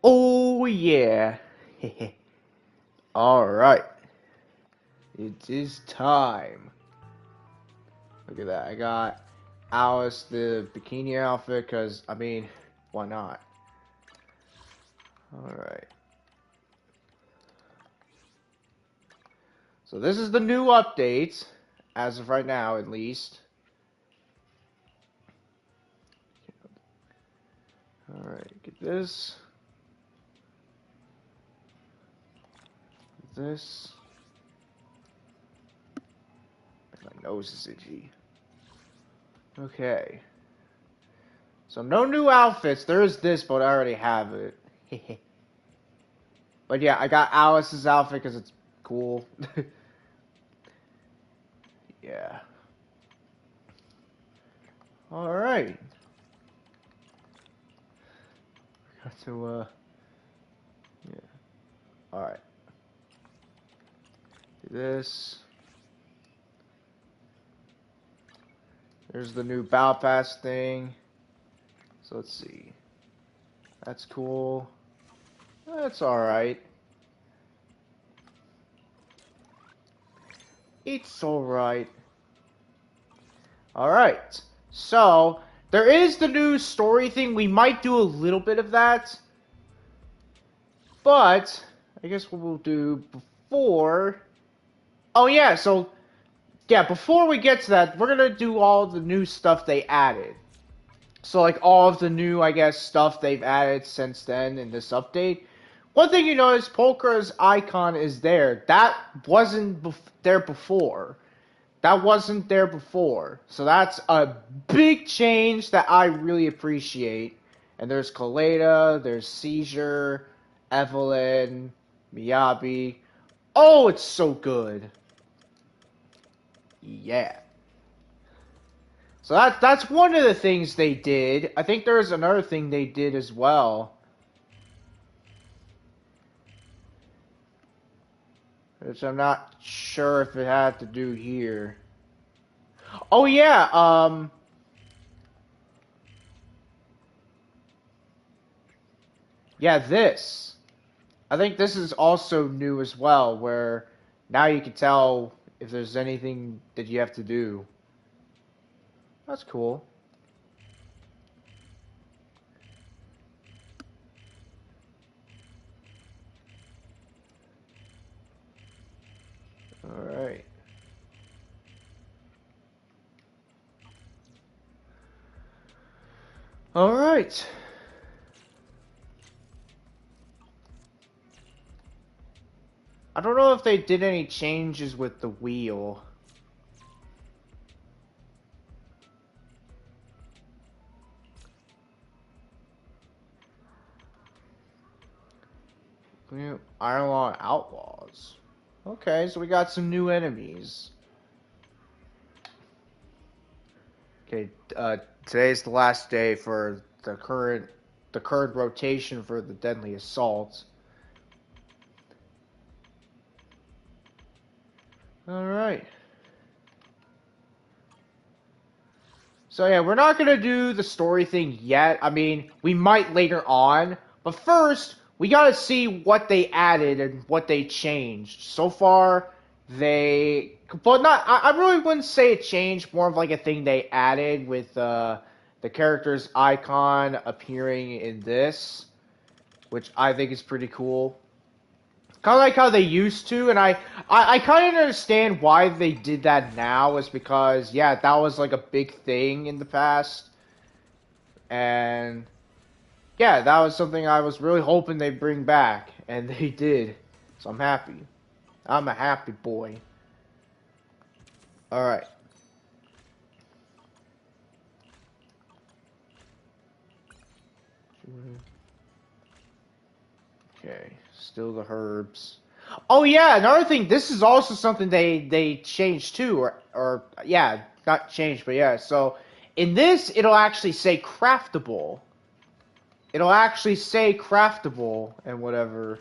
Oh yeah. Alright. It is time. Look at that. I got Alice the bikini outfit because, I mean, why not? Alright. So this is the new update. As of right now, at least. Alright, get this. This. My nose is itchy. Okay. So no new outfits. There is this, but I already have it. But yeah, I got Alice's outfit because it's cool. Yeah. Alright. Got to, yeah. Alright. Do this. There's the new Battle Pass thing. So let's see. That's cool. That's alright. It's alright. Alright. So, there is the new story thing. We might do a little bit of that. But, I guess what we'll do before... Oh yeah, so... Yeah, before we get to that, we're gonna do all the new stuff they added. So, like, all of the new, I guess, stuff they've added since then in this update. One thing you notice, Polka's icon is there. That wasn't there before. That wasn't there before. So that's a big change that I really appreciate. And there's Kaleda, there's Seizure, Evelyn, Miyabi. Oh, it's so good. Yeah. So that's one of the things they did. I think there's another thing they did as well. Which I'm not sure if it had to do here. Oh yeah, yeah, this. I think this is also new as well, where now you can tell if there's anything that you have to do. That's cool. Alright. Alright. I don't know if they did any changes with the wheel. Ironlaw Outlaws. Okay, so we got some new enemies. Okay, today's the last day for the current rotation for the Deadly Assault. Alright. So yeah, we're not gonna do the story thing yet. I mean, we might later on. But first, we gotta see what they added and what they changed. So far, but not, I really wouldn't say it changed, more of like a thing they added with, the character's icon appearing in this, which I think is pretty cool. Kind of like how they used to, and I kind of understand why they did that now, is because, yeah, that was like a big thing in the past, and yeah, that was something I was really hoping they'd bring back, and they did, so I'm happy. I'm a happy boy. Alright. Okay, still the herbs. Oh yeah, another thing. This is also something they changed too, or yeah, not changed, but yeah. So in this, it'll actually say craftable. It'll actually say craftable and whatever.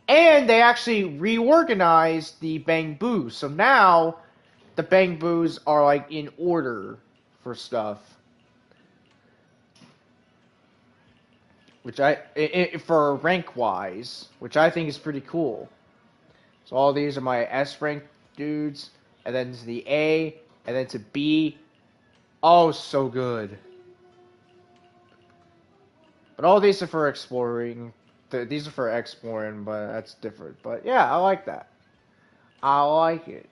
And they actually reorganized the bang boos. So now the bang boos are like in order for stuff. which for rank wise, which I think is pretty cool. So all these are my S rank dudes, and then to the A, and then to B. Oh, so good. But all these are for exploring. These are for exploring, but that's different. But yeah, I like that. I like it.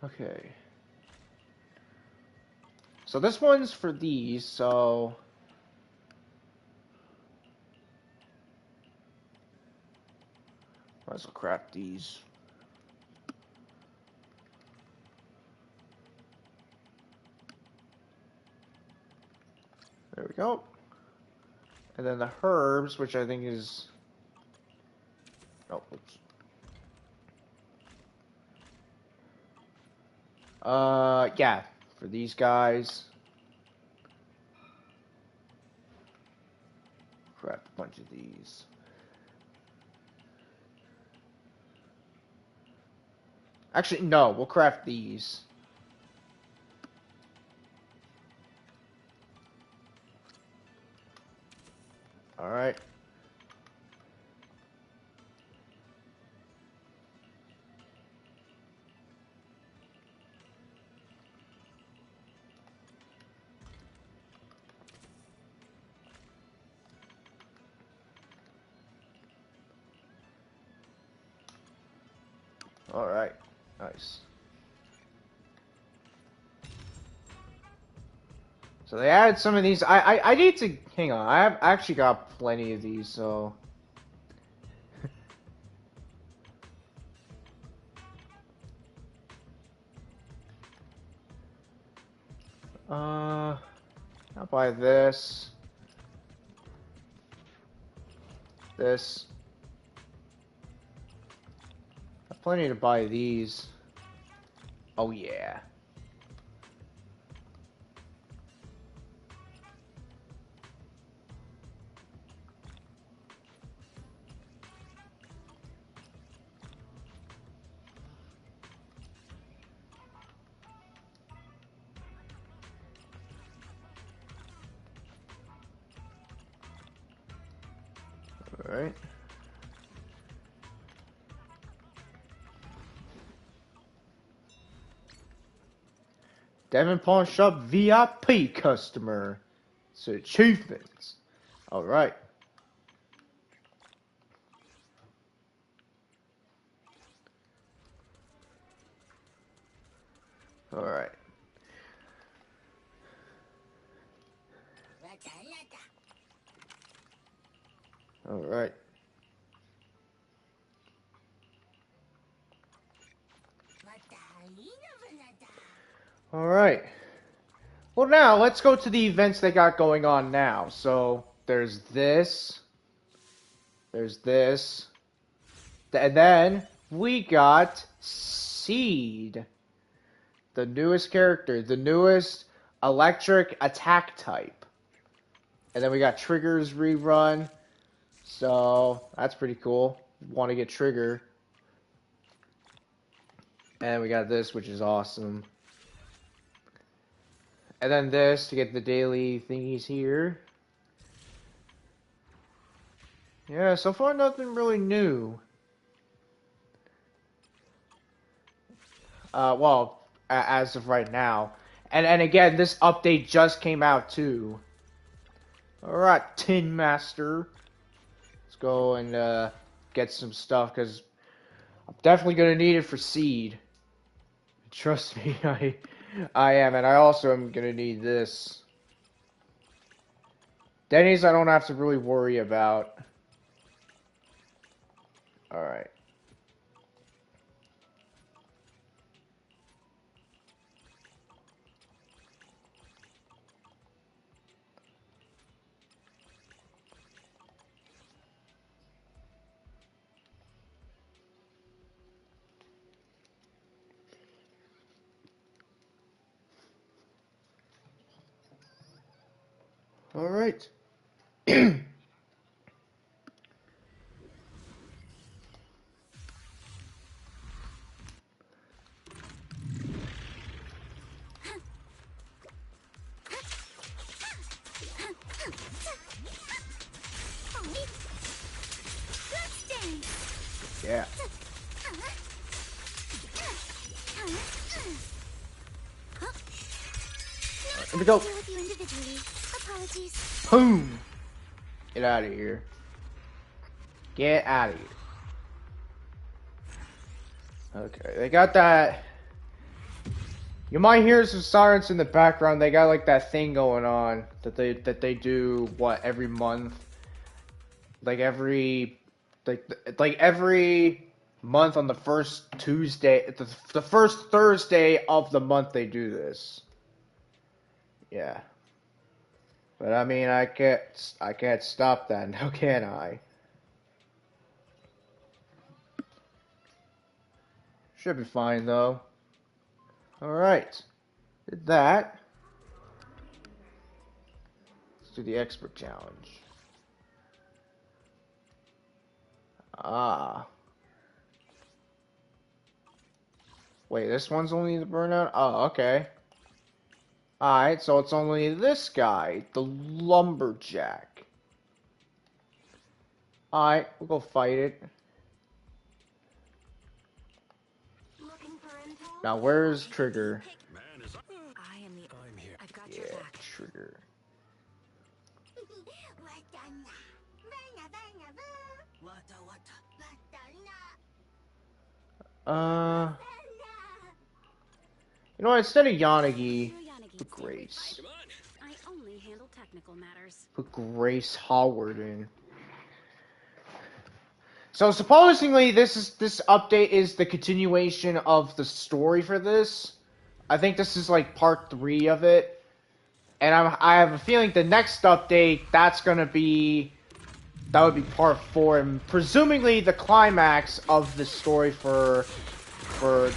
Okay. So this one's for these, so might as well craft these. There we go. And then the herbs, which I think is... Oh, oops. Yeah, for these guys. Craft a bunch of these. Actually, no, we'll craft these. Alright. Alright. Nice. So they added some of these. I need to... Hang on. I have actually got plenty of these, so... I'll buy this. This. I have plenty to buy these. Oh, yeah. Alright. Devon Pawn Shop VIP customer. So achievements. Alright. Alright. Alright. Alright. Well, now, let's go to the events they got going on now. So, there's this. There's this. And then, we got Seed. The newest character. The newest electric attack type. And then we got Trigger's rerun. So, that's pretty cool. Want to get Trigger. And we got this, which is awesome. And then this to get the daily thingies here. Yeah, so far nothing really new. Well, as of right now. And again, this update just came out too. Alright, Tin Master. Let's go and get some stuff, because I'm definitely going to need it for Seed. Trust me, I am. And I also am going to need this. Denny's I don't have to really worry about. Alright. Alright. Yeah. Here we go. Boom. Get out of here. Get out of here. Okay, they got that. You might hear some sirens in the background. They got like that thing going on that they do what every month, like every month on the first Tuesday, the first Thursday of the month they do this. Yeah, but I mean I can't stop that now, can I? Should be fine though. All right, did that. Let's do the expert challenge. Ah. Wait, this one's only the burnout? Oh, okay. Alright, so it's only this guy, the lumberjack. Alright, we'll go fight it. Now, where's Trigger? Yeah, Trigger. You know what, instead of Yanagi, put Grace. I only handle technical matters. Put Grace Howard in. So supposedly this update is the continuation of the story for this. I think this is like part 3 of it. And I have a feeling the next update that would be part 4, and presumably the climax of the story for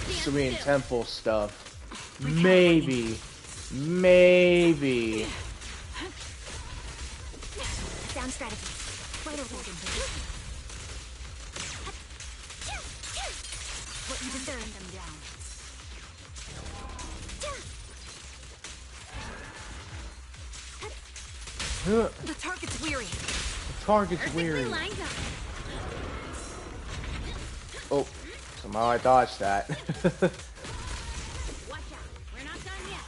Serene Temple stuff. Maybe. Down strategy. Wait a second. What you deserve them down. The target's weary. The target's weary. Oh, somehow I dodged that. Watch out. We're not done yet.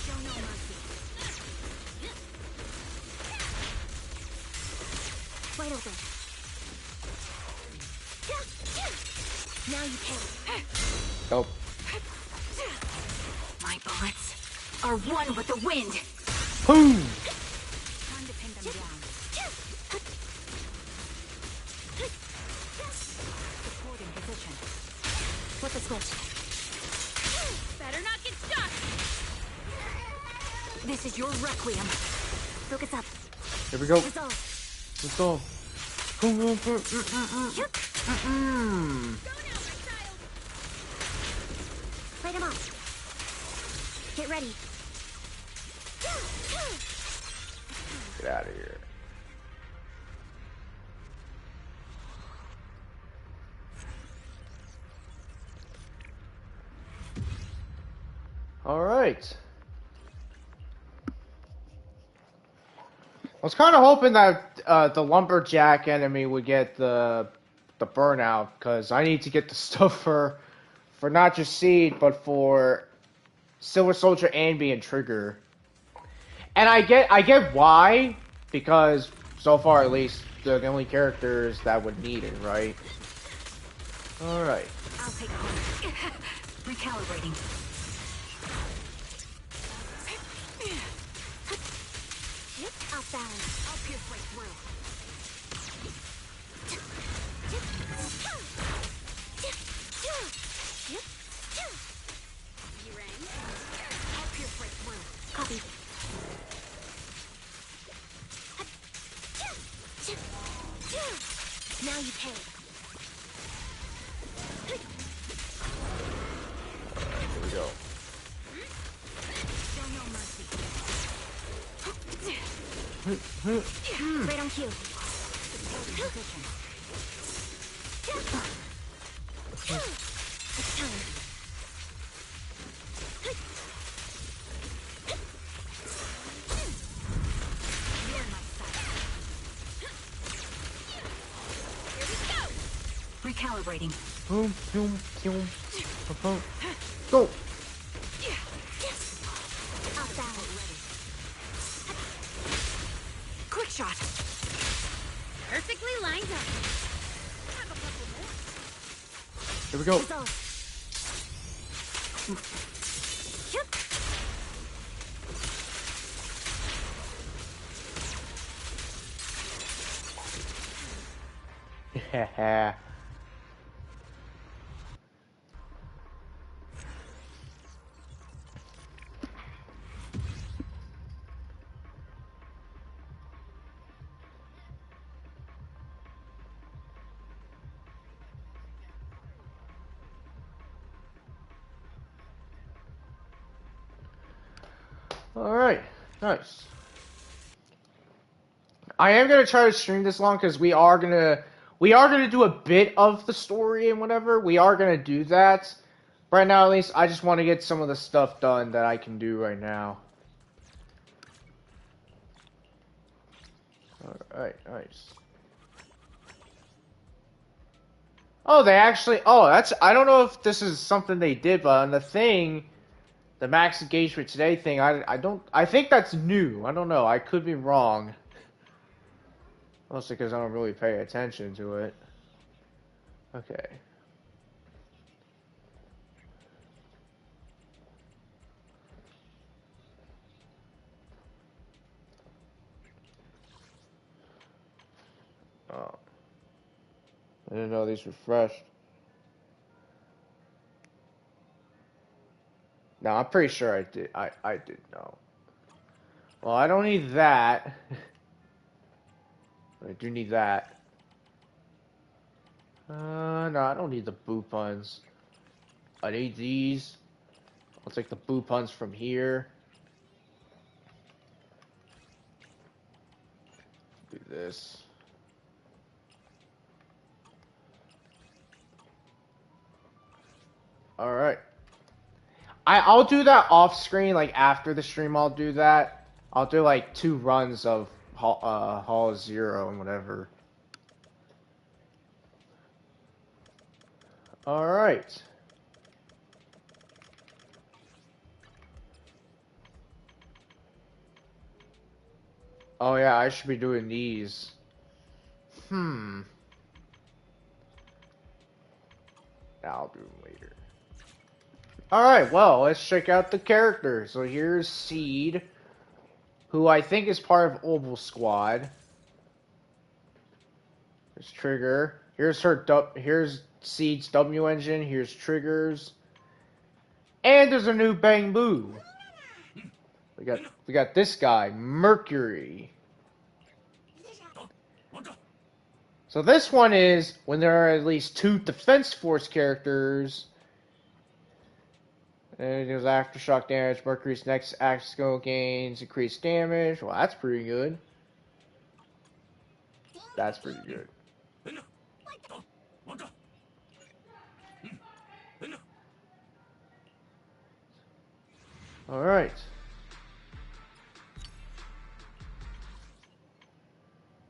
Show no mercy. Wide open. Now you pay. Nope. My bullets are one with the wind. Boom! Time to pin them down. Supporting position. Flip the switch. Better not get stuck. This is your requiem. Focus up. Here we go. Resolve. Let's go. Boom, boom, boom. Go now, my child. Fight him off. Get ready. Get out of here. All right. I was kind of hoping that the lumberjack enemy would get the burnout, because I need to get the stuff for not just Seed, but for Silver Soldier, Anby, and Trigger. And I get why, because so far at least they're the only characters that would need it, right? All right. I'll take point. Recalibrating. Off balance. I'll pierce right through. You rang? I'll pierce right through. Copy. Now you pay. Here we go. Show no mercy. Right on cue. Position. It's time. You're in my sight. Here we go. Calibrating. Boom, boom, boom, boom. Go. Yes. Off balance. Quick shot. Perfectly lined up. Have a couple more. Here we go. That's all. Yep. Yeah. All right. Nice. I am gonna try to stream this long because we are gonna do a bit of the story and whatever. We are gonna do that. Right now, at least, I just want to get some of the stuff done that I can do right now. Alright, nice. Oh, they actually... Oh, that's... I don't know if this is something they did, but on the thing... The max engagement today thing, I don't... I think that's new. I don't know. I could be wrong. Mostly because I don't really pay attention to it. Okay. Oh. I didn't know these refreshed. No, I'm pretty sure I did. I did know. Well, I don't need that. I do need that. No, I don't need the boo puns. I need these. I'll take the boo puns from here. Do this. Alright. I'll do that off screen, like after the stream I'll do that. I'll do like 2 runs of Hall Zero and whatever. Alright. Oh yeah, I should be doing these. I'll do them later. Alright, well, let's check out the characters. So here's Seed, who I think is part of Oval Squad. Here's Trigger. Here's Seed's W engine. Here's Trigger's. And there's a new Bang Boo. We got this guy, Mercury. So this one is when there are at least 2 Defense Force characters. And it goes aftershock damage. Mercury's next action skill gains increased damage. Well, that's pretty good. That's pretty good. Alright.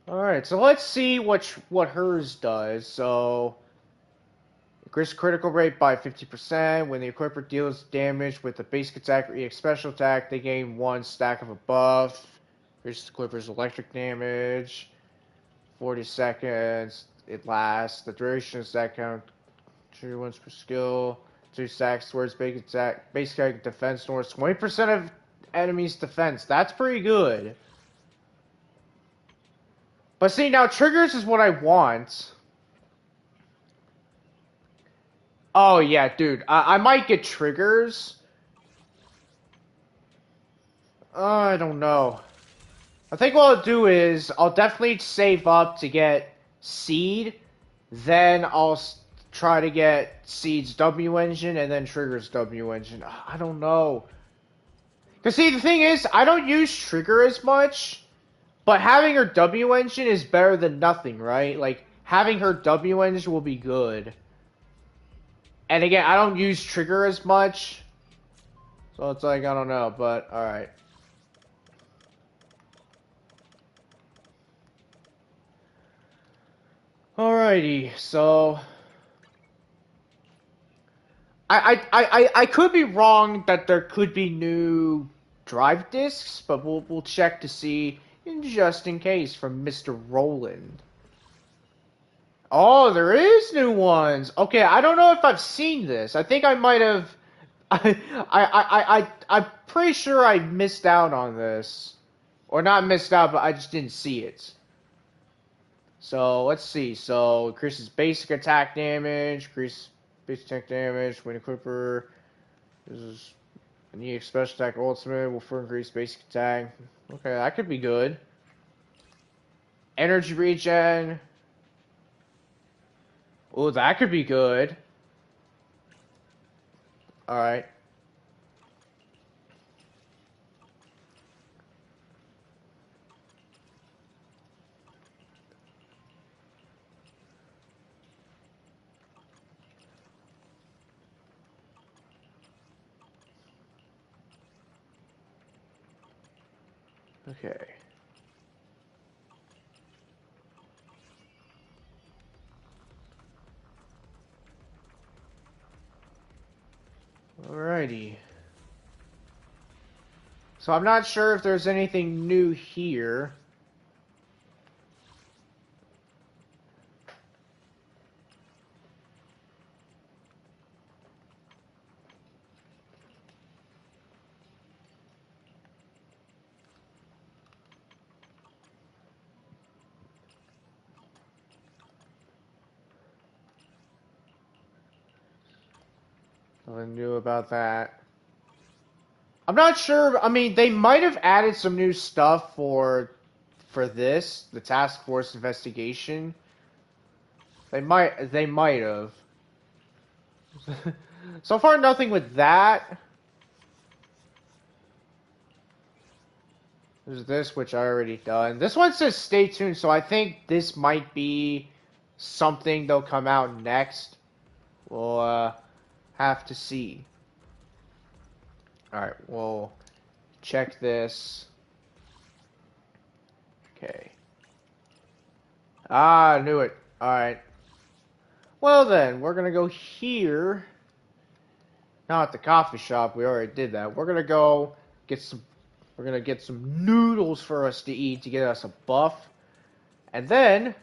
Alright, so let's see what hers does. So, increase critical rate by 50%. When the equiper deals damage with the basic attack or EX special attack, they gain 1 stack of a buff. Here's the equiper's electric damage. 40 seconds. It lasts. The duration of stack count 2 ones per skill. 2 stacks towards basic attack. Basic attack defense towards 20% of enemies' defense. That's pretty good. But see, now triggers is what I want. Oh, yeah, dude. I might get triggers. I don't know. I think what I'll do is I'll definitely save up to get Seed. Then I'll try to get Seed's W engine and then Trigger's W engine. I don't know. Because see, the thing is, I don't use Trigger as much. But having her W engine is better than nothing, right? Like, having her W engine will be good. And again, I don't use Trigger as much. So it's like, I don't know, but alright. Alrighty, so I could be wrong that there could be new drive discs, but we'll check to see just in case from Mr. Roland. Oh, there is new ones. Okay, I don't know if I've seen this. I think I might have. I'm pretty sure I missed out on this, or not missed out, but I just didn't see it. So let's see. So increases basic attack damage, increase basic attack damage when equiper. This is any special attack ultimate will further increase basic attack. Okay, that could be good. Energy regen. Oh, that could be good. All right. Okay. Alrighty. So I'm not sure if there's anything new here. Nothing new about that. I'm not sure. I mean, they might have added some new stuff for this, the task force investigation. They might have. So far, nothing with that. There's this, which I already done. This one says stay tuned, so I think this might be something that'll come out next. We'll have to see. Alright, we'll check this. Okay. Ah, I knew it. Alright. Well then, we're gonna go here. Not at the coffee shop, we already did that. We're gonna go get some we're gonna get some noodles for us to eat to get us a buff. And then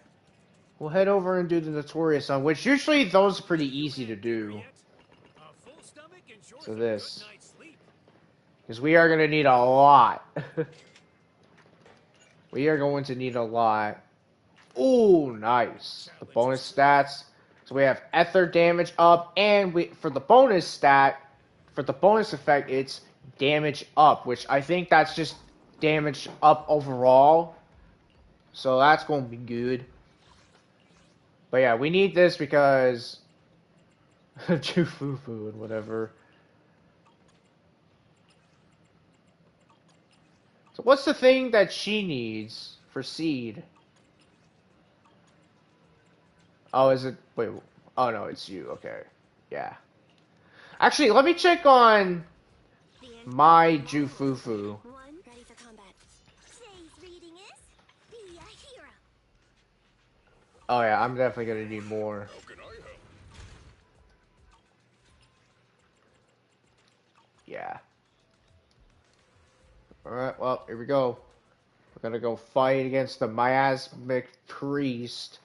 we'll head over and do the Notorious one, which usually those are pretty easy to do. So this. Because we are gonna need a lot. We are going to need a lot. Ooh, nice. The bonus stats. So we have ether damage up, and for the bonus stat, for the bonus effect, it's damage up, which I think that's just damage up overall. So that's going to be good. But yeah, we need this because of Jufufu and whatever. So what's the thing that she needs for seed? Oh, is it? Wait. Oh, no, it's you. Okay. Yeah. Actually, let me check on my Jufufu. Ready for combat. Today's reading is Be a Hero. Oh, yeah, I'm definitely going to need more. Yeah. Alright, well, here we go. We're going to go fight against the miasmic priest.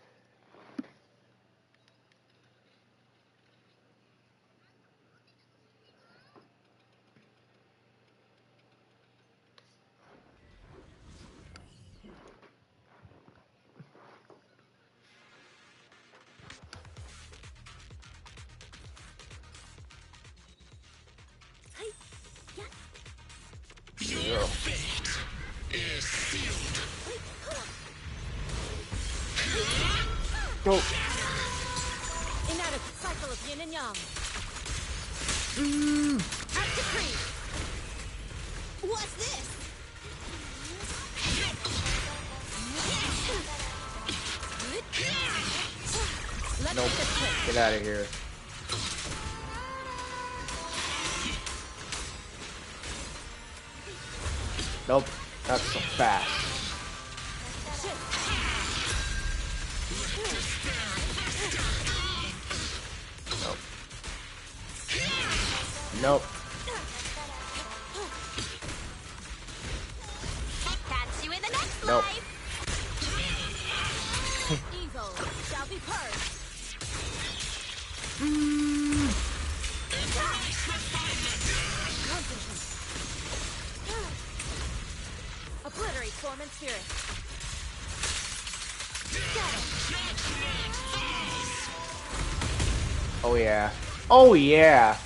Your fate is sealed. Go. Inadequate cycle of yin and yang. Act decree. What's this? Let's Nope. get this quick. Get out of here. Nope. Not so fast. Nope. Nope. Catch you in the next Nope. life. Evil shall be purged. Concentrate. Obliterate form and spirit. Got it. Oh yeah. Oh yeah.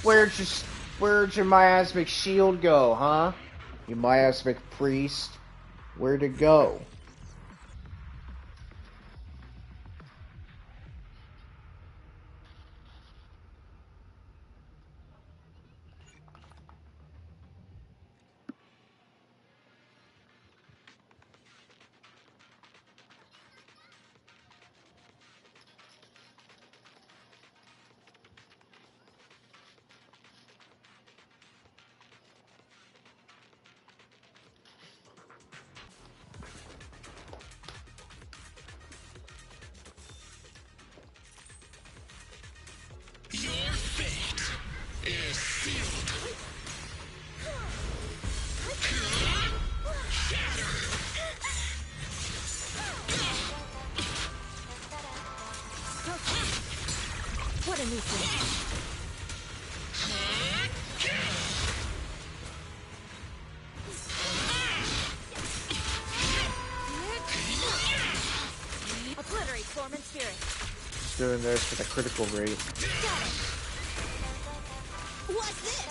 Where'd your miasmic shield go, huh? You miasmic priest. Where'd it go? Your fate is sealed. What a nuisance. Obliterate form and spirit. Just doing this with a critical rate. Got it. What's this?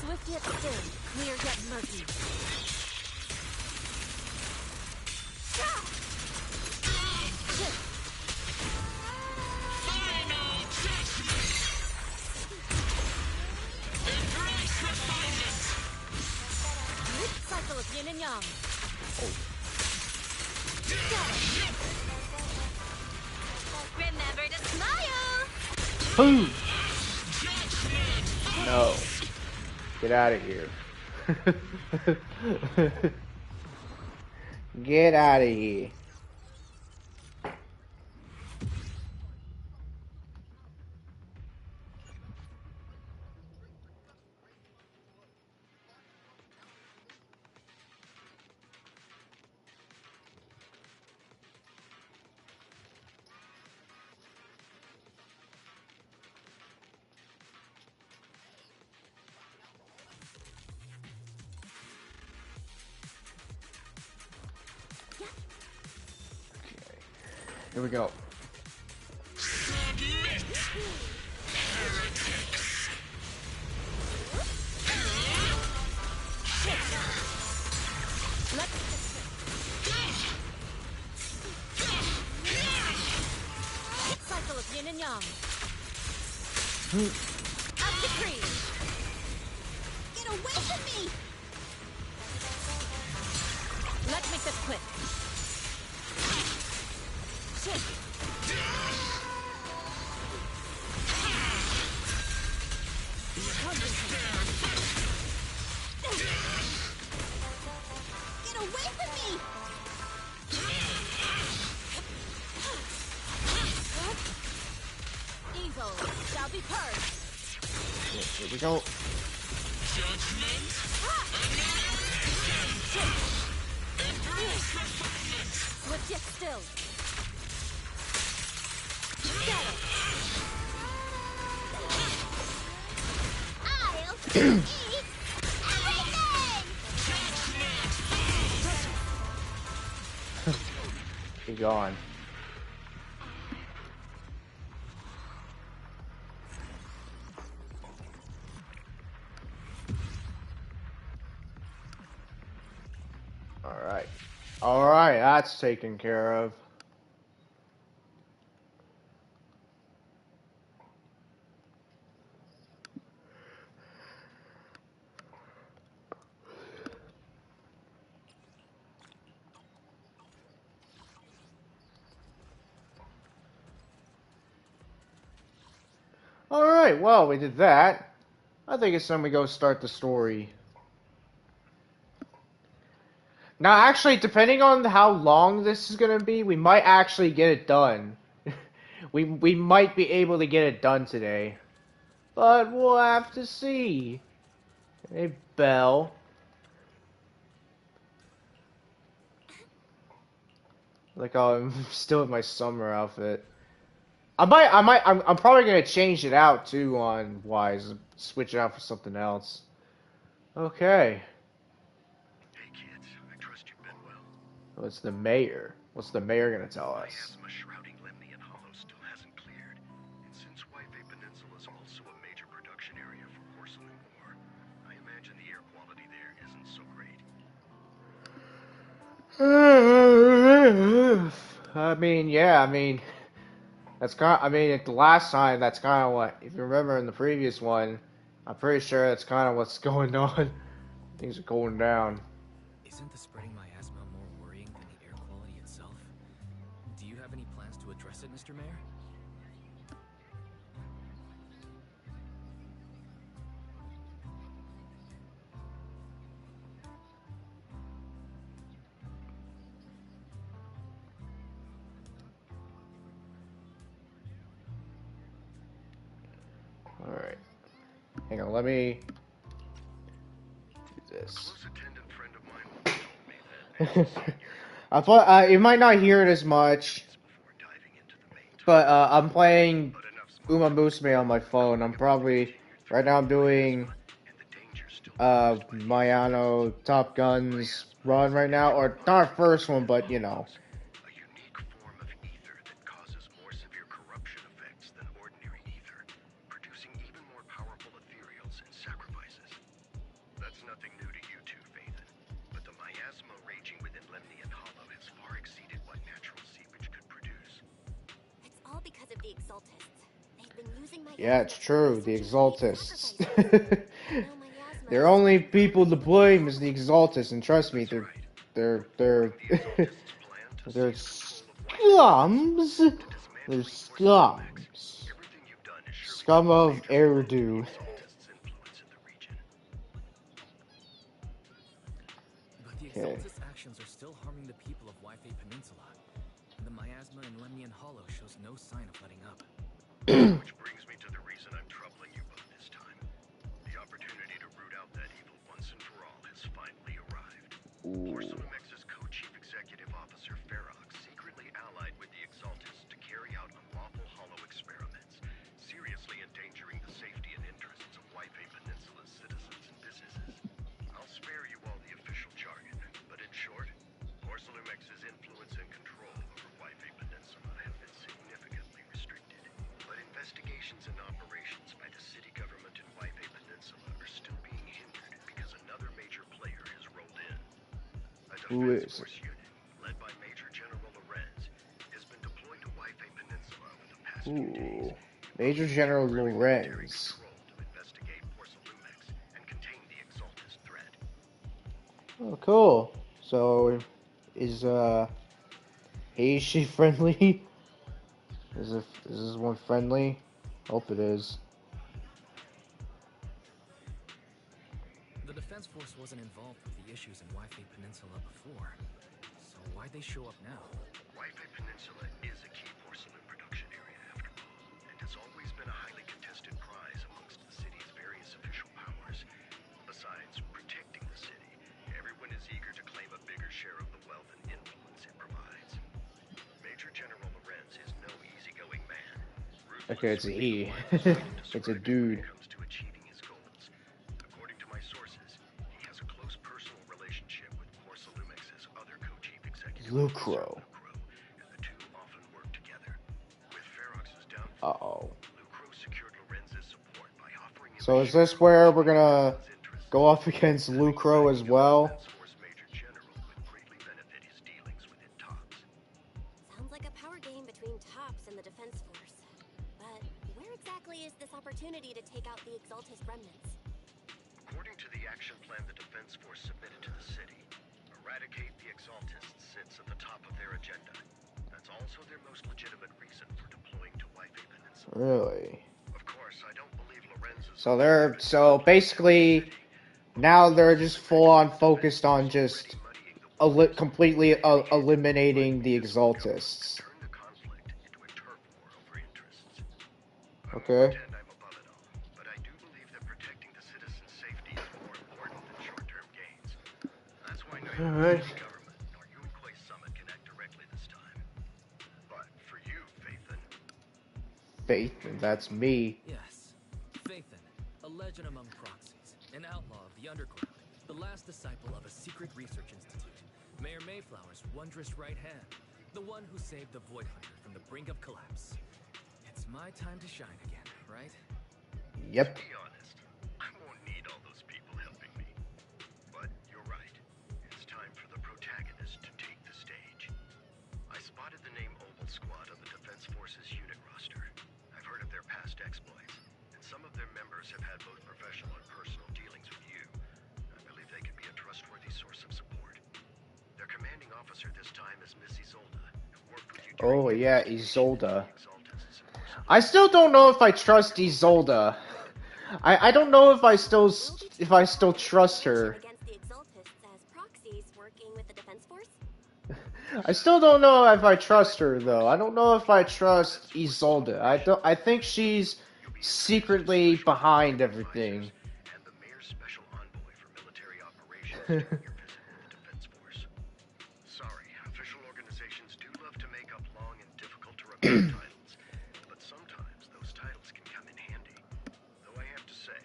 Swift yet still, clear yet murky. Cycle of yin and yang. Got it. Remember to smile. Boom! No. Get out of here. Get out of here. Here we go. Cycle of yin and yang. Up decree. Get away from me! Let's make this quick. Shit. Get away from me! Evil shall be purged. Here we go. Swift yet still. Got it. I'll eat everything! Be gone. Alright. Alright, that's taken care of. Alright, well, we did that. I think it's time we go start the story. Now, actually, depending on how long this is going to be, we might actually get it done. we might be able to get it done today. But we'll have to see. Hey, Belle. Like, I'm still in my summer outfit. I'm probably gonna change it out too on Wise. Switch it out for something else. Okay. Hey kids, I trust you've been well. What's the mayor? What's the mayor gonna tell us? Miasma shrouding Lemnian Hollow still hasn't cleared, and since Whitebay Peninsula is also a major production area for porcelain ore, I imagine the air quality there isn't so great. I mean, yeah, I mean, that's kind. I mean, at the last time, that's kind of what. If you remember in the previous one, I'm pretty sure that's kind of what's going on. Things are going down. Isn't the spreading miasma more worrying than the air quality itself? Do you have any plans to address it, Mr. Mayor? All right. Hang on. Let me do A this. close attendant friend of mine once told me that I thought you might not hear it as much, before diving into the main but I'm playing but enough Uma smoke Musume on my phone. I'm probably right now. I'm doing and the danger still Mayano Top Guns run right now, or not our first one, but you know. a unique form of ether that causes more severe corruption effects than ordinary ether, producing even more powerful ethereals and sacrifices. That's nothing new to you two, Phaethon, but the miasma raging within Lemnian Hollow has far exceeded what natural seepage could produce. It's all because of the Exaltists. They've been using my Yeah, it's true. The Exaltists. Now miasma They're is only spreading people to rapidly blame within is the the Hollow. Exaltists, and trust me, That's right. they're The Exaltists' plan to they're seize control of scums. to They're dismantling Porcelain. scums. Everything you've done is surely Scum to a of major blow to the Eridu. Exaltists' influence in the region. But the Okay. Exaltist actions are still harming the people of Whitebay Peninsula. The miasma in Lemnian Hollow shows no sign of letting up. Which brings me to the reason I'm troubling you both this time. The opportunity to root out that evil once and for all has finally arrived. Porcelamex's co-chief executive officer, Ferox, secretly allied with the Exaltists to carry out unlawful hollow experiments, seriously endangering the safety and interests of Whitebay Peninsula's citizens and businesses. I'll spare you all the official jargon, but in short, Porcelamex's influence and control over Whitebay Peninsula have been significantly restricted. But investigations and operations by the city government in Whitebay Peninsula are still being hindered because another major player has rolled in. A Who defense is force unit, led by Major General Lorenz, has been deployed to Whitebay Peninsula over the past few days. Major General Military Lorenz. control to investigate Porcelumex and contain the Exaltist threat. Oh, cool. So, is she friendly? Is this one friendly? Hope it is. The Defense Force wasn't involved with the issues in Whitebay Peninsula before. So why'd they show up now? Whitebay Peninsula is a key porcelain production area, after all, and has always been a highly contested prize amongst the city's various official powers. Besides protecting the city, everyone is eager to claim a bigger share of the wealth and influence it provides. Major General Lorenz is no easygoing man. Okay, it's a he. It's a When dude. it comes to achieving his goals. According to my sources, he has a close personal relationship with Porcelumex's other co-chief executive, Lucro. and the two often work together. With Ferox's downfall, Uh-oh. Lucro secured Lorenz's support by offering him So a is share this where we're gonna of interests. go up against Lucro as well? Defense Force Major General would greatly benefit his dealings within TOPS. Sounds like a power game between Tops and the Defense Force. But where exactly is this opportunity to take out the Exaltist remnants? According to the action plan the Defense Force submitted to the city, eradicate the Exaltists sits at the top of their agenda. That's also their most legitimate reason for deploying to Whitebay Peninsula. Really? Of course, I don't So basically now they're just full on focused on just completely eliminating the Exaltists. Turn the conflict into a turf war over interests. I won't Okay. pretend I'm above it all, but I do believe that protecting the citizens' safety is more important than short-term gains. That's why All neither the right. city government nor Yunquay Summit can act directly this time. But for you, Phaethon, Faith, and that's me. Yes. Phaethon, a legend among proxies, an outlaw of the underground, the last disciple of a secret research institute, Mayor Mayflower's wondrous right hand, the one who saved the Void Hunter from the brink of collapse. It's my time to shine again, right? to Yep. be honest, I won't need all those people helping me. But you're right. It's time for the protagonist to take the stage. I spotted the name Oval Squad on the Defense Forces unit roster. I've heard of their past exploits, and some of their members have had both professional and personal dealings with you. I believe they could be a trustworthy source of support. Their commanding officer this time is Miss Isolda, who worked with you during Oh the yeah, investigation into Isolda. the Exaltists in I Porcelain. still don't know if I trust Isolda. I don't know if We'll be I taking still part in the trust operation her. against the Exaltists as proxies working with the Defense Force. I still don't know if I trust Select your her though. I proxy. don't know if I The Defense trust Force's Isolda. I operation. don't. I think she's You'll be introduced to secretly Special behind Security everything. Advisors and the Mayor's Special Envoy for Military Operations during your visit with the Defense Force. Sorry, official organizations do love to make up long and difficult to remember titles, but sometimes those titles can come in handy. Though I have to say,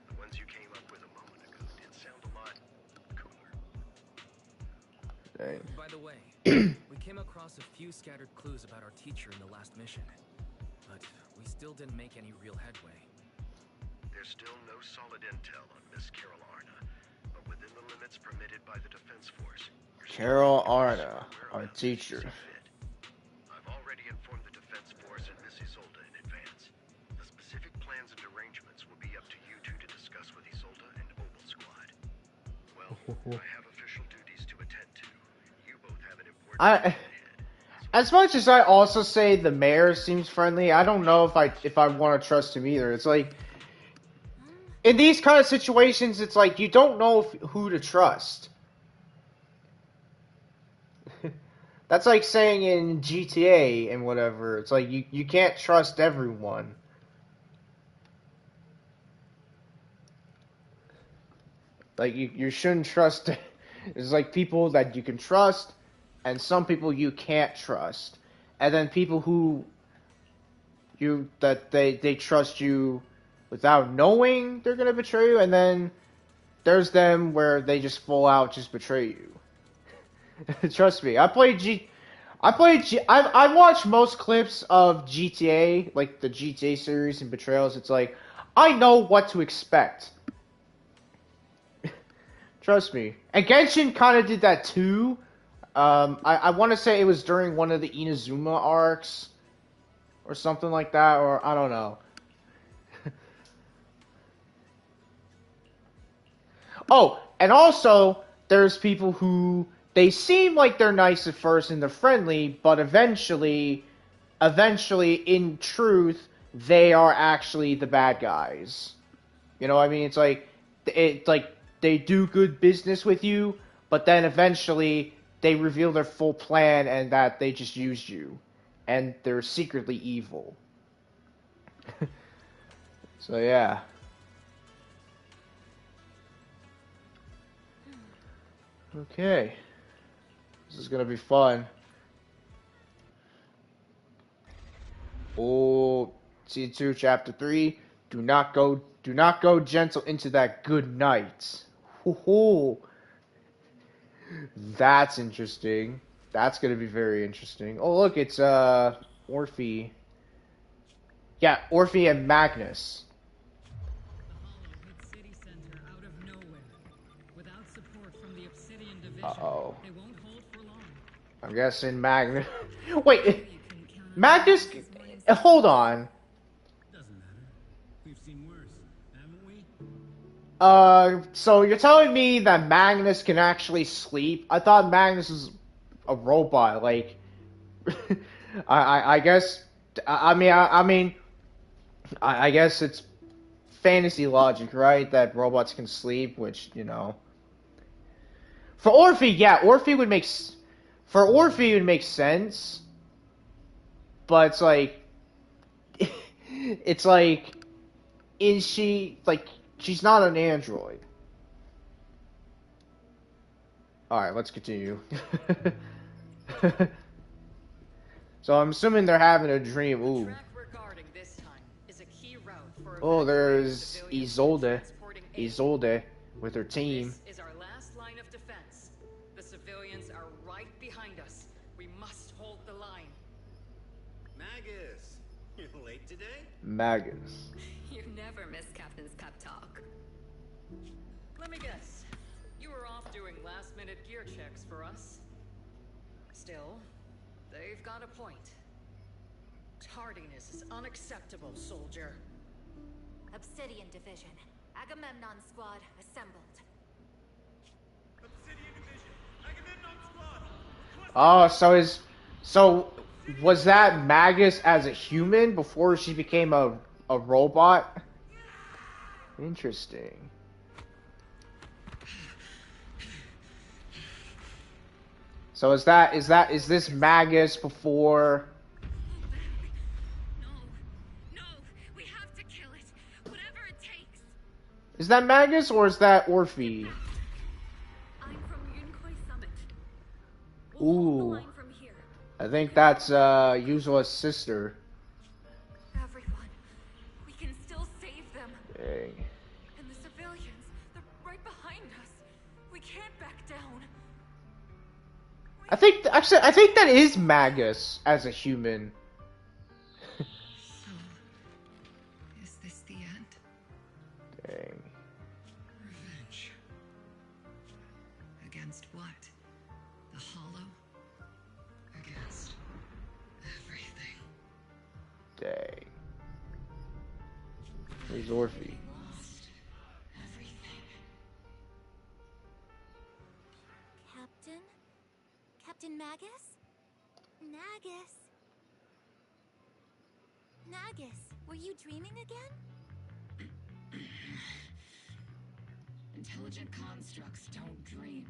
the ones you came up with a moment ago did sound a lot cooler. Dang. By the way, we came across a few scattered clues about our teacher in the last mission, but we still didn't make any real headway. There's still no solid intel on Miss Carol Arna, but within the limits permitted by the Defense Force, you're still Carol free to pursue Arna, her our whereabouts as you teacher. see fit. I've already informed the Defense Force and Miss Isolda in advance. The specific plans and arrangements will be up to you two to discuss with Isolda and Oval Squad. Well, I have official duties to attend to. You both have an important I, mission ahead. So as much as I also say the mayor seems friendly, I don't know if I want to trust him either. It's like in these kind of situations, it's like you don't know who to trust. That's like saying in GTA and whatever. It's like you can't trust everyone. Like you shouldn't trust. It's like people that you can trust, and some people you can't trust, and then people who they trust you without knowing they're gonna betray you, and then there's them where they just full out just betray you. Trust me, I watched most clips of GTA, like the GTA series and betrayals. It's like I know what to expect. Trust me. And Genshin kind of did that too. I want to say it was during one of the Inazuma arcs or something like that, or I don't know. Oh, and also there's people who they seem like they're nice at first and they're friendly, but eventually, in truth, they are actually the bad guys. You know what I mean? It's like they do good business with you, but then eventually they reveal their full plan and that they just used you, and they're secretly evil. So yeah. Okay. This is gonna be fun. Oh, Season 2, Chapter 3. Do not go gentle into that good night. Hoo-hoo. That's interesting. That's gonna be very interesting. Oh, look, it's Orphe. Yeah, Orphe and Magnus. The Hollow hit city center out of nowhere. Without support from the Obsidian Uh Division, oh. they won't hold for long. I'm guessing Magnus. Wait, You couldn't count on Magnus. this morning's Hold on. Doesn't matter. We've seen worse, haven't we? So you're telling me that Magnus can actually sleep? I thought Magnus is a robot. Like, I guess. I mean, I guess it's fantasy logic, right? That robots can sleep, which, you know. For Orphe, yeah, Orphe would make... For Orphe, it would make sense. But it's like... it's like... Is she... Like, she's not an android. Alright, let's continue. So I'm assuming they're having a dream. The Ooh. track we're guarding this time is a key route for Oh, evacuating there's civilians and Isolde. transporting aid. Isolde with her team. This is our last line of defense. The civilians are right behind us. We must hold the line. Magus, you're late today? Magus. You never miss Captain's pep talk. Let me guess. You were off doing last-minute gear checks for us. Still, they've got a point. Tardiness is unacceptable, soldier. Obsidian Division. Agamemnon Squad assembled. Obsidian Division, Agamemnon Squad. Oh, so was that Magus as a human before she became a robot? Interesting. So is this Magus before? No, we have to kill it. Whatever it takes. Is that Magus or is that Orphe? I'm from Yunkai Summit. Ooh. Hold the line from here. I think that's Yuzula's sister. Everyone, we can still save them. Dang. And the civilians, they're right behind us. We can't back down. I think that is Magus as a human. So, is this the end? Dang. Revenge. Against what? The Hollow? Against everything. Dang. Where's Orphe? Lost everything. Captain? Captain Magus? Nagus? Nagus, were you dreaming again? Intelligent constructs don't dream.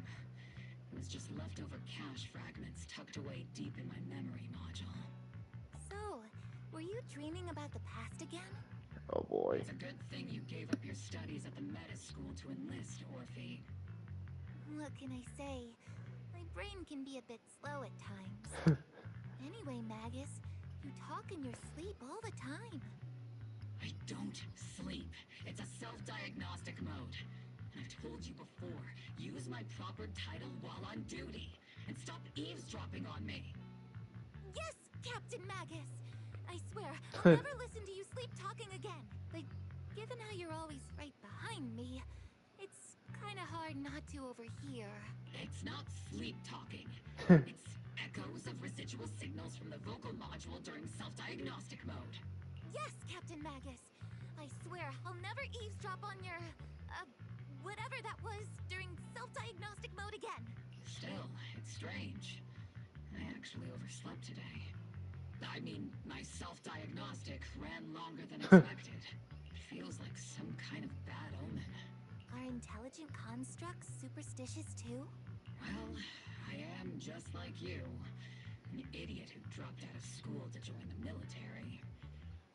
It was just leftover cache fragments tucked away deep in my memory module. So, were you dreaming about the past again? Oh boy. It's a good thing you gave up your studies at the meta school to enlist, Orphe. What can I say? My brain can be a bit slow at times. Anyway, Magus, you talk in your sleep all the time. I don't sleep. It's a self-diagnostic mode. And I've told you before, use my proper title while on duty. And stop eavesdropping on me. Yes, Captain Magus! I swear, I'll never listen to you sleep talking again. But given how you're always right behind me, it's kinda hard not to overhear. It's not sleep talking. It's echoes of residual signals from the vocal module during self-diagnostic mode. Yes, Captain Magus! I swear, I'll never eavesdrop on your, whatever that was during self-diagnostic mode again. Still, it's strange. I actually overslept today. I mean, my self-diagnostic ran longer than expected. It feels like some kind of bad omen. Are intelligent constructs superstitious too? Well, I am just like you. An idiot who dropped out of school to join the military.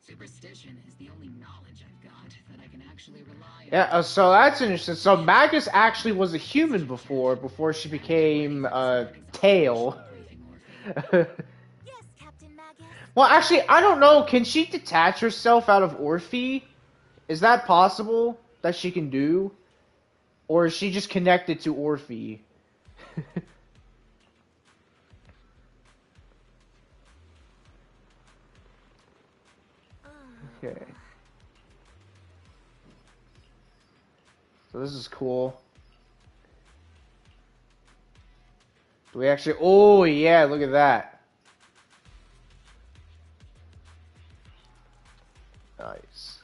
Superstition is the only knowledge I've got that I can actually rely on. Yeah, so that's interesting. So Magus actually was a human before she became Tail. Yes, Captain Magus. Well, actually, I don't know. Can she detach herself out of Orphe? Is that possible that she can do? Or is she just connected to Orphe? Okay. So this is cool. Do we actually... Oh, yeah, look at that. Nice.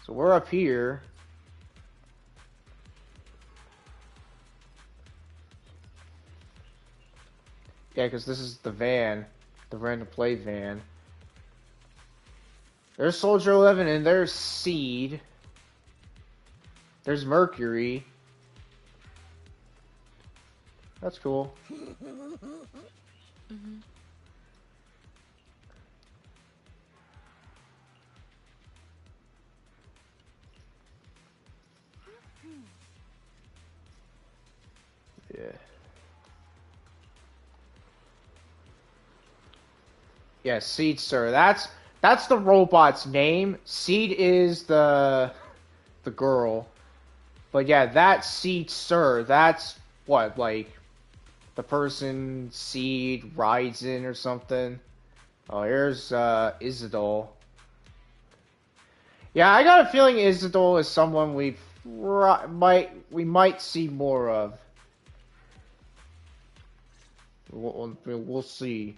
So we're up here. Yeah, because this is the van. The random play van. There's Soldier 11 and there's Seed. There's Mercury. That's cool. Mm-hmm. Yeah. Yeah, Seed Sir. That's the robot's name. Seed is the girl. But yeah, that Seed Sir, that's what, like the person Seed rides in or something. Oh, here's Isidol. Yeah, I got a feeling Isidol is someone we might see more of. We'll see.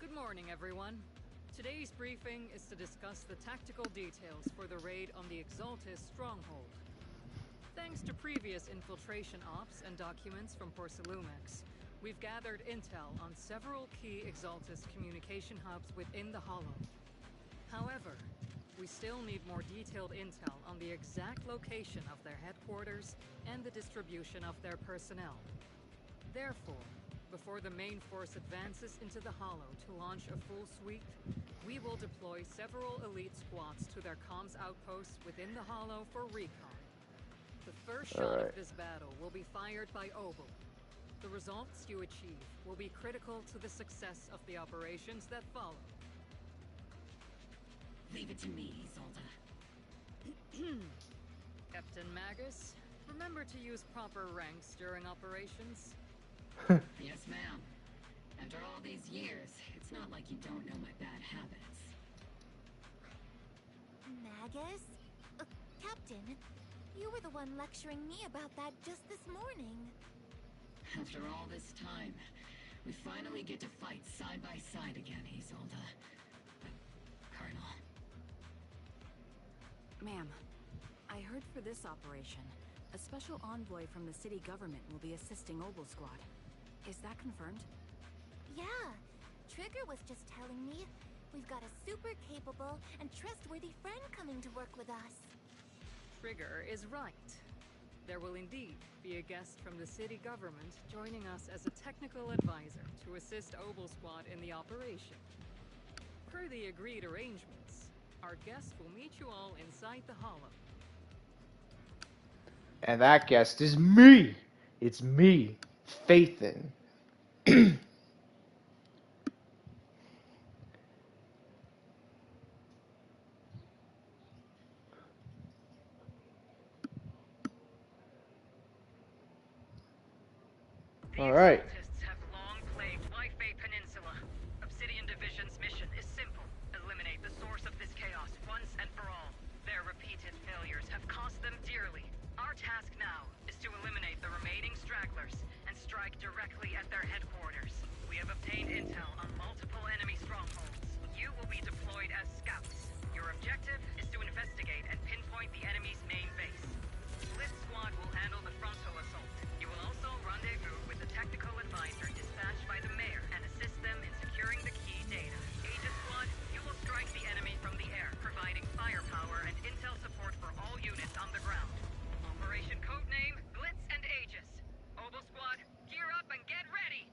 Good morning, everyone. Today's briefing is to discuss the tactical details for the raid on the Exaltis stronghold. Thanks to previous infiltration ops and documents from Porcelumex, we've gathered intel on several key Exaltis communication hubs within the Hollow. However, we still need more detailed intel on the exact location of their headquarters and the distribution of their personnel. Therefore, before the main force advances into the Hollow to launch a full sweep, we will deploy several elite squads to their comms outposts within the Hollow for recon. The first shot of this battle will be fired by Obel. The results you achieve will be critical to the success of the operations that follow. Leave it to me, Isolde. Captain Magus, remember to use proper ranks during operations. Yes, ma'am. After all these years, it's not like you don't know my bad habits. Magus? Captain, you were the one lecturing me about that just this morning. After all this time, we finally get to fight side by side again, Isolde. Colonel. Ma'am, I heard for this operation, a special envoy from the city government will be assisting Obel Squad. Is that confirmed? Yeah, Trigger was just telling me we've got a super capable and trustworthy friend coming to work with us. Trigger is right. There will indeed be a guest from the city government joining us as a technical advisor to assist Obel Squad in the operation. Per the agreed arrangements, our guest will meet you all inside the Hollow. And that guest is me. It's me, Phaethon. The All right. Exaltists have long plagued Wi-Fi Peninsula. Obsidian Division's mission is simple. Eliminate the source of this chaos once and for all. Their repeated failures have cost them dearly. Our task now is to eliminate the remaining stragglers and strike directly at their headquarters. We have obtained intel on multiple enemy strongholds. You will be deployed as scouts. Your objective is to investigate and pinpoint the enemy's main base. Blitz Squad will handle the frontal assault. You will also rendezvous with the technical advisor dispatched by the mayor and assist them in securing the key data. Aegis Squad, you will strike the enemy from the air, providing firepower and intel support for all units on the ground. Operation codename Blitz and Aegis. Obel Squad, gear up and get ready!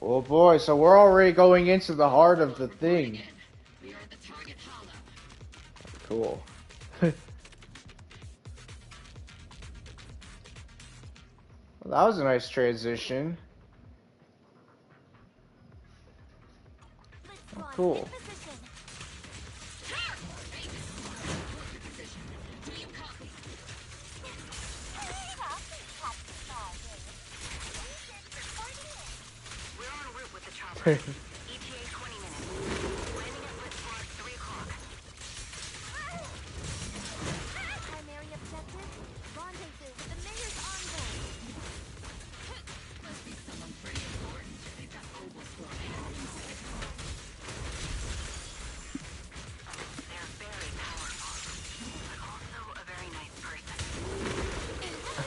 Oh boy, so we're already going into the heart of the thing. We are at the target hollow. Cool. Well, that was a nice transition. Blitz Oh, Squad, cool. in position. Do you copy? We're en route with the chopper. ETA 20 minutes. Landing at Blitz Squad 3 o'clock. Primary objective, rendezvous with the mayor's envoy. Must be someone pretty important. They've got Obel Squad headed inside. They're very powerful, but also a very nice person.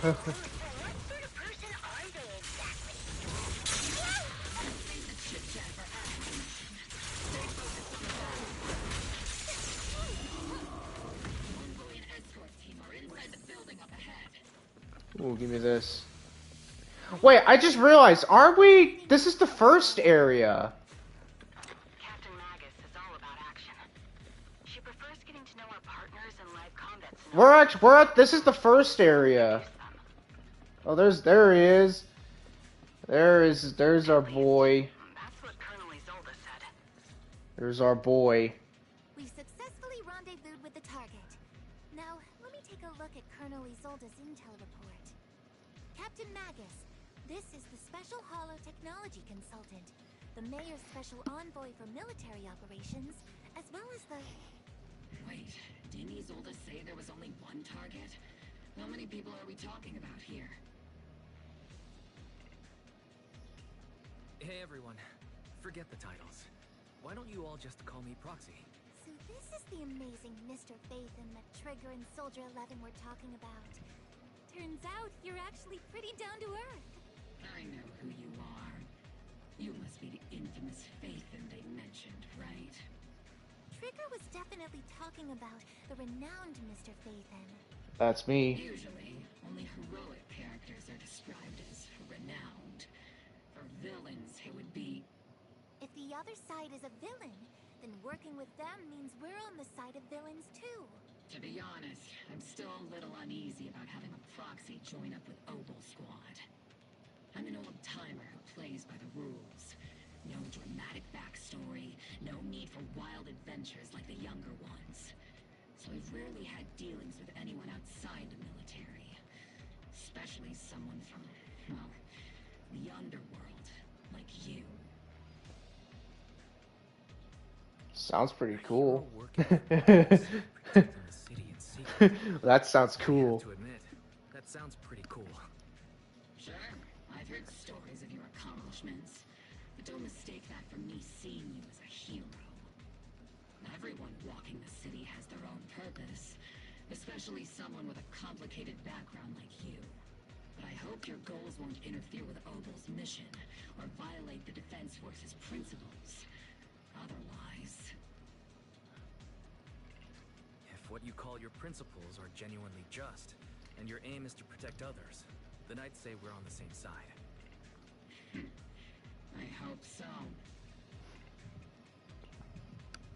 What sort of person are they exactly? Save the chit-chat for after the mission. Stay focused on the battle. Ooh, give me this. Wait, I just realized, aren't we? This is the first area. Captain Magus is all about action. She prefers getting to know our partners in live combat scenarios. We're at, this is the first area. Oh, there he is. There's our boy. That's what Colonel Isolde said. There's our boy. We've successfully rendezvoused with the target. Now, let me take a look at Colonel Isolde's intel report. Captain Magus, this is the Special Hollow Technology Consultant, the Mayor's Special Envoy for Military Operations, as well as the... Wait, didn't Isolde say there was only one target? How many people are we talking about here? Hey everyone, forget the titles. Why don't you all just call me Proxy? So this is the amazing Mr. Phaethon that Trigger and Soldier 11 were talking about. Turns out you're actually pretty down to earth. I know who you are. You must be the infamous Phaethon they mentioned, right? Trigger was definitely talking about the renowned Mr. Phaethon. That's me. Usually, only heroic characters are described as renowned. For villains, it would be... If the other side is a villain, then working with them means we're on the side of villains too. To be honest, I'm still a little uneasy about having a proxy join up with Obel Squad. I'm an old-timer who plays by the rules. No dramatic backstory, no need for wild adventures like the younger ones. So I've rarely had dealings with anyone outside the military. Especially someone from, well, the underworld, like you. Sounds pretty cool. That That sounds cool. to admit, that sounds pretty cool. Sure, I've heard stories of your accomplishments. But don't mistake that for me seeing you as a hero. Everyone walking the city has their own purpose, especially someone with a complicated background like you. But I hope your goals won't interfere with Obel's mission, or violate the Defense Force's principles. Otherwise... If what you call your principles are genuinely just, and your aim is to protect others, then I'd say we're on the same side. I hope so.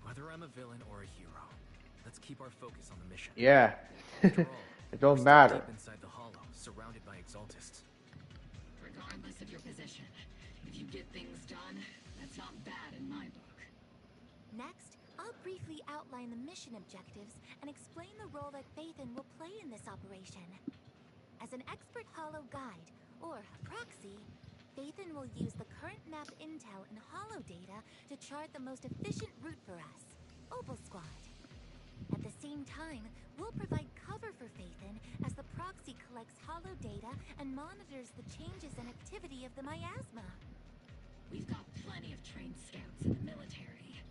Whether I'm a villain or a hero, let's keep our focus on the mission. Yeah. After all, It we're don't still matter. deep inside the hollow, surrounded by exaltists. Regardless of your position, if you get things done, that's not bad in my book. Next, I'll briefly outline the mission objectives and explain the role that Phaethon will play in this operation. As an expert Hollow guide, or proxy, Phaethon will use the current map intel and Hollow data to chart the most efficient route for us, Obel Squad. At the same time, we'll provide cover for Phaethon as the proxy collects Hollow data and monitors the changes and activity of the miasma. We've got plenty of trained scouts in the military.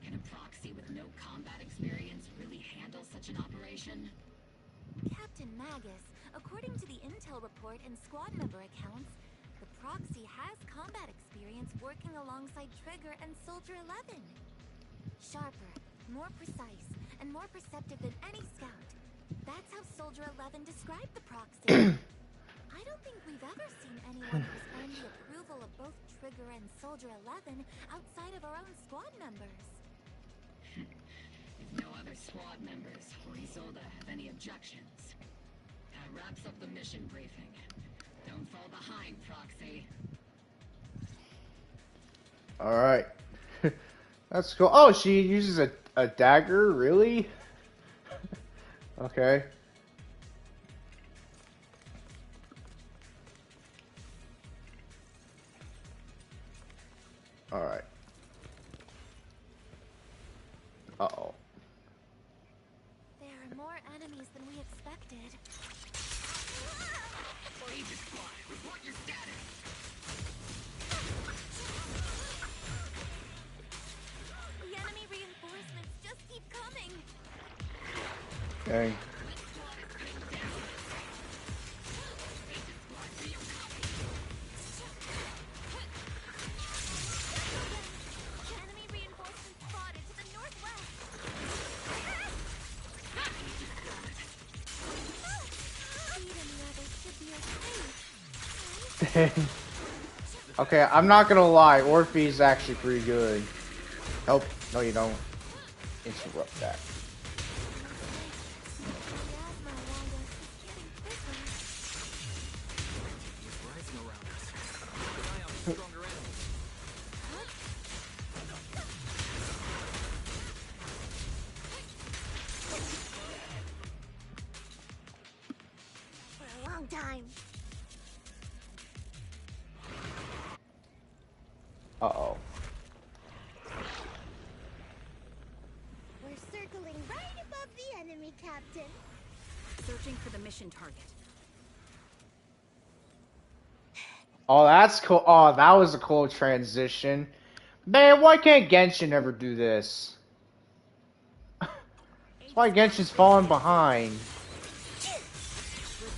Can a proxy with no combat experience really handle such an operation? Captain Magus, according to the intel report and squad member accounts, the proxy has combat experience working alongside Trigger and Soldier 11. Sharper, more precise, and more perceptive than any scout. That's how Soldier 11 described the proxy. I don't think we've ever seen anyone who's earned the approval of both Trigger and Soldier 11 outside of our own squad members. If no other squad members or Isolde have any objections, that wraps up the mission briefing. Don't fall behind, Proxy. Alright. That's cool. Oh, she uses a dagger? Really? Okay. Alright. Uh-oh. There are more enemies than we expected. Agent Squad, report your status! The enemy reinforcements just keep coming. Dang. Enemy reinforcements spotted to the northwest. Speed and the others should be okay. Dang. Okay, I'm not gonna lie, Orphe's actually pretty good. Nope, no you don't. Interrupt that. He's rising around us. Keep an eye out for stronger enemies. For a long time. Uh-oh. We're circling right above the enemy, Captain. Searching for the mission target. Oh, that's cool. Oh, that was a cool transition. Man, why can't Genshin ever do this? That's why Genshin's falling behind. Red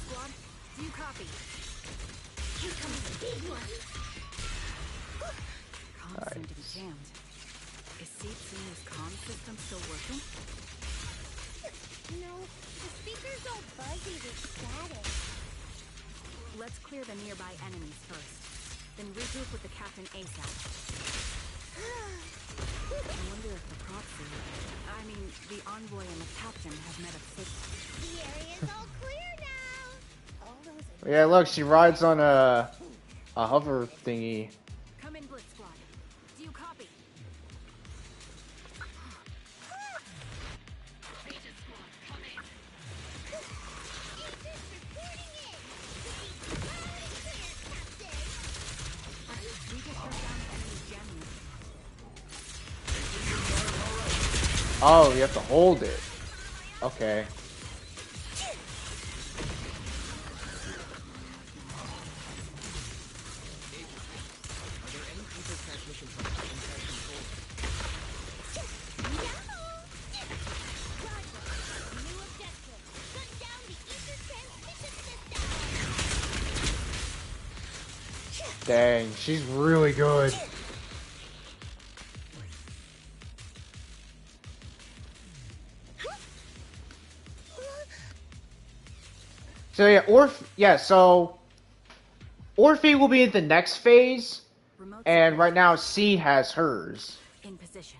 Squad, do you copy? Here comes the big one. Comms seem to be jammed. Is Seed Senior's comm system still working? No, the speaker's all buzzy with static. Let's clear the nearby enemies first. Then regroup with the captain ASAP. I wonder if the proxy, the envoy and the captain have met up safely. The area's all clear now. All those Yeah, look, she rides on a hover thingy. Come in, Blitz Squad. Do you copy? Beta squad, come in. agents reporting in. Loud and clear, Captain. We just shut down the enemy's jamming. Oh, you have to hold it. Okay. Are there any ether transmission points inside control? Roger. New objective. Shut down the ether transmission system. Dang, she's really good. So yeah, so Orphe will be in the next phase, Remote and support right now Seed has hers. in position.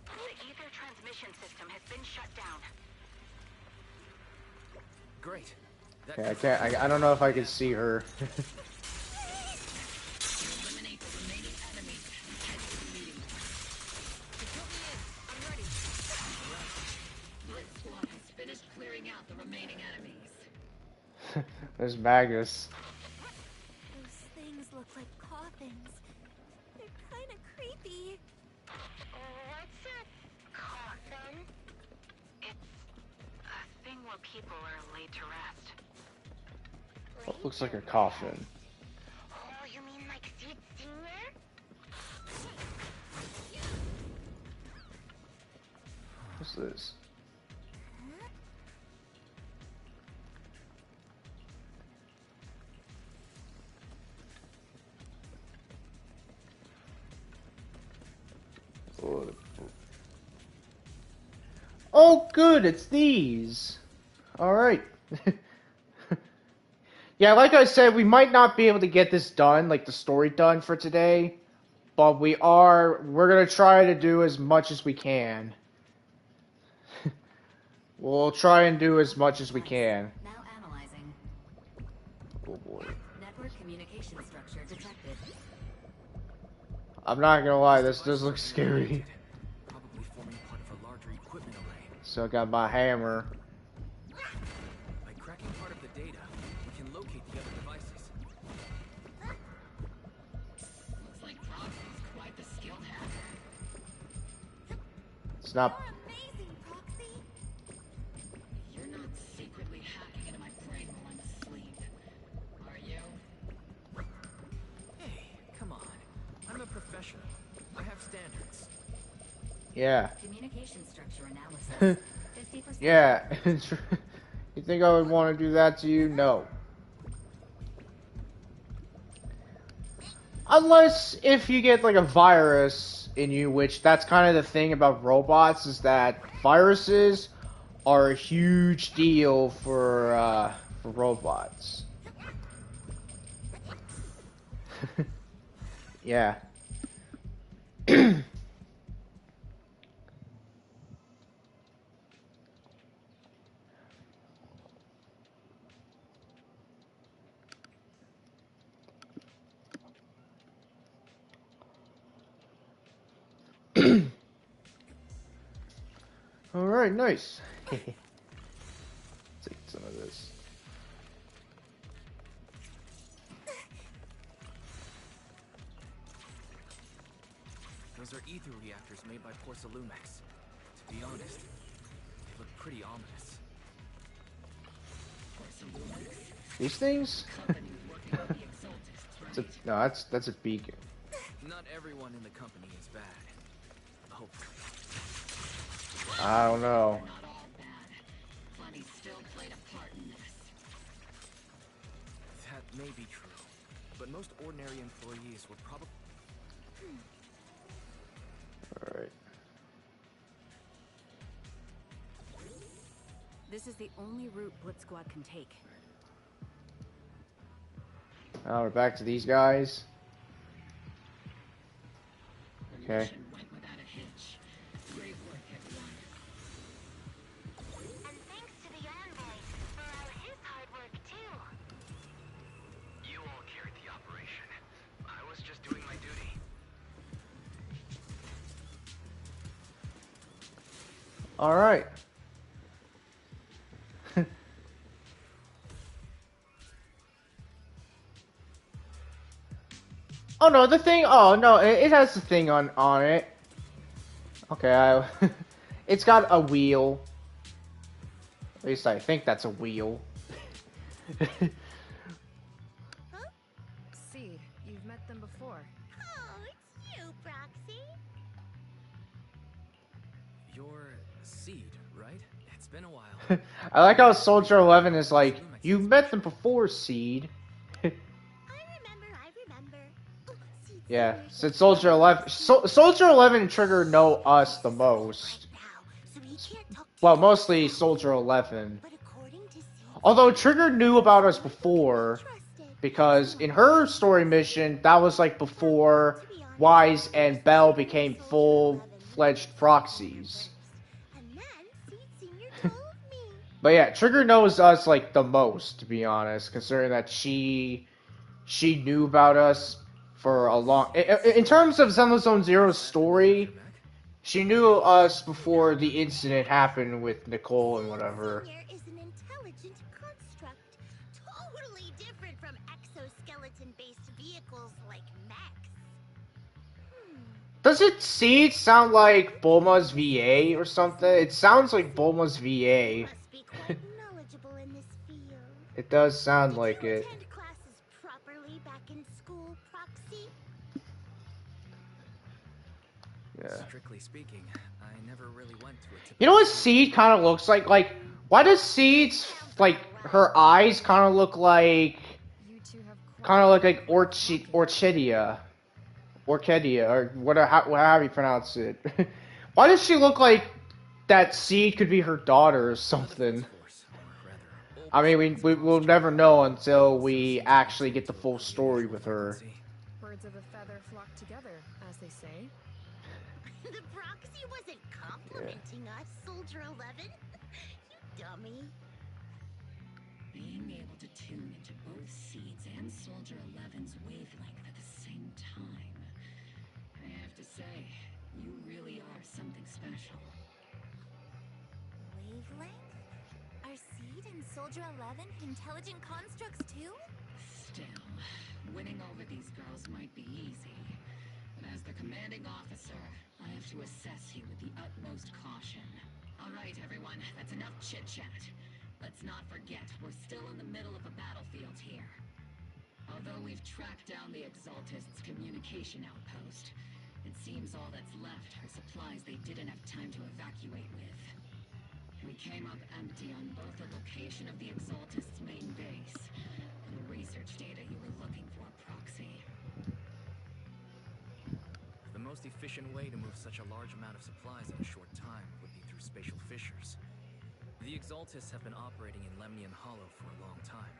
The ether transmission system has been shut down. Great. That Okay, I can't. I don't know if I can see her. Eliminate the remaining enemies and head to the meeting room. Put me in. I'm ready. Blitz squad has finished clearing out the remaining enemies. There's Magus. Those things look like coffins. They're kind of creepy. What's a coffin? It's a thing where people are laid to rest. What looks like a coffin? Oh, you mean like Sid Senior? What's this? Oh, good, it's these. All right. Yeah, like I said, we might not be able to get this done, like the story done for today, but we're gonna try to do as much as we can. We'll try and do as much as we can. Now analyzing. Oh boy. Network communication structure detected. I'm not gonna lie, this does look scary. probably forming part of a larger equipment array. So I got my hammer. By cracking part of the data, we can locate the other devices. Looks like Proxy's quite the skilled hacker. It's not. You're amazing, Proxy. You're not secretly hacking into my brain while I'm asleep, are you? Hey, come on. I'm a professional. I have standards. Yeah. Communication structure analysis. 50%. Yeah. You think I would want to do that to you? No. Unless if you get like a virus in you, which that's kind of the thing about robots is that viruses are a huge deal for robots. Yeah. All right, nice. Take some of this. Those are ether reactors made by Porcelumex. To be honest, they look pretty ominous. These things? Company working with the Exaltists, It's a, right? no, that's a beacon. Not everyone in the company is bad. Hopefully. I don't know. They're not all bad. Plenty still played a part in this. That may be true, but most ordinary employees were probably... All right. This is the only route Blitz Squad can take. Now we're back to these guys. Okay. Mission went without a hitch. Great work, everyone. And thanks to the envoy for all his hard work, too. You all carried the operation. I was just doing my duty. All right. Oh no, the thing. Oh no, it has the thing on it. Okay, it's got a wheel. At least I think that's a wheel. Seed, you've met them before. Oh, it's you, Proxy. You're Seed, right? It's been a while. I like how Soldier 11 is like, you met them before, Seed. I remember. Oh, see, Yeah, Senior's since a Soldier 11, Soldier 11 and Trigger know us the most. right now, so he can't talk to Well, you. mostly Soldier 11. But according to Seed, Although Trigger knew about us before, trusted. because in her story mission, that was like before Wise and Bell became full-fledged proxies. And then Seed Senior told me. But yeah, Trigger knows us like the most, to be honest, considering that she knew about us for a long. In terms of Zenless Zone Zero's story, she knew us before the incident happened with Nicole and whatever. Senior is an intelligent construct, totally different from exoskeleton-based vehicles like mechs. Does it sound like Bulma's VA or something? It sounds like Bulma's VA. Must be quite knowledgeable in this field. It does sound Did like you it. attend classes properly back in school, Proxy? Yeah. Strictly speaking, I never really went to a typical... You know what Seed kind of looks like? Like, why does Seed's, like, her eyes kind of look like... You two have Orchidea. Orchidea, or whatever, however you pronounce it. Why does she look like that Seed could be her daughter or something? I mean, we'll never know until we actually get the full story with her. Birds of a feather flock together, as they say. The Proxy wasn't complimenting us, Soldier 11. You dummy. Being able to tune into both Seeds and Soldier 11's wavelength at the same time. I have to say, you really are something special. Wavelength? Are Seed and Soldier 11 intelligent constructs too? Still, winning over these girls might be easy. But as the commanding officer, I have to assess you with the utmost caution. All right, everyone, that's enough chit-chat. Let's not forget, we're still in the middle of a battlefield here. Although we've tracked down the Exaltists' communication outpost, it seems all that's left are supplies they didn't have time to evacuate with. We came up empty on both the location of the Exaltists' main base and the research data you were looking for, Proxy. most efficient way to move such a large amount of supplies in a short time would be through spatial fissures. The Exaltists have been operating in Lemnian Hollow for a long time.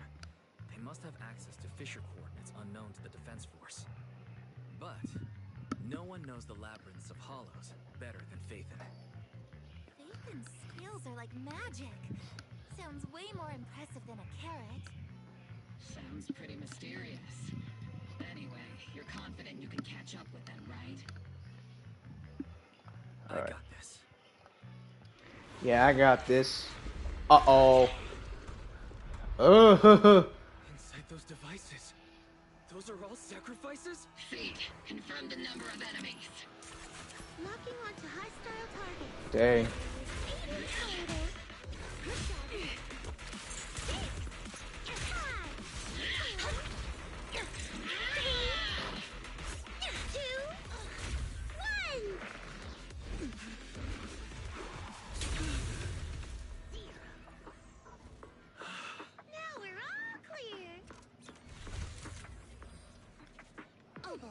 They must have access to fissure coordinates unknown to the Defense Force. But no one knows the labyrinths of hollows better than Phaethon. Phaethon's skills are like magic. Sounds way more impressive than a carrot. Sounds pretty mysterious. Anyway, you're confident you can catch up with them, right? I got this. Yeah, I got this. Uh-oh. Oh. Inside those devices, those are all sacrifices? Fate, confirm the number of enemies. Locking onto hostile targets. Dang.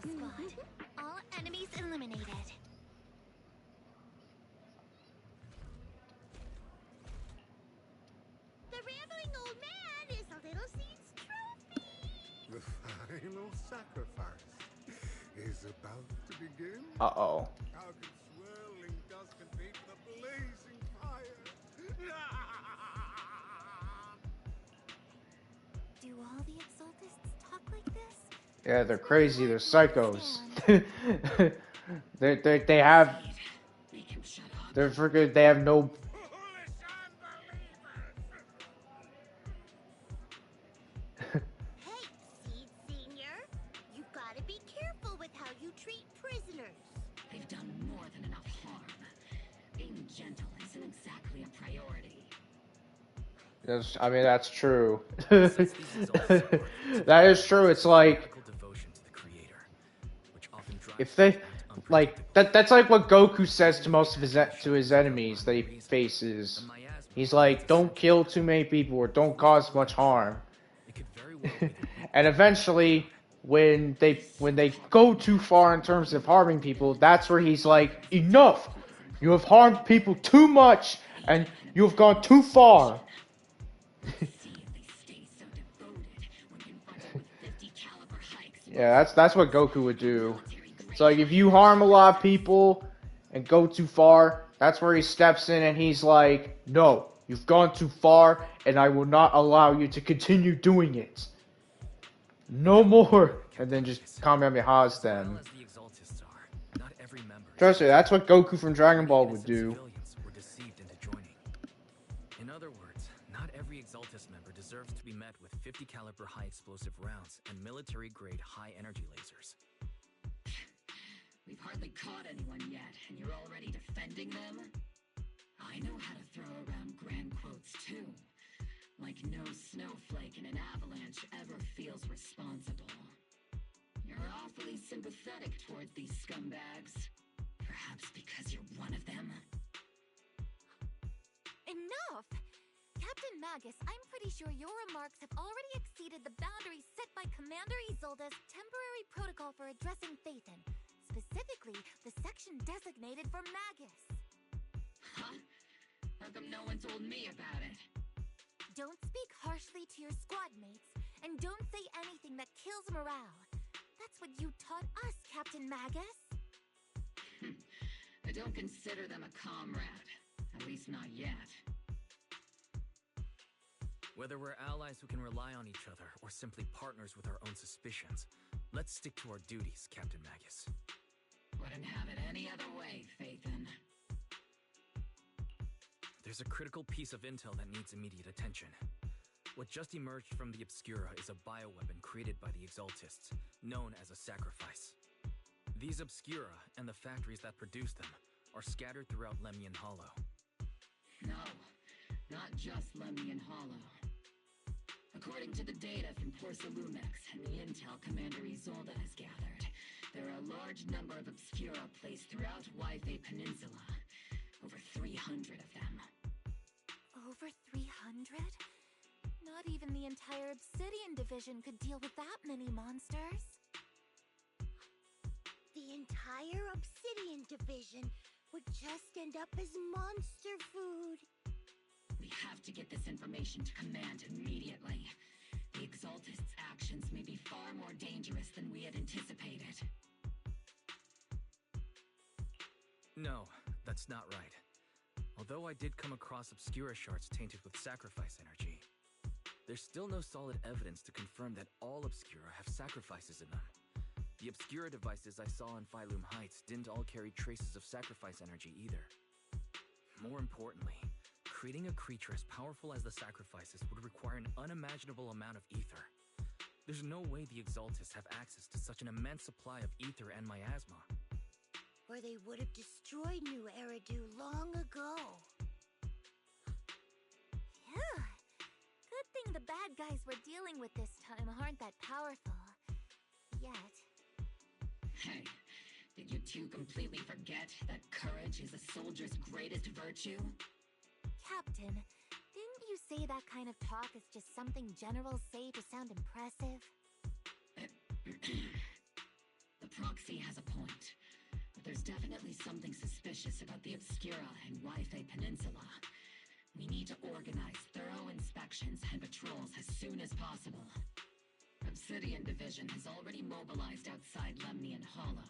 Squad. All enemies eliminated. The rambling old man is a little seed's trophy. The final sacrifice is about to begin. Uh-oh. How can swirling dust compete with a blazing fire? Do all the Exaltists talk like this? Yeah, they're crazy. They're psychos. they have. They're freaking. They have no. Hey, Seed Senior, you've got to be careful with how you treat prisoners. They've done more than enough harm. Being gentle isn't exactly a priority. I mean, that's true. That is true. It's like if they like that's like what Goku says to most of his enemies that he faces. He's like, don't kill too many people or don't cause much harm. And eventually, when they go too far in terms of harming people, that's where he's like, enough! You have harmed people too much, and you have gone too far. Yeah, that's what Goku would do. It's like if you harm a lot of people and go too far, that's where he steps in and he's like, no, you've gone too far and I will not allow you to continue doing it. No more. And then just Kamehameha's them. Trust me, that's what Goku from Dragon Ball would do. In other words, not every Exaltist member deserves to be met with 50 caliber high explosive rounds and military grade high energy lasers. We've hardly caught anyone yet, and you're already defending them? I know how to throw around grand quotes too. Like no snowflake in an avalanche ever feels responsible. You're awfully sympathetic towards these scumbags. Perhaps because you're one of them? Enough! Captain Magus, I'm pretty sure your remarks have already exceeded the boundaries set by Commander Isolde's temporary protocol for addressing Phaethon. Specifically, the section designated for Magus. Huh? How come no one told me about it? Don't speak harshly to your squad mates, and don't say anything that kills morale. That's what you taught us, Captain Magus. I don't consider them a comrade. At least not yet. Whether we're allies who can rely on each other or simply partners with our own suspicions, let's stick to our duties, Captain Magus. Wouldn't have it any other way, Phaethon. There's a critical piece of intel that needs immediate attention. What just emerged from the Obscura is a bioweapon created by the Exaltists, known as a sacrifice. These Obscura and the factories that produce them are scattered throughout Lemnian Hollow. No, not just Lemnian Hollow. According to the data from Porcelumex and the intel Commander Isolde has gathered, there are a large number of Obscura placed throughout Yphae Peninsula. Over 300 of them. Over 300? Not even the entire Obsidian division could deal with that many monsters. The the entire Obsidian division would just end up as monster food. We have to get this information to Command immediately. The Exaltist's actions may be far more dangerous than we had anticipated. No, that's not right. Although I did come across Obscura shards tainted with sacrifice energy, there's still no solid evidence to confirm that all Obscura have sacrifices in them. The Obscura devices I saw in Phylum Heights didn't all carry traces of sacrifice energy either. More importantly, creating a creature as powerful as the sacrifices would require an unimaginable amount of ether. There's no way the Exaltists have access to such an immense supply of ether and miasma. Or they would have destroyed New Eridu long ago. Yeah. Good thing the bad guys we're dealing with this time aren't that powerful. Yet. Hey, did you two completely forget that courage is a soldier's greatest virtue? Captain, didn't you say that kind of talk is just something generals say to sound impressive? The proxy has a point. But there's definitely something suspicious about the Obscura and Wi-Fi Peninsula. We need to organize thorough inspections and patrols as soon as possible. Obsidian Division has already mobilized outside Lemnian Hollow.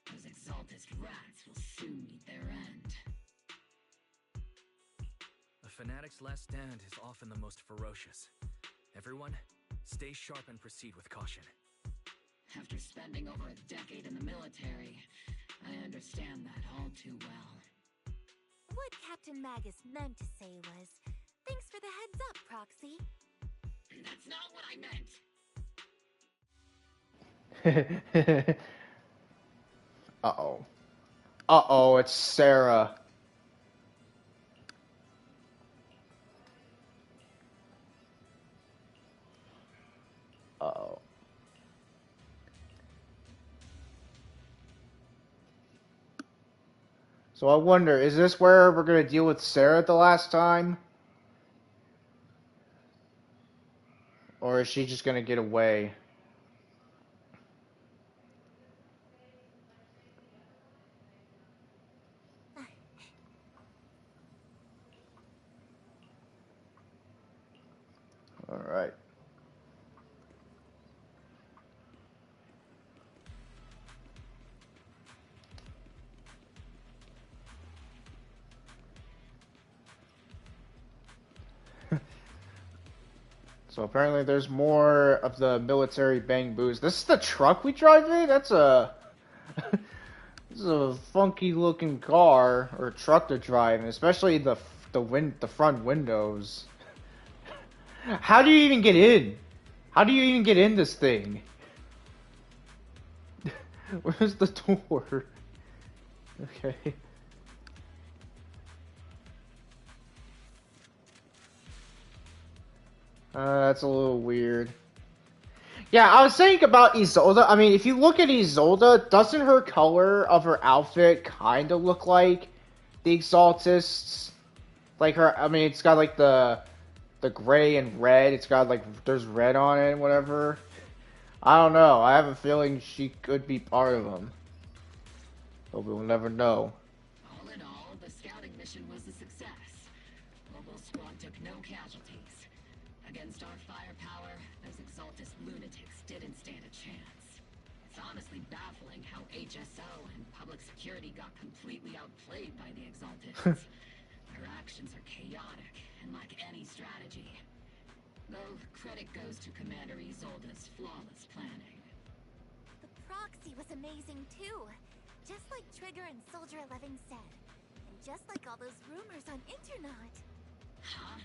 Those Exaltist rats will soon meet their end. A fanatic's last stand is often the most ferocious. Everyone, stay sharp and proceed with caution. After spending over a decade in the military, I understand that all too well. What Captain Magus meant to say was, thanks for the heads up, Proxy. That's not what I meant! Uh-oh. Uh-oh, it's Sarah. Uh-oh. So I wonder, is this where we're going to deal with Sarah the last time? Or is she just going to get away? Alright. So apparently there's more of the military bang boos. This is the truck we drive in? That's a... this is a funky looking car, or truck to drive in, especially the front windows. How do you even get in? How do you even get in this thing? Where's the door? Okay. That's a little weird. Yeah, I was saying about Isolde. I mean, if you look at Isolde, doesn't her color of her outfit kind of look like the Exaltists? Like her, I mean, it's got like the gray and red. It's got like, there's red on it and whatever. I don't know. I have a feeling she could be part of them. But we'll never know. All in all, the scouting mission was a success. Mobile Squad took no casualties. Against our firepower, those Exaltist lunatics didn't stand a chance. It's honestly baffling how HSO and public security got completely outplayed by the Exaltists. Their actions are chaotic and lack any strategy. Though credit goes to Commander Isolde's flawless planning. The proxy was amazing too. Just like Trigger and Soldier 11 said. And just like all those rumors on Internet. Huh?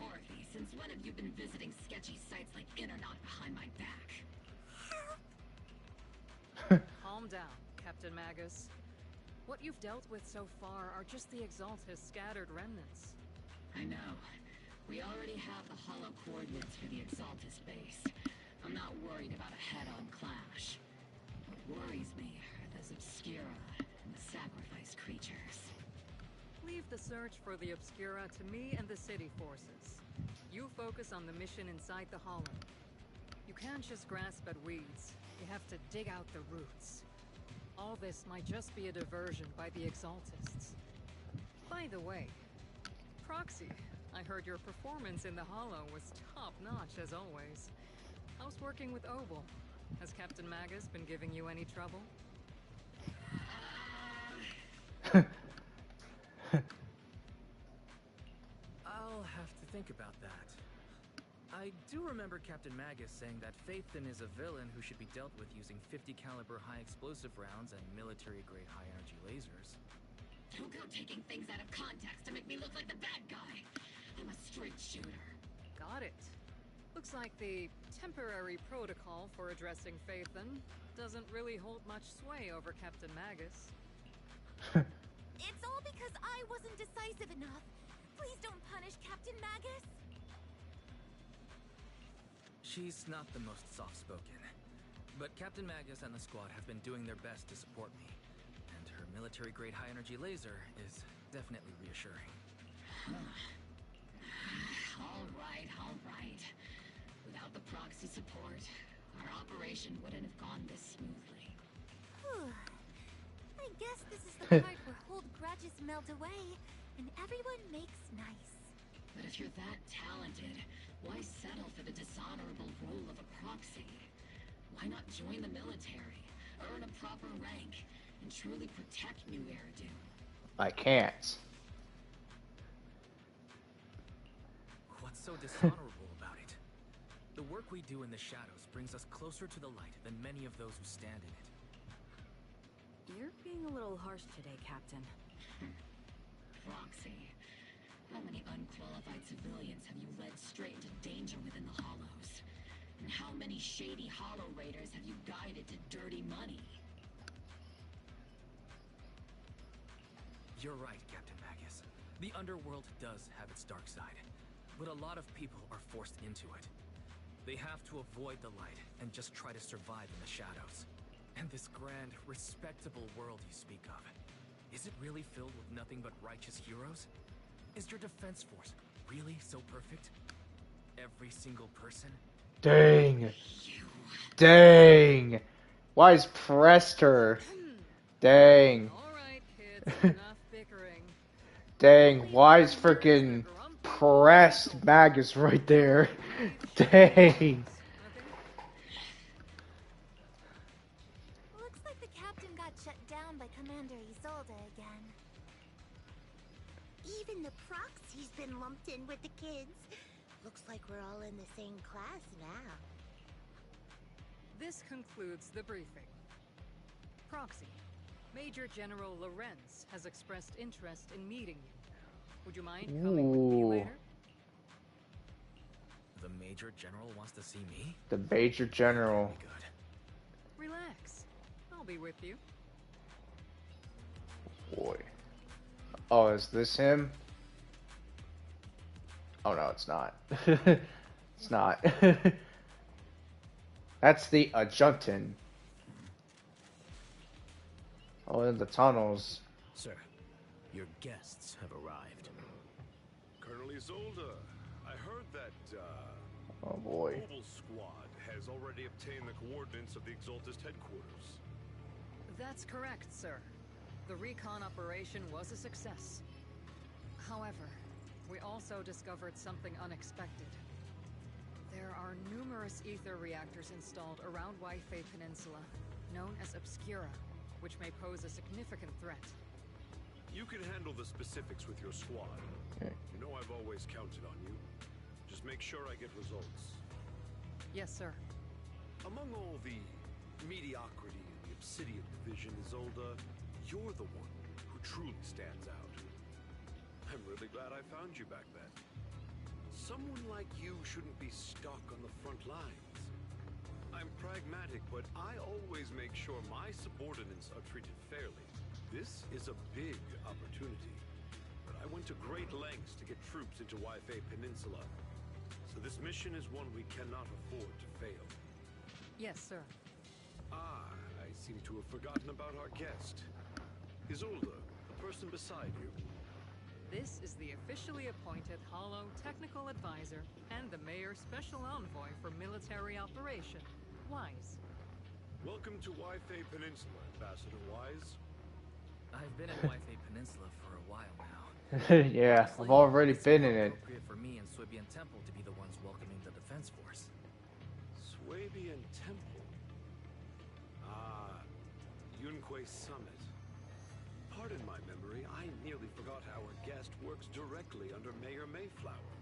Orphe, since when have you been visiting sketchy sites like Internet behind my back? Calm down, Captain Magus. What you've dealt with so far are just the Exaltist scattered remnants. I know. We already have the hollow coordinates for the Exaltist base. I'm not worried about a head-on clash. What worries me are those Obscura and the sacrifice creatures. Leave the search for the Obscura to me and the city forces. You focus on the mission inside the Hollow. You can't just grasp at weeds. You have to dig out the roots. All this might just be a diversion by the Exaltists. By the way, Proxy, I heard your performance in the Hollow was top-notch as always. How's working with Obel? Has Captain Magus been giving you any trouble? I'll have to think about that. I do remember Captain Magus saying that Phaethon is a villain who should be dealt with using 50 caliber high explosive rounds and military-grade high-energy lasers. Don't go taking things out of context to make me look like the bad guy. I'm a straight shooter. Got it. Looks like the temporary protocol for addressing Phaethon doesn't really hold much sway over Captain Magus. It's all because I wasn't decisive enough. Please don't punish Captain Magus. She's not the most soft-spoken, but Captain Magus and the squad have been doing their best to support me, and her military-grade high-energy laser is definitely reassuring. All right. Without the proxy support, our operation wouldn't have gone this smoothly. Whew. I guess this is the part where old grudges melt away and everyone makes nice. But if you're that talented, why settle for the dishonorable role of a proxy? Why not join the military, earn a proper rank, and truly protect New Eridu? I can't. What's so dishonorable about it? The work we do in the shadows brings us closer to the light than many of those who stand in it. You're being a little harsh today, Captain. Proxy. How many unqualified civilians have you led straight into danger within the Hollows? And how many shady Hollow Raiders have you guided to dirty money? You're right, Captain Magus. The underworld does have its dark side, but a lot of people are forced into it. They have to avoid the light and just try to survive in the shadows. And this grand, respectable world you speak of, is it really filled with nothing but righteous heroes? Is your defense force really so perfect? Every single person? Dang. Dang. Wise pressed her. Dang. Alright, kids, enough bickering. Dang. Wise freaking pressed Magus right there. Dang. Looks like the captain got shut down by Commander Isolde again. Even the proxy's been lumped in with the kids. Looks like we're all in the same class now. This concludes the briefing. Proxy, Major General Lorenz has expressed interest in meeting you. Would you mind coming with me later? The Major General wants to see me? The Major General. Good. Relax. I'll be with you. Boy. Oh, is this him? Oh no, it's not. It's not. That's the Adjutant. Oh, in the tunnels. Sir, your guests have arrived. Colonel Isolde, I heard that, Oh boy. Mobile Squad has already obtained the coordinates of the Exaltist headquarters. That's correct, sir. The recon operation was a success. However, we also discovered something unexpected. There are numerous ether reactors installed around Waifei Peninsula, known as Obscura, which may pose a significant threat. You can handle the specifics with your squad. Okay. You know I've always counted on you. Just make sure I get results. Yes, sir. Among all the mediocrity in the Obsidian Division, Isolde, you're the one who truly stands out. I'm really glad I found you back then. Someone like you shouldn't be stuck on the front lines. I'm pragmatic, but I always make sure my subordinates are treated fairly. This is a big opportunity, but I went to great lengths to get troops into Waifei Peninsula. So this mission is one we cannot afford to fail. Yes, sir. Ah, I seem to have forgotten about our guest. Isolde, the person beside you. This is the officially appointed Hollow Technical Advisor and the Mayor's Special Envoy for Military Operation, Wise. Welcome to Wi-Fi Peninsula, Ambassador Wise. I've been in Wi-Fi Peninsula for a while now. Yeah, Honestly, I've already it been seemed in more it. appropriate for me and Swibian Temple to be the ones welcoming the Defense Force. Swabian Temple. Ah, Yunque Summit. Pardon my memory, I nearly forgot our guest works directly under Mayor Mayflower.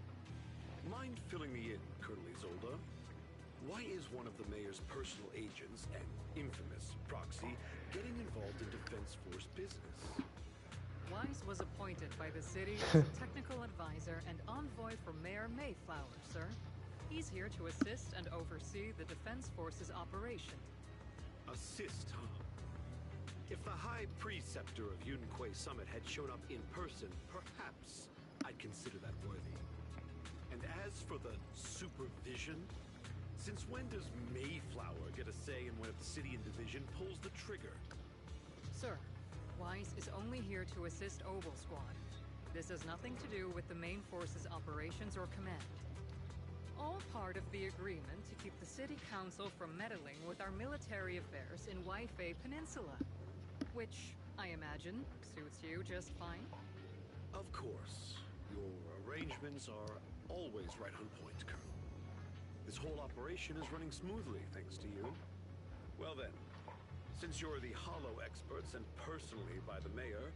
Mind filling me in, Colonel Isolde? Why is one of the mayor's personal agents, an infamous proxy, getting involved in Defense Force business? Wise was appointed by the city as a technical advisor and envoy for Mayor Mayflower, sir. He's here to assist and oversee the Defense Force's operation. Assist, huh? If the High Preceptor of Yunque Summit had shown up in person, perhaps I'd consider that worthy. And as for the supervision, since when does Mayflower get a say in when the city and division pulls the trigger? Sir, Wise is only here to assist Obel Squad. This has nothing to do with the main force's operations or command. All part of the agreement to keep the city council from meddling with our military affairs in Wi-Fi Peninsula. Which, I imagine, suits you just fine? Of course. Your arrangements are always right on point, Colonel. This whole operation is running smoothly, thanks to you. Well then, since you're the hollow experts and personally by the mayor,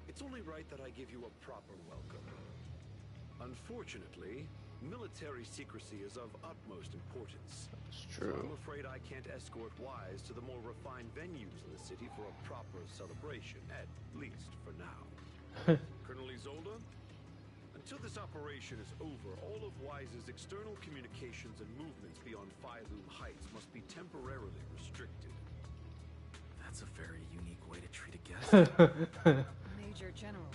it's only right that I give you a proper welcome. Unfortunately, military secrecy is of utmost importance. That's So true. I'm afraid I can't escort Wise to the more refined venues in the city for a proper celebration, at least for now. Colonel Isolde? Until this operation is over, all of Wise's external communications and movements beyond Phylum Heights must be temporarily restricted. That's a very unique way to treat a guest. Major General,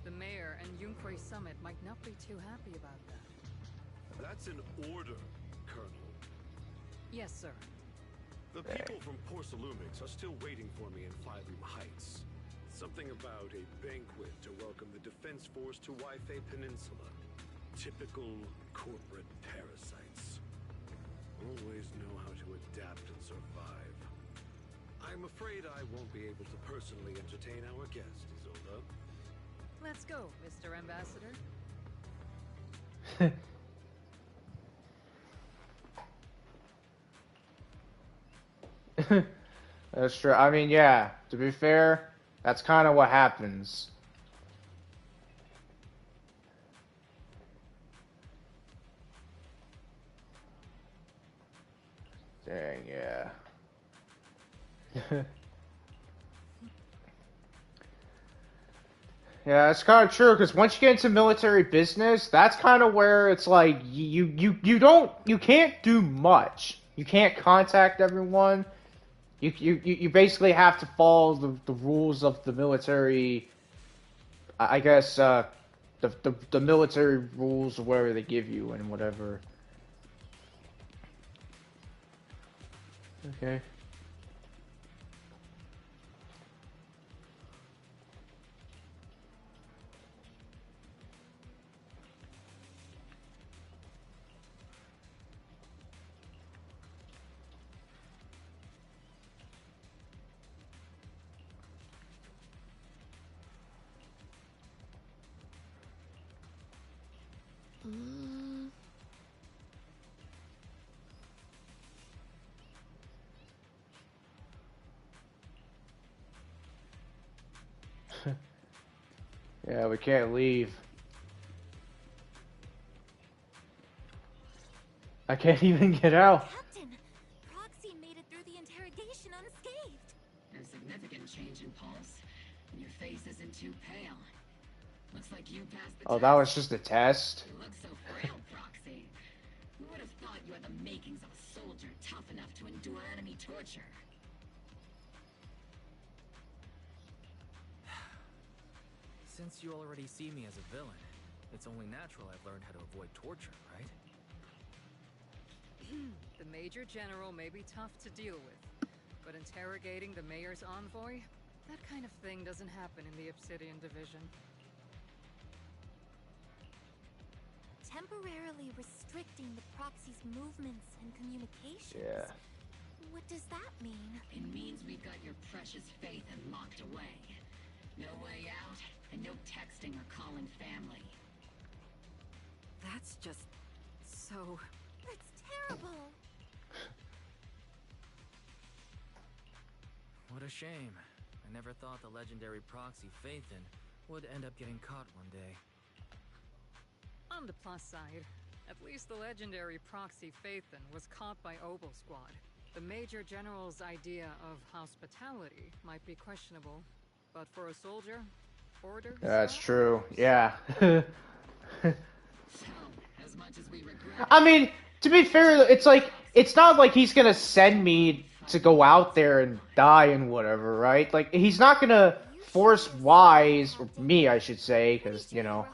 the mayor and Yunque Summit might not be too happy about that. That's an order, Colonel. Yes, sir. The people from Porcelumix are still waiting for me in Phylum Heights. Something about a banquet to welcome the Defense Force to Wi-Fi Peninsula. Typical corporate parasites. Always know how to adapt and survive. I'm afraid I won't be able to personally entertain our guest, Isolde. Let's go, Mr. Ambassador. That's true. I mean, yeah, to be fair, that's kind of what happens. Dang, yeah. Yeah, it's kind of true because once you get into military business, that's kind of where it's like you can't do much. You can't contact everyone. You basically have to follow the rules of the military. I guess the military rules or whatever they give you and whatever. Okay. Yeah, we can't leave. I can't even get out. Captain, Proxy made it through the interrogation unscathed. No significant change in pulse. And your face isn't too pale. Looks like you passed the Oh, test. that was just a test. You look so frail, Proxy. Who would have thought you had the makings of a soldier tough enough to endure enemy torture? Since you already see me as a villain, it's only natural I've learned how to avoid torture, right? The Major General may be tough to deal with, but interrogating the mayor's envoy, that kind of thing doesn't happen in the Obsidian Division. Temporarily restricting the Proxy's movements and communications. Yeah. What does that mean? It means we've got your precious faith locked away. No way out, and no texting or calling family. That's just... so... That's terrible! What a shame. I never thought the legendary proxy Phaethon would end up getting caught one day. On the plus side, at least the legendary proxy Phaethon was caught by Obel Squad. The Major General's idea of hospitality might be questionable, but for a soldier, order. That's true. Yeah. So, as much as we regret I mean, to be fair, it's like it's not like he's gonna send me to go out there and die and whatever, right? Like he's not gonna force Wise or me, I should say, because you know,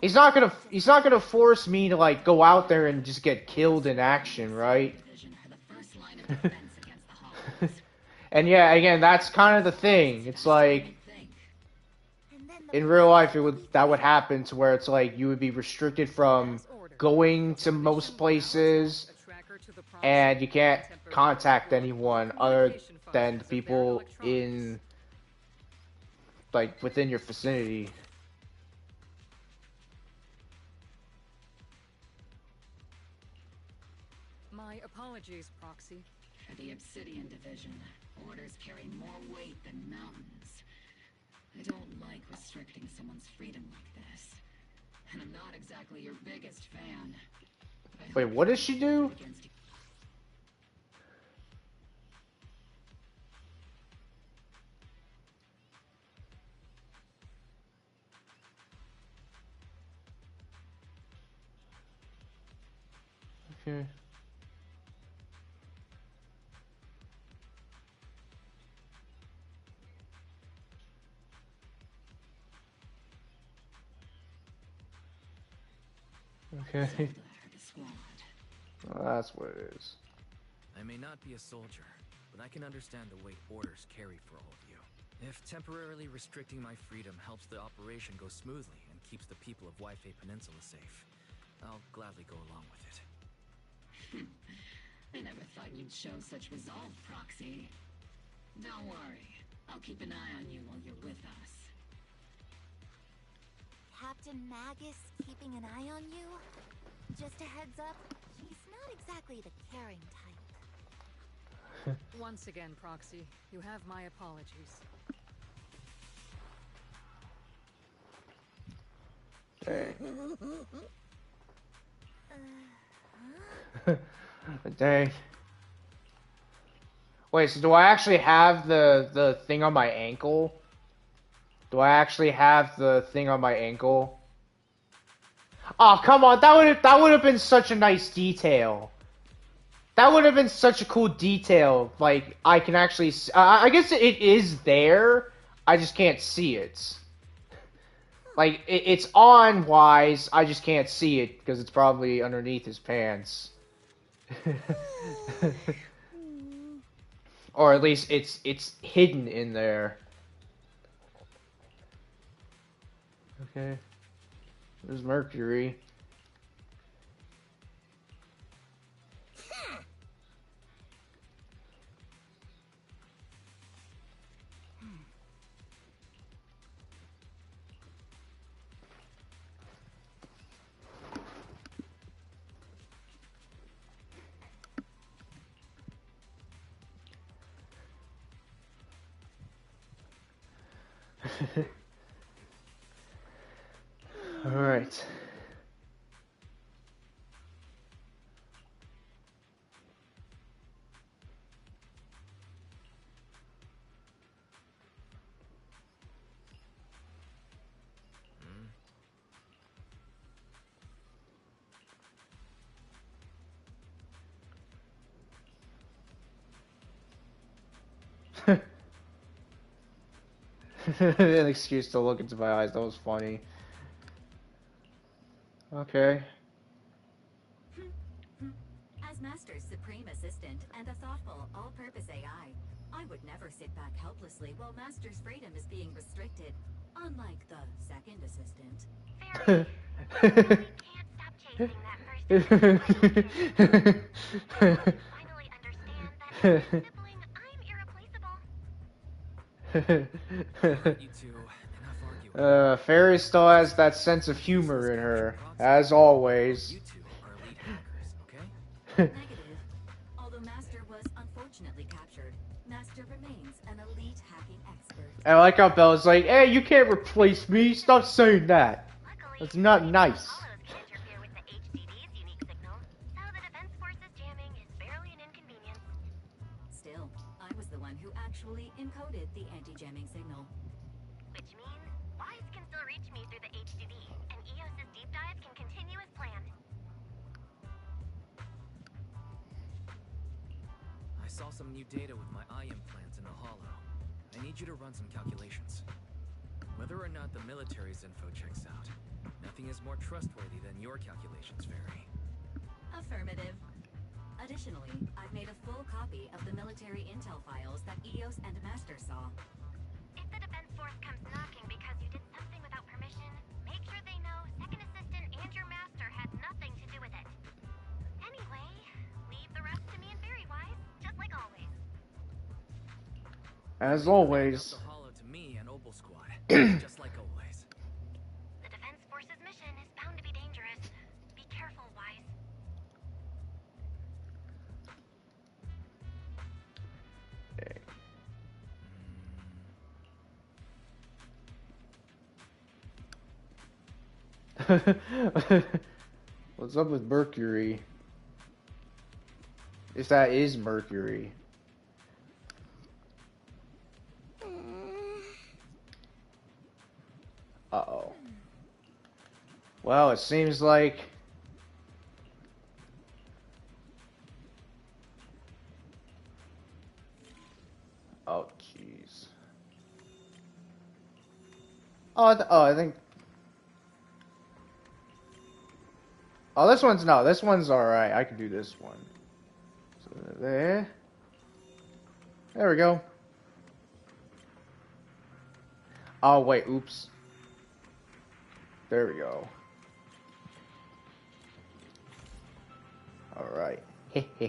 he's not gonna force me to like go out there and just get killed in action, right? division are the first line of defense against the Hollows. And yeah, again, that's kind of the thing. It's like Think. And then the in real life, that would happen to where it's like you would be restricted from going to most places, and you can't contact anyone other than the people in like within your vicinity. My apologies, Proxy. For the Obsidian Division, orders carry more weight than mountains. I don't like restricting someone's freedom like this. And I'm not exactly your biggest fan. Wait, what does she do? Against Okay. Okay. the squad. Well, that's what it is. I may not be a soldier, but I can understand the weight orders carry for all of you. If temporarily restricting my freedom helps the operation go smoothly and keeps the people of Waifei Peninsula safe, I'll gladly go along with it. I never thought you'd show such resolve, Proxy. Don't worry. I'll keep an eye on you while you're with us. Captain Magus keeping an eye on you? Just a heads up, he's not exactly the caring type. Once again, Proxy, you have my apologies. Dang. Dang. Wait, so do I actually have the thing on my ankle? Do I actually have the thing on my ankle? Oh, come on. That would have been such a nice detail. That would have been such a cool detail. Like I can actually I guess it is there. I just can't see it. Like it's on Wise, I just can't see it because it's probably underneath his pants. Or at least it's hidden in there. Okay. There's Mercury. All right. An excuse to look into my eyes. That was funny. Okay. As Master's supreme assistant and a thoughtful, all-purpose AI, I would never sit back helplessly while Master's freedom is being restricted, unlike the second assistant. Fairy, I really can't stop chasing that first assistant. I finally understand that Sibling, I'm irreplaceable. You two, enough arguing. Fairy still has that sense of humor in her, as always. You two are elite hackers, okay? Negative. Although Master was unfortunately captured, Master remains an elite hacking expert. I like how Bella's like, hey, you can't replace me. Stop saying that. That's not nice. Hollows can interfere with the HDD's unique signal, so the Defense Force's jamming is barely an inconvenience. Still, I was the one who actually encoded the anti-jamming signal. Which means Wise can still reach me through the HDD, and EOS's deep dive can continue as planned. I saw some new data with my eye implants in the hollow. I need you to run some calculations. Whether or not the military's info checks out, nothing is more trustworthy than your calculations, Fairy. Affirmative. Additionally, I've made a full copy of the military intel files that EOS and Master saw. If the Defense Force comes knocking because you did something without permission, make sure they know Second Assistant and your Master had nothing to do with it. Anyway, leave the rest to me and Fairy Wise, just like always. As always. The hollow to me and Opal Squad, just like always. The Defense Force's mission is bound to be dangerous. Be careful, Wise. What's up with Mercury? If that is Mercury. Uh-oh. Well, it seems like... Oh, jeez. Oh, I think... Oh, this one's... No, this one's alright. I can do this one. So, there. There we go. Oh, wait, oops. There we go. Alright. All units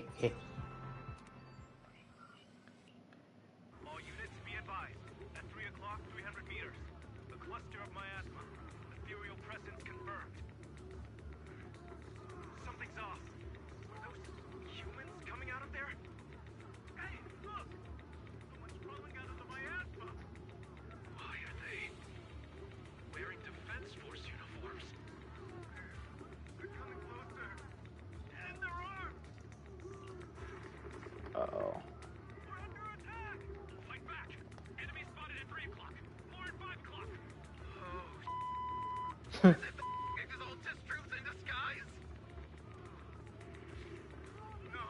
be advised. At 3 o'clock, 300 meters. The cluster of miasma. Ethereal presence confirmed. Something's off. Are those humans coming out of there? Hey, look! Someone's crawling out of the miasma! Why are they wearing Defense Force uniforms? They're coming closer. And they're armed! Uh-oh. We're under attack! Fight back! Enemy spotted at 3 o'clock. More at 5 o'clock. Oh, Exaltus troops in disguise? No.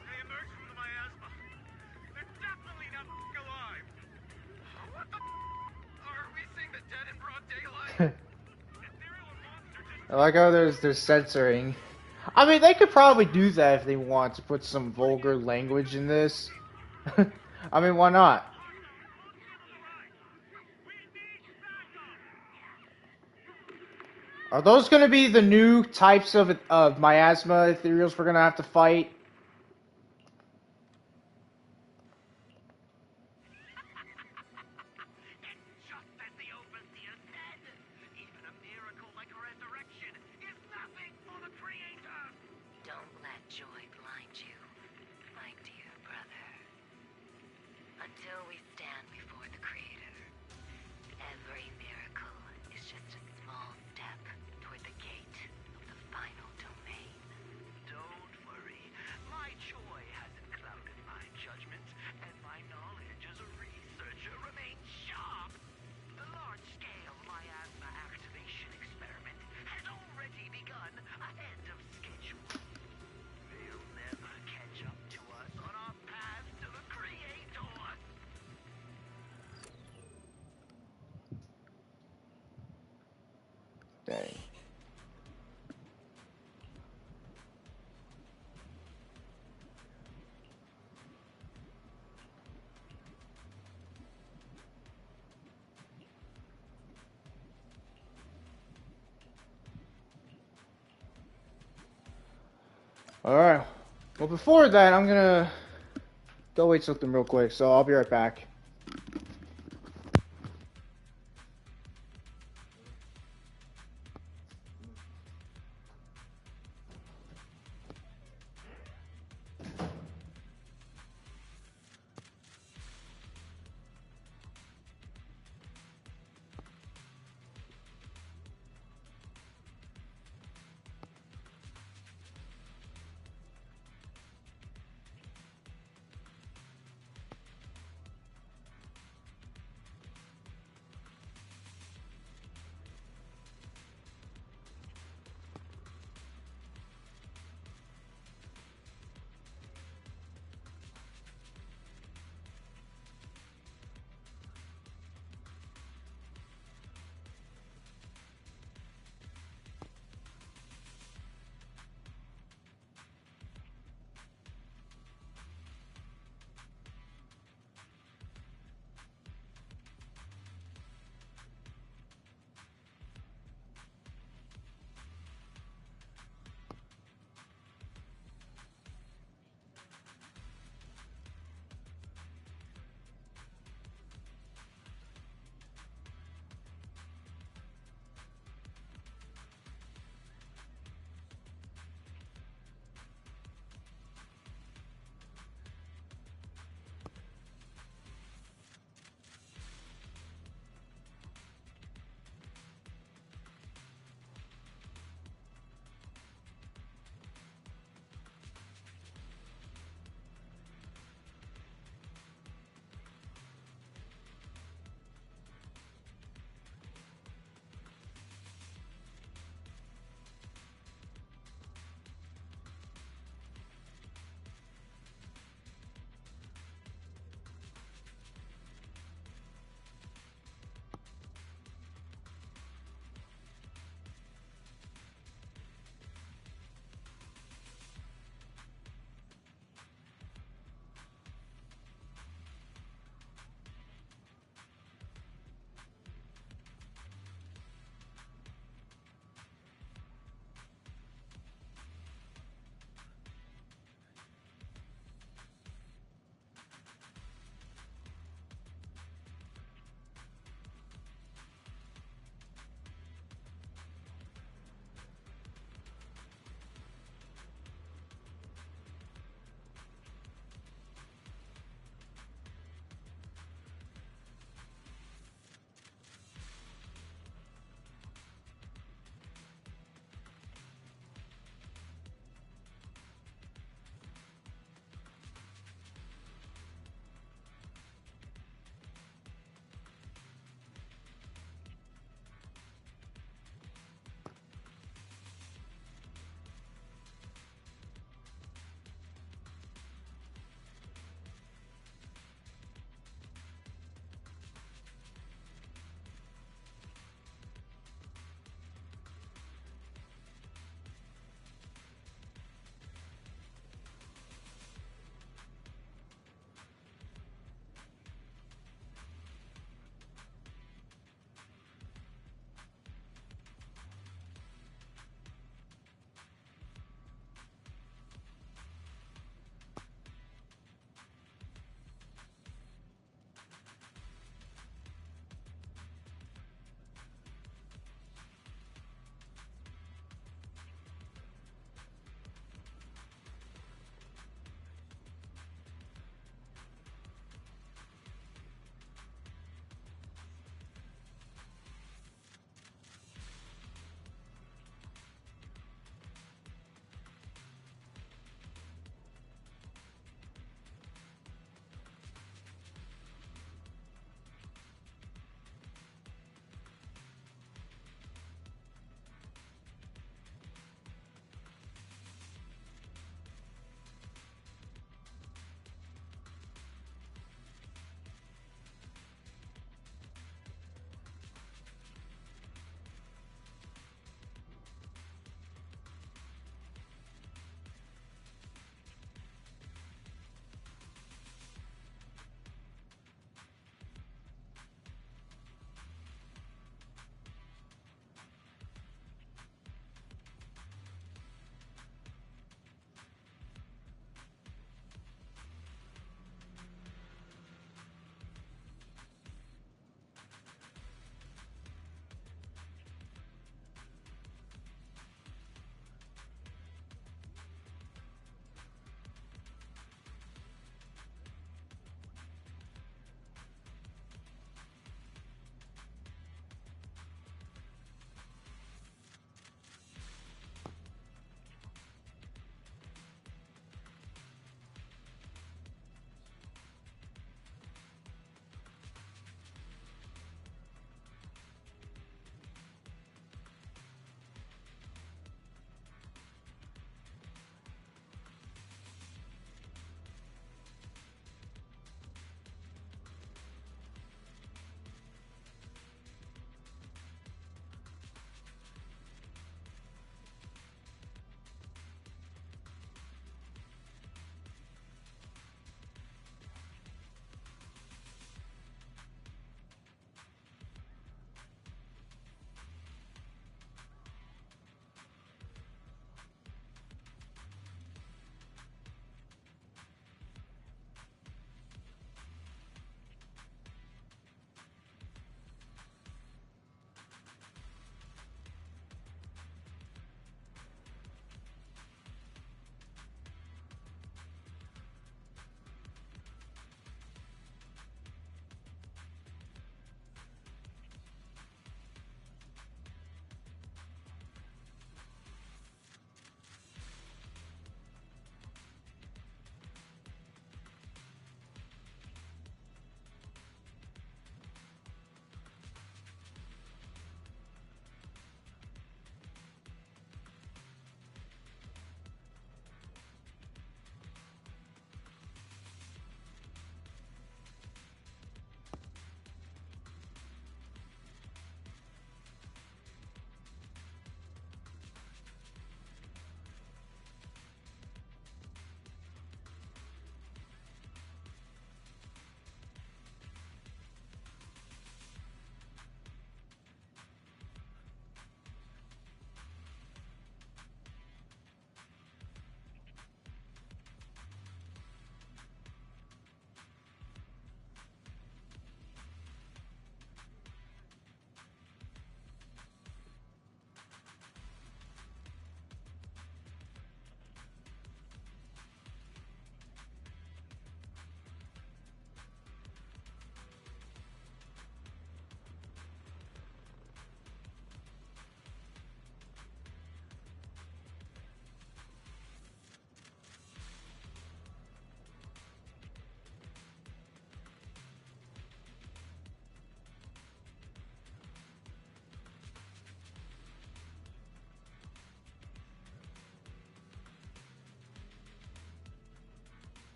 They emerged from the miasma. They're definitely not alive. What the are we seeing the dead in broad daylight? Ethereal monster just I like how there's censoring. I mean, they could probably do that if they want to put some vulgar language in this. I mean, why not? Are those going to be the new types of miasma ethereals we're going to have to fight? just as the overseer said, even a miracle like a resurrection is nothing for the Creator. Don't let joy blind you, my dear brother. Until we stand before the Creator, every miracle is just a small step toward the gate of the final domain. Don't worry, my joy hasn't clouded my judgment, and my knowledge as a researcher remains sharp. The large-scale miasma activation experiment has already begun ahead of schedule. They'll never catch up to us on our path to the Creator. Dang. Alright. Well, before that, I'm gonna Go wait something real quick, so I'll be right back.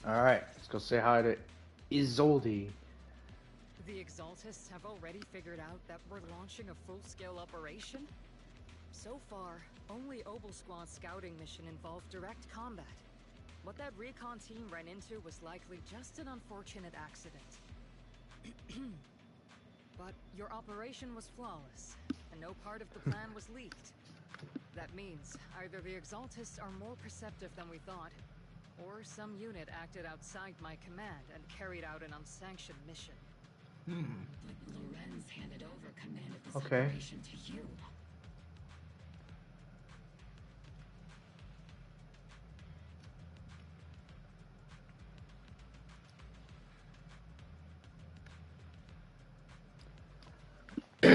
Alright, let's go say hi to Isolde. The Exaltists have already figured out that we're launching a full-scale operation? So far, only Obel Squad's scouting mission involved direct combat. What that recon team ran into was likely just an unfortunate accident. But your operation was flawless, and no part of the plan was leaked. That means either the Exaltists are more perceptive than we thought, or some unit acted outside my command and carried out an unsanctioned mission. But Lorenz handed over command of this Okay. operation to you. So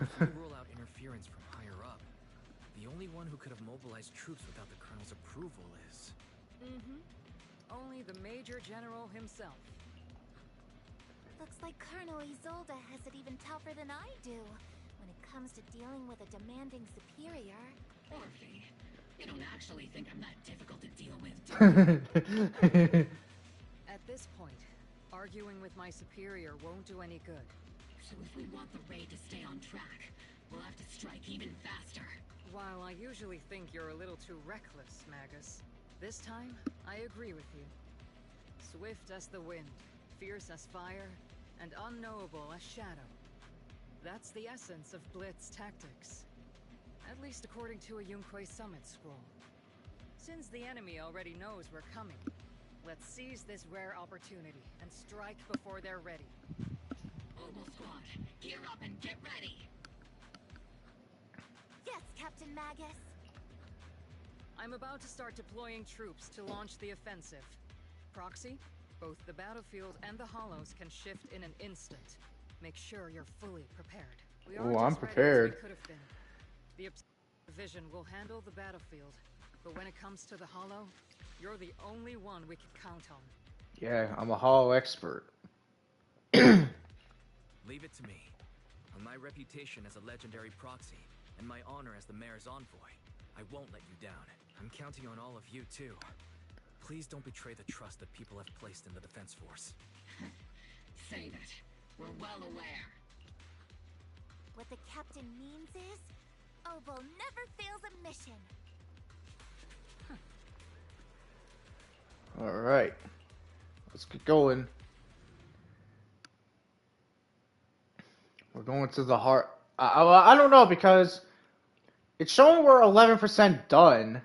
if we rule out interference from higher up, the only one who could have mobilized troops without the Colonel's approval is... Only the Major General himself. Looks like Colonel Isolde has it even tougher than I do when it comes to dealing with a demanding superior. Orphe, you don't actually think I'm that difficult to deal with, do you? At this point, arguing with my superior won't do any good. So if we want the raid to stay on track, we'll have to strike even faster. While I usually think you're a little too reckless, Magus, this time, I agree with you. Swift as the wind, fierce as fire, and unknowable as shadow. That's the essence of Blitz tactics. At least according to a Yunque Summit scroll. Since the enemy already knows we're coming, let's seize this rare opportunity and strike before they're ready. Obel Squad, gear up and get ready! Yes, Captain Magus. I'm about to start deploying troops to launch the offensive. Proxy, both the battlefield and the hollows can shift in an instant. Make sure you're fully prepared. We aren't I'm as ready as prepared. we could have been. The division will handle the battlefield, but when it comes to the hollow, you're the only one we can count on. Yeah, I'm a hollow expert. Leave it to me. On my reputation as a legendary proxy, and my honor as the mayor's envoy, I won't let you down. I'm counting on all of you, too. Please don't betray the trust that people have placed in the Defense Force. Save it. We're well aware. What the captain means is, Obel never fails a mission. Alright. Let's get going. We're going to the heart. I don't know, because it's showing we're 11% done.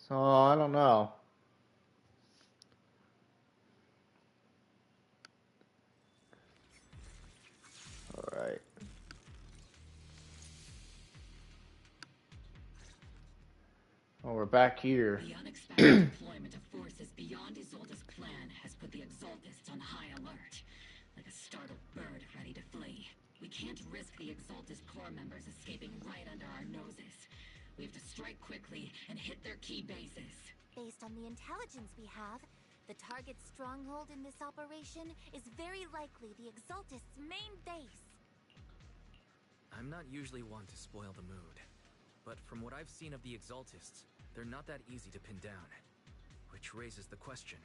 So, I don't know. Alright. Oh, we're back here. The unexpected deployment of forces beyond Isolde's plan has put the Exaltists on high alert. Like a startled bird ready to flee. We can't risk the Exaltist corps members escaping right under our noses. We have to strike quickly and hit their key bases. Based on the intelligence we have, the target stronghold in this operation is very likely the Exaltists' main base. I'm not usually one to spoil the mood, but from what I've seen of the Exaltists, they're not that easy to pin down. Which raises the question,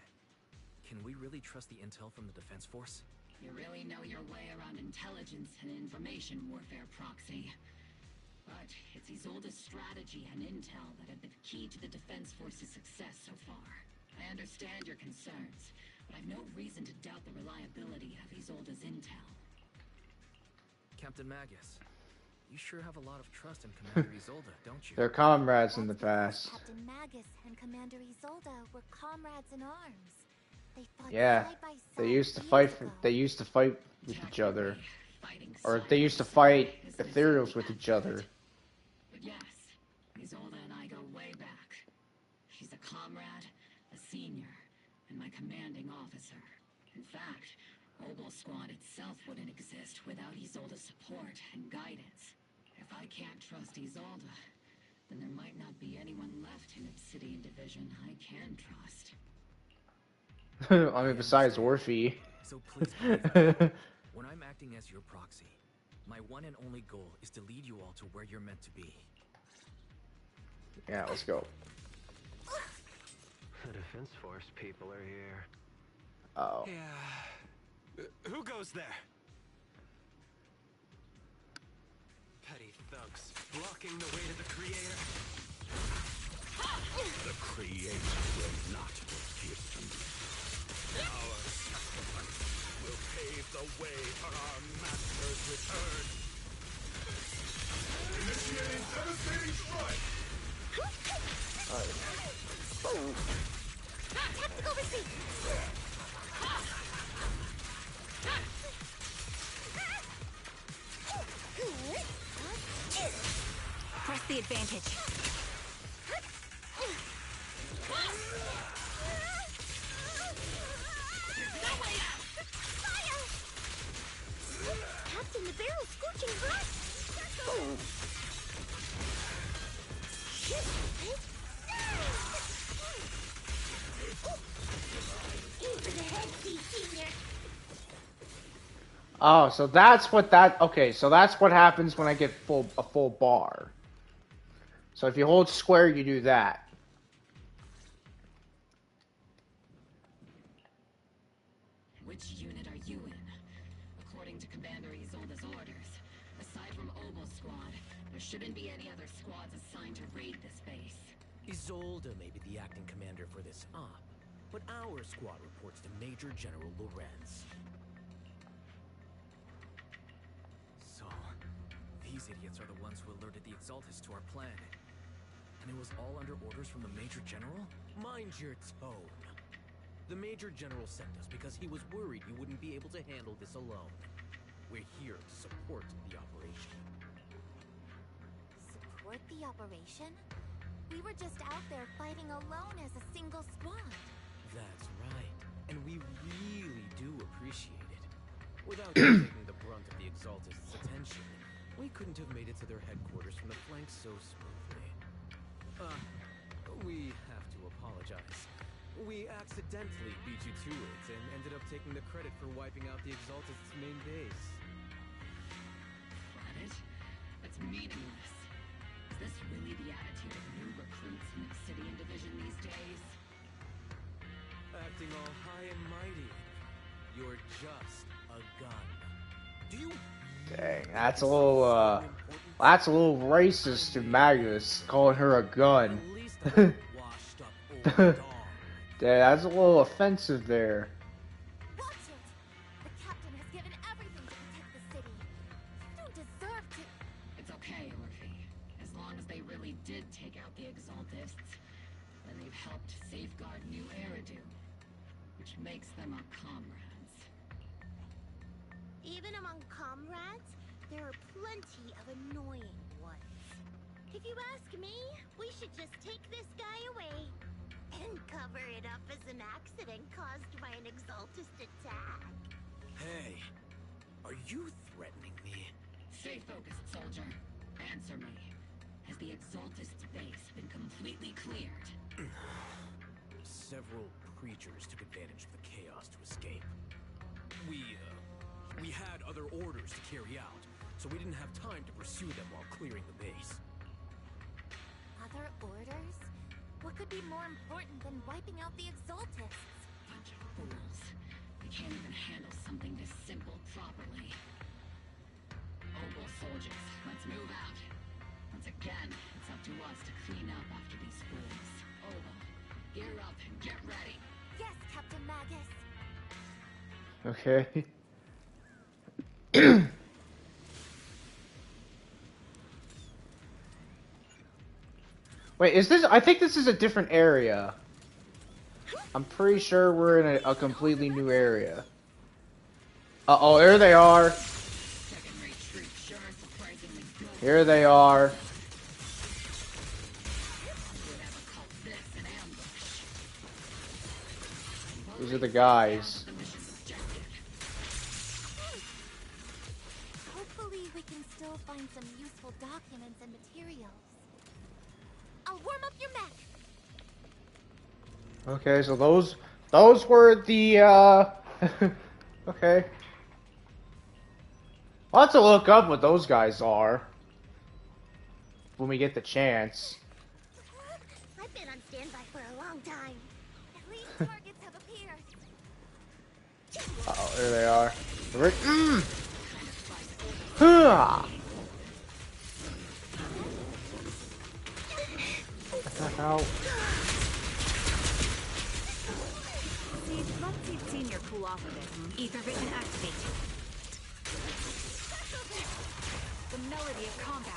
can we really trust the intel from the Defense Force? You really know your way around intelligence and information warfare, Proxy. But it's Isolde's strategy and intel that have been key to the Defense Force's success so far. I understand your concerns, but I've no reason to doubt the reliability of Isolde's intel. Captain Magus, you sure have a lot of trust in Commander Isolde, don't you? They're comrades in the That's because past. Captain Magus and Commander Isolde were comrades in arms. They fought Yeah, side by they side used to years fight. ago. They used to fight with each other, Fighting or side they by used to side fight is an ethereals with exciting each other. aspect. But yes, Isolde and I go way back. She's a comrade, a senior, and my commanding officer. In fact, Obel Squad itself wouldn't exist without Isolde's support and guidance. If I can't trust Isolde, then there might not be anyone left in Obsidian Division I can trust. I mean, besides Orphe. So please believe me. When I'm acting as your proxy, my one and only goal is to lead you all to where you're meant to be. Yeah, let's go. The Defense Force people are here. Oh. Yeah. Who goes there? Petty thugs blocking the way to the Creator. The Creator will not forgive them. Our sacrifice will pave the way for our Master's return. Initiating devastating strike! Tactical retreat! Press the advantage. Captain, the barrel's scorching hot! Oh, so that's what that. Okay, so that's what happens when I get a full bar. So if you hold square, you do that. Which unit are you in? According to Commander Isolde's orders, aside from Obel Squad, there shouldn't be any other squads assigned to raid this base. Isolde may be the acting commander for this op, but our squad reports to Major General Lorenz. So, these idiots are the ones who alerted the Exaltus to our plan. And it was all under orders from the Major General? Mind your tone. The Major General sent us because he was worried you wouldn't be able to handle this alone. We're here to support the operation. Support the operation? We were just out there fighting alone as a single squad. That's right. And we really do appreciate it. Without you taking the brunt of the Exaltist's attention, we couldn't have made it to their headquarters from the flank so smoothly. We have to apologize. We accidentally beat you to it and ended up taking the credit for wiping out the Exaltist's main base. Credit? That's meaningless. Is this really the attitude of new recruits in Obsidian Division these days? Acting all high and mighty. You're just a gun. Do you... Dang, that's a little racist to Magus, calling her a gun. Dang, that's a little offensive there. Watch it! The captain has given everything to protect the city. You don't deserve to. It's okay, Orphe. As long as they really did take out the Exaltists, then they've helped safeguard New Eridu, which makes them our comrades. Even among comrades, there are plenty of annoying ones. If you ask me, we should just take this guy away and cover it up as an accident caused by an Exaltist attack. Hey, are you threatening me? Stay focused, soldier. Answer me. Has the Exaltist's base been completely cleared? Several creatures took advantage of the chaos to escape. We had other orders to carry out, so we didn't have time to pursue them while clearing the base. Other orders? What could be more important than wiping out the Exaltists? Bunch of fools. They can't even handle something this simple properly. Obel soldiers, let's move out. Once again, it's up to us to clean up after these fools. Obel, gear up and get ready. Yes, Captain Magus. Okay. Wait, is this? I think this is a different area. I'm pretty sure we're in a completely new area. Uh-oh, there they are. Here they are. These are the guys. Hopefully we can still find some useful documents and materials. I'll warm up your mech. Okay, so those were the okay. I'll have to look up what those guys are when we get the chance. I've been on standby for a long time. Uh-oh, there they are. Huh. Attack out. See, let's see Senior cool off a bit. Ether vision activate. The melody of combat.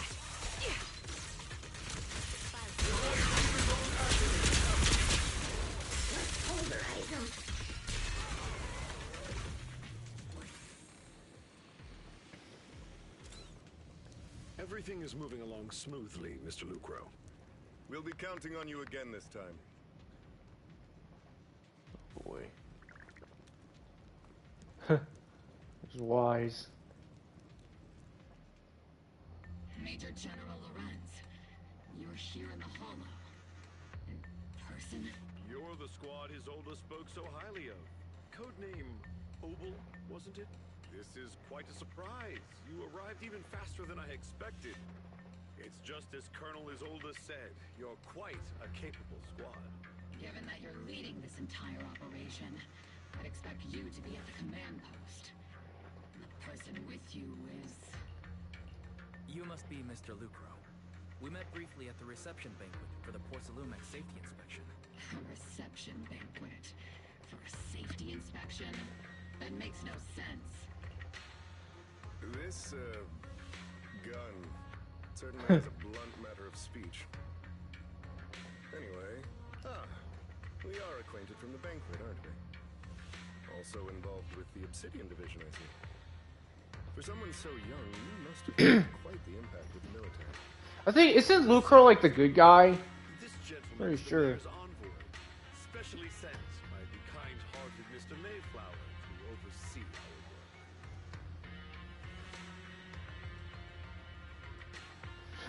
Everything is moving along smoothly, Mr. Lucro. We'll be counting on you again this time. Boy. He's wise. Major General Lorenz, you're here in the Hollow. In person? You're the squad his oldest spoke so highly of. Codename Obel, wasn't it? This is quite a surprise. You arrived even faster than I expected. It's just as Colonel Isolde said, you're quite a capable squad. Given that you're leading this entire operation, I'd expect you to be at the command post. The person with you is... You must be Mr. Lucro. We met briefly at the reception banquet for the Porcelumex safety inspection. A reception banquet? For a safety inspection? That makes no sense. This, gun certainly has a blunt matter of speech. Anyway, we are acquainted from the banquet, aren't we? Also involved with the Obsidian Division, I see. For someone so young, you must have had quite the impact with the military. I think, isn't Lucro like the good guy? This gentleman Pretty is the sure. mayor's envoy, specially sent by the kind-hearted Mr. Mayflower to oversee our work.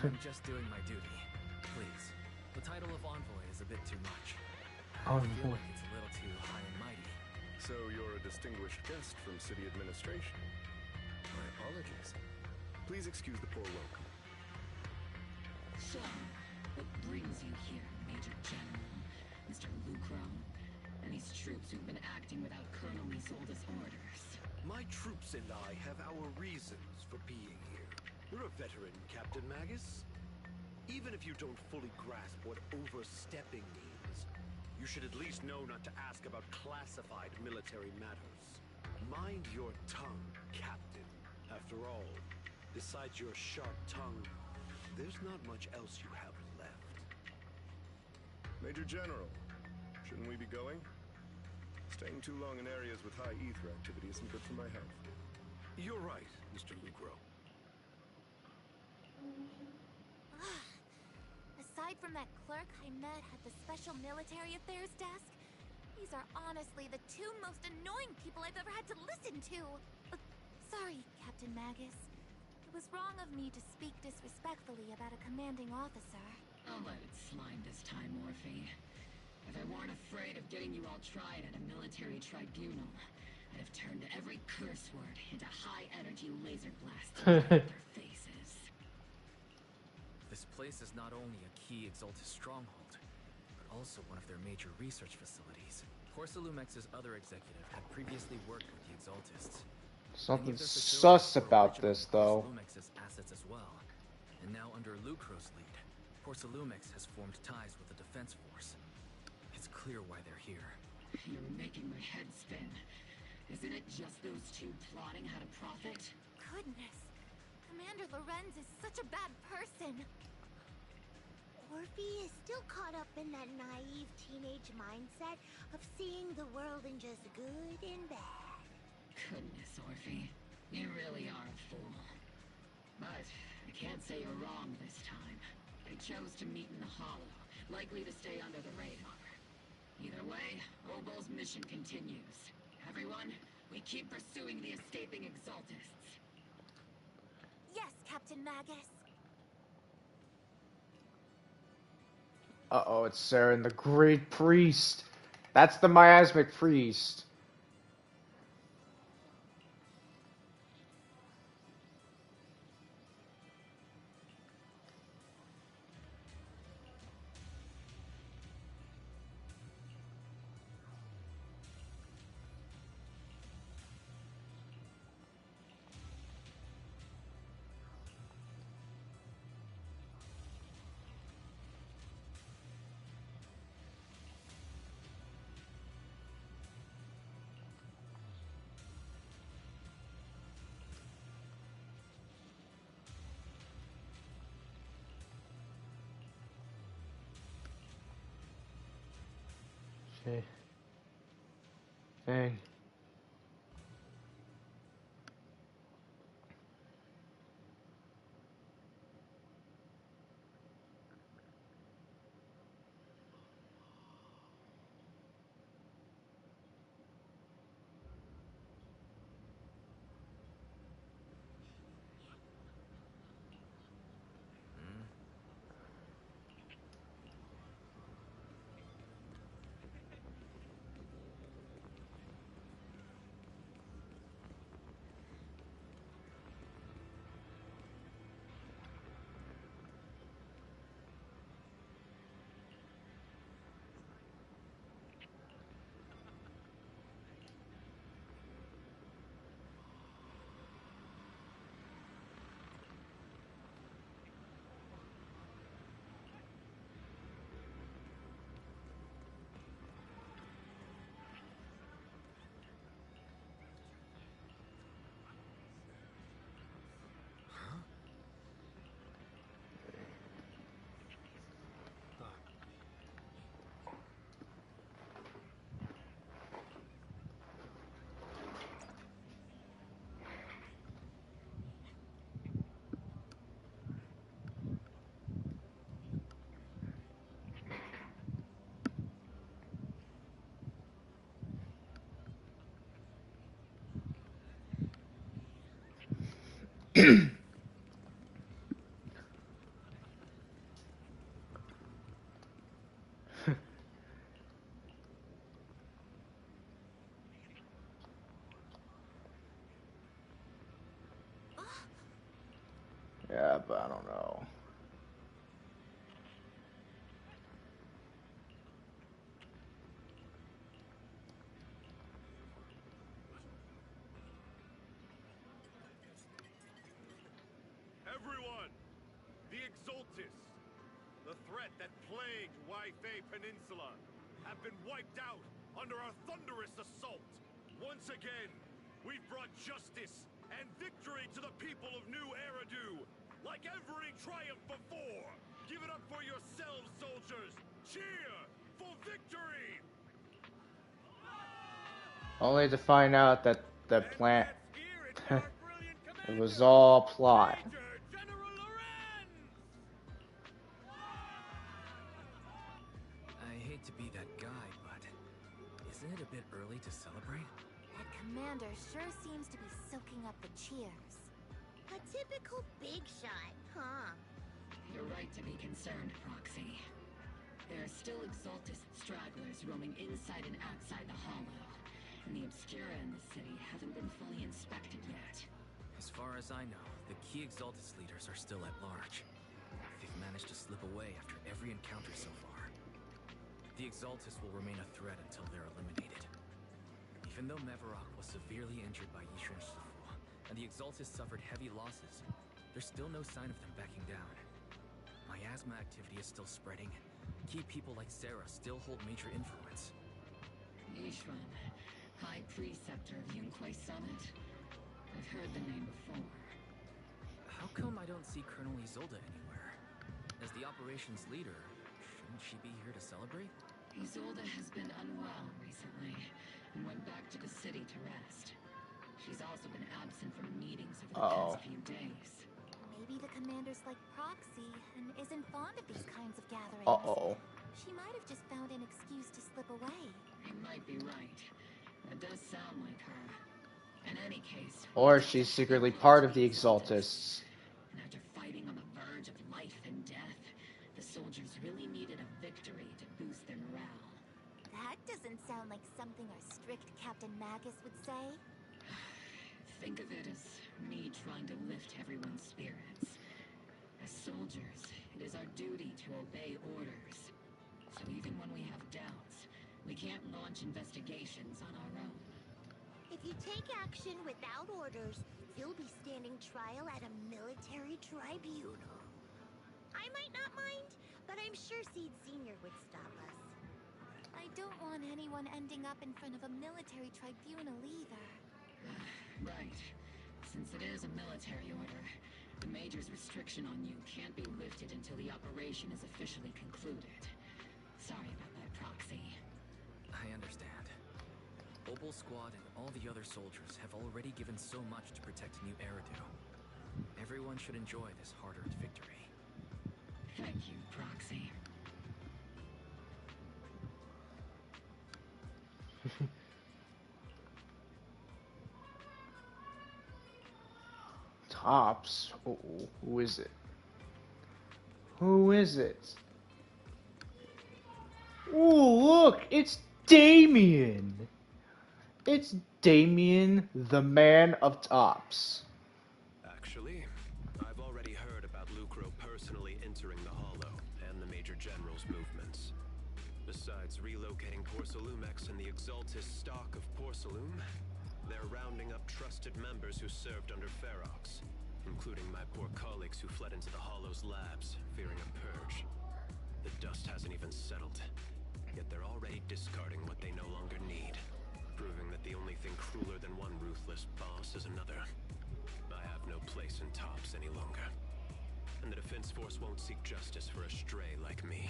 I'm just doing my duty. Please. The title of envoy is a bit too much. I feel like it's a little too high and mighty. So you're a distinguished guest from city administration. My apologies. Please excuse the poor welcome. So, what brings you here, Major General? Mr. Lucro? And these troops who've been acting without Colonel Isolde's orders? My troops and I have our reasons for being here. You're a veteran, Captain Magus. Even if you don't fully grasp what overstepping means, you should at least know not to ask about classified military matters. Mind your tongue, Captain. After all, besides your sharp tongue, there's not much else you have left. Major General, shouldn't we be going? Staying too long in areas with high ether activity isn't good for my health. You're right, Mr. Lucro. Aside from that clerk I met at the Special Military Affairs desk, these are honestly the two most annoying people I've ever had to listen to. Sorry, Captain Magus. It was wrong of me to speak disrespectfully about a commanding officer. I'll let it slide this time, Morphe. If I weren't afraid of getting you all tried at a military tribunal, I'd have turned every curse word into high-energy laser blasts in their faces. This place is not only a key Exaltus stronghold, but also one of their major research facilities. Porcelumex's other executive had previously worked with the Exaltists. Something sus about this, though. Porcelumex's assets as well. And now under Lucro's lead, Porcelumex has formed ties with the defense force. It's clear why they're here. You're making my head spin. Isn't it just those two plotting how to profit? Goodness. Commander Lorenz is such a bad person. Orphe is still caught up in that naive teenage mindset of seeing the world in just good and bad. Goodness, Orphe. You really are a fool. But I can't say you're wrong this time. They chose to meet in the Hollow, likely to stay under the radar. Either way, Obel's mission continues. Everyone, we keep pursuing the escaping Exaltists. Yes, Captain Magus. Uh-oh, it's Saren, the Great Priest. That's the miasmic priest. Okay. Dang. Yeah, but I don't know. Everyone! The Exaltis, the threat that plagued Waifei Peninsula, have been wiped out under our thunderous assault. Once again, we've brought justice and victory to the people of New Eridu, like every triumph before. Give it up for yourselves, soldiers! Cheer for victory! Only to find out that the plant it was all plot. I hate to be that guy, but isn't it a bit early to celebrate? That commander sure seems to be soaking up the cheers. A typical big shot, huh? You're right to be concerned, Proxy. There are still Exaltist stragglers roaming inside and outside the Hollow, and the Obscura in the city haven't been fully inspected yet. As far as I know, the key Exaltus leaders are still at large. They've managed to slip away after every encounter so far. The Exaltus will remain a threat until they're eliminated. Even though Mevarok was severely injured by Yishun Shifu, and the Exaltus suffered heavy losses, there's still no sign of them backing down. Miasma activity is still spreading. Key people like Sarah still hold major influence. Yishun, High Preceptor of Yunquai Summit? I've heard the name before. How come I don't see Colonel Isolde anywhere? As the operations leader, shouldn't she be here to celebrate? Isolde has been unwell recently, and went back to the city to rest. She's also been absent from meetings over the past few days. Maybe the commander's like Proxy and isn't fond of these kinds of gatherings. She might have just found an excuse to slip away. You might be right. That does sound like her. In any case... Or she's secretly part of the Exaltists. And after fighting on the verge of life and death, the soldiers really needed a victory to boost their morale. That doesn't sound like something our strict Captain Magus would say. Think of it as me trying to lift everyone's spirits. As soldiers, it is our duty to obey orders. So even when we have doubts, we can't launch investigations on our own. If you take action without orders, you'll be standing trial at a military tribunal. I might not mind, but I'm sure Seed Senior would stop us. I don't want anyone ending up in front of a military tribunal either. Right. Since it is a military order, the Major's restriction on you can't be lifted until the operation is officially concluded. Sorry about that, Proxy. I I understand. Opal Squad and all the other soldiers have already given so much to protect New Eridu. Everyone should enjoy this hard-earned victory. Thank you, Proxy. Tops? Uh-oh. Who is it? Who is it? Ooh, look! It's Damien! It's Damien, the man of Tops. Actually, I've already heard about Lucro personally entering the Hollow and the Major General's movements. Besides relocating Porcelumex and the Exaltis stock of Porcelume, they're rounding up trusted members who served under Ferox, including my poor colleagues who fled into the Hollow's labs, fearing a purge. The dust hasn't even settled, yet they're already discarding what they no longer need, proving that the only thing crueler than one ruthless boss is another. I have no place in Tops any longer, and the Defense Force won't seek justice for a stray like me.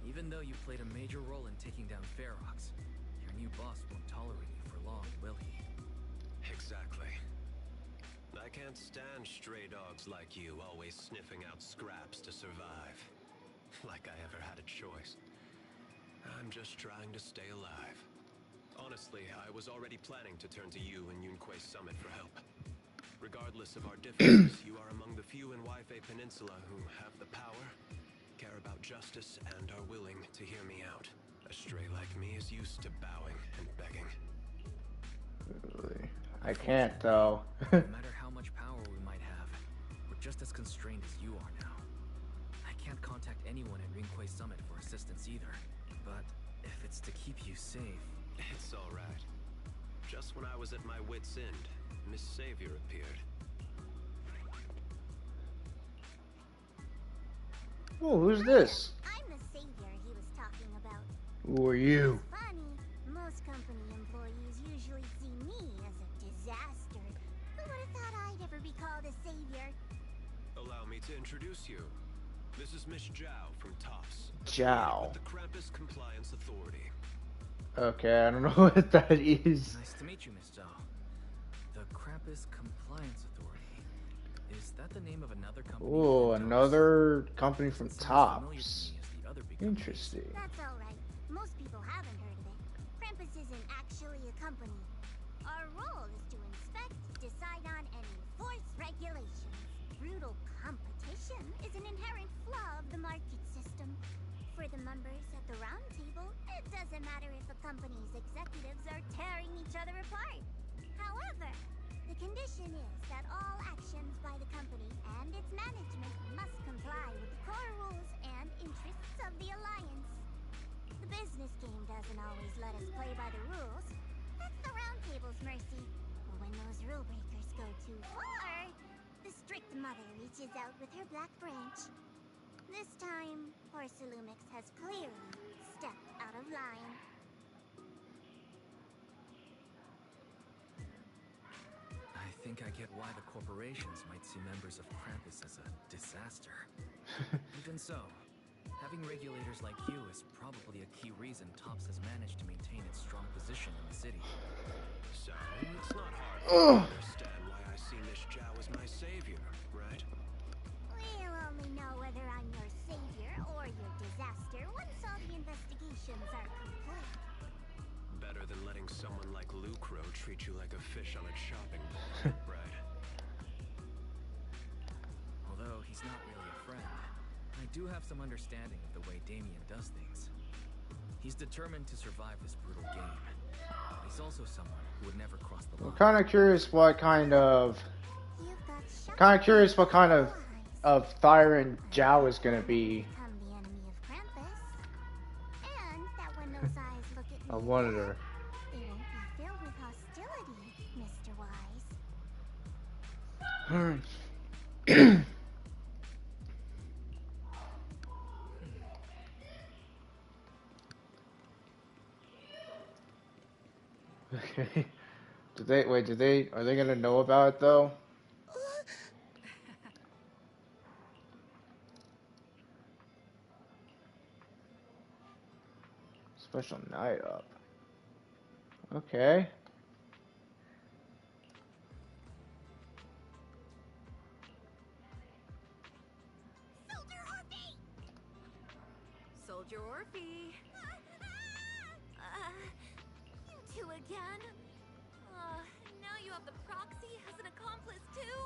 Even though you played a major role in taking down Ferox, your new boss won't tolerate you for long, will he? Exactly. I can't stand stray dogs like you always sniffing out scraps to survive. Like I ever had a choice. I'm just trying to stay alive. Honestly, I was already planning to turn to you and Yunque's summit for help. Regardless of our differences, you are among the few in Waifei Peninsula who have the power, care about justice, and are willing to hear me out. A stray like me is used to bowing and begging. I can't, though. No matter how much power we might have, we're just as constrained as you are now. I can't contact anyone at Rinque's summit for assistance either. But if it's to keep you safe... It's alright. Just when I was at my wit's end, Miss Savior appeared. Oh, who's this? I'm the savior he was talking about. Who are you? Funny, most company employees usually see me as a disaster. Who would have thought I'd ever be called a savior? Allow me to introduce you. This is Miss Zhao from Tops. Zhao. With the Krampus Compliance Authority. Okay, I don't know what that is. Nice to meet you, Miss Zhao. The Krampus Compliance Authority. Is that the name of another company? Oh, another company from Seems familiar to Tops. me as the other big Interesting. That's alright. Most people haven't heard of it. Krampus isn't actually a company. Our role is to inspect, decide on, and enforce regulations. Brutal competition is an inherent flaw of the market system. For the members at the round table, it doesn't matter if a company's executives are tearing each other apart. However, the condition is that all actions by the company and its management must comply with the core rules and interests of the Alliance. The business game doesn't always let us play by the rules. That's the round table's mercy. But when those rule breakers go too far, the strict mother reaches out with her black branch. This time, Porcelumix has clearly stepped out of line. I think I get why the corporations might see members of Krampus as a disaster. Even so, having regulators like you is probably a key reason Tops has managed to maintain its strong position in the city. So, it's not hard for me to understand why I see Miss Zhao as my savior, right? We'll only know whether I'm your savior or your disaster once all the investigations are complete. Better than letting someone like Lucro treat you like a fish on a chopping board, right? Although he's not really a friend, I do have some understanding of the way Damien does things. He's determined to survive this brutal game. He's also someone who would never cross the line. I'm kind of curious what kind of Thyron Zhao is gonna be. Become the enemy of Krampus. And that when those eyes look at me, I wonder. they won't be filled with hostility, Mr. Wise. Okay. Are they gonna know about it though? Special night up. Okay. Soldier Orphe! Soldier Orphe! You two again? Now you have the proxy as an accomplice too?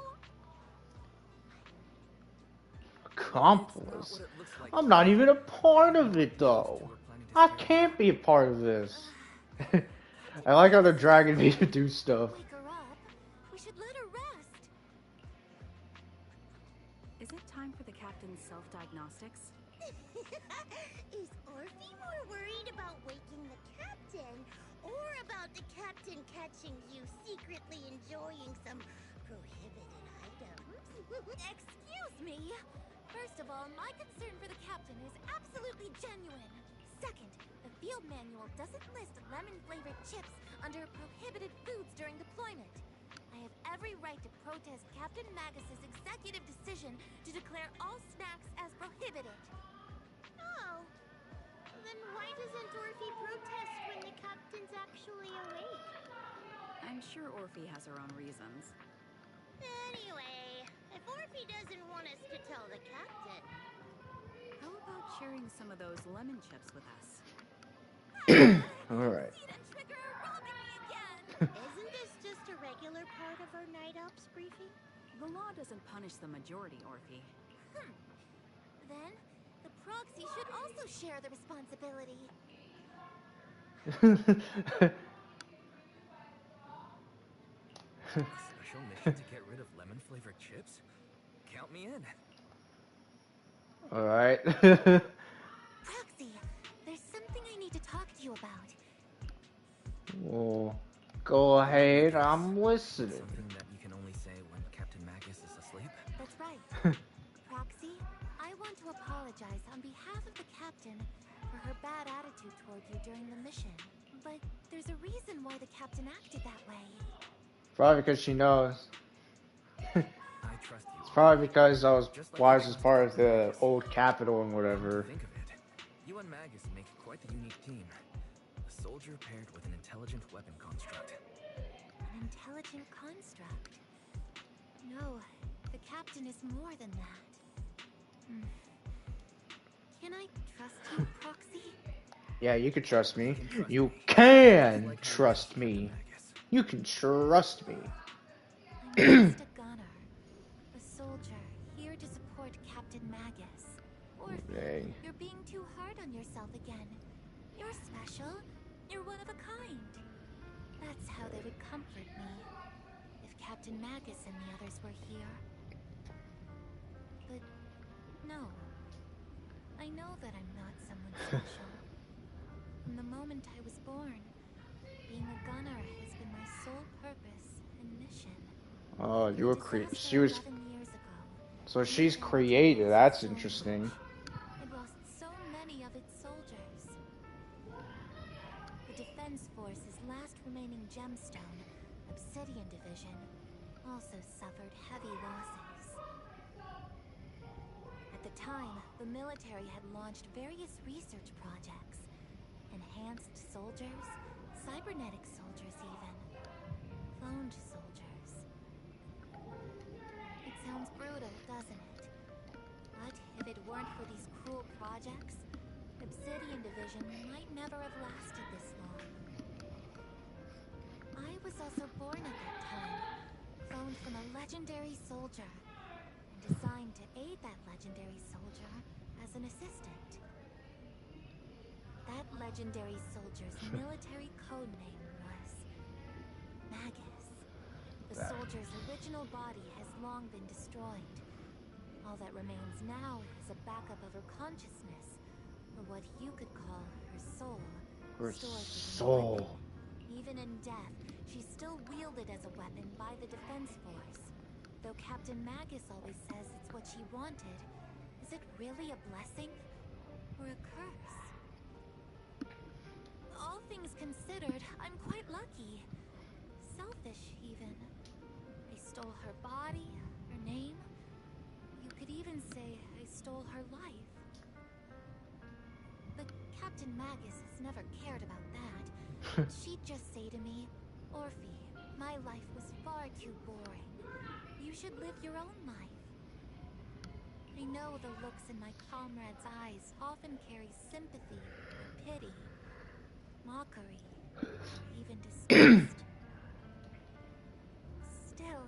Accomplice? I'm not even a part of it though. I can't be a part of this. I like how they're dragging me to do stuff. Wake her up. We should let her rest. Is it time for the captain's self-diagnostics? Is Orphe more worried about waking the captain or about the captain catching you secretly enjoying some prohibited items? Excuse me. First of all, my concern for the captain is absolutely genuine. Second, the field manual doesn't list lemon-flavored chips under prohibited foods during deployment. I have every right to protest Captain Magus's executive decision to declare all snacks as prohibited. Oh. Then why doesn't Orphe protest when the captain's actually awake? I'm sure Orphe has her own reasons. Anyway, if Orphe doesn't want us to tell the captain... How about sharing some of those lemon chips with us? Alright. Isn't this just a regular part of our night ops briefing? The law doesn't punish the majority, Orphe. Then, the proxy should also share the responsibility. Special mission to get rid of lemon-flavored chips? Count me in. Alright. Proxy, there's something I need to talk to you about. Well, go ahead, I'm listening. Something that you can only say when Captain Magus is asleep? That's right. Proxy, I want to apologize on behalf of the captain for her bad attitude toward you during the mission. But there's a reason why the captain acted that way. Probably because she knows. I trust you. It's probably because I was Wise was part of the old capital and whatever. Think of it. You and Magus make quite the unique team. A soldier paired with an intelligent weapon construct. An intelligent construct? No, the captain is more than that. Can I trust you, Proxy? Yeah, you can trust me. You can trust me. You can trust me. I'm just a gunner. A soldier, here to support Captain Magus. Or Dang. you're being too hard on yourself again. You're special. You're one of a kind. That's how they would comfort me. If Captain Magus and the others were here. But no. I know that I'm not someone special. From the moment I was born, being a gunner has been my sole purpose and mission. Oh, you were she was. 11 years ago, So she's created. That's interesting. it lost so many of its soldiers. The Defense Force's last remaining gemstone, Obsidian Division, also suffered heavy losses. At the time, the military had launched various research projects. Enhanced soldiers, cybernetic soldiers even. Cloned soldiers. It sounds brutal, doesn't it? But if it weren't for these cruel projects, Obsidian Division might never have lasted this long. I was also born at that time, cloned from a legendary soldier, and assigned to aid that legendary soldier as an assistant. That legendary soldier's military code name was Magus. The soldier's original body has long been destroyed. All that remains now is a backup of her consciousness, or what you could call her soul. Her stored within the soul. weapon. Even in death, she's still wielded as a weapon by the Defense Force. Though Captain Magus always says it's what she wanted, is it really a blessing or a curse? All things considered, I'm quite lucky. Selfish, even. I stole her body, her name. You could even say I stole her life. The Captain Magus has never cared about that. She'd just say to me, Orphe, my life was far too boring. You should live your own life. I know the looks in my comrades' eyes often carry sympathy, or pity, mockery, even disgust. Still,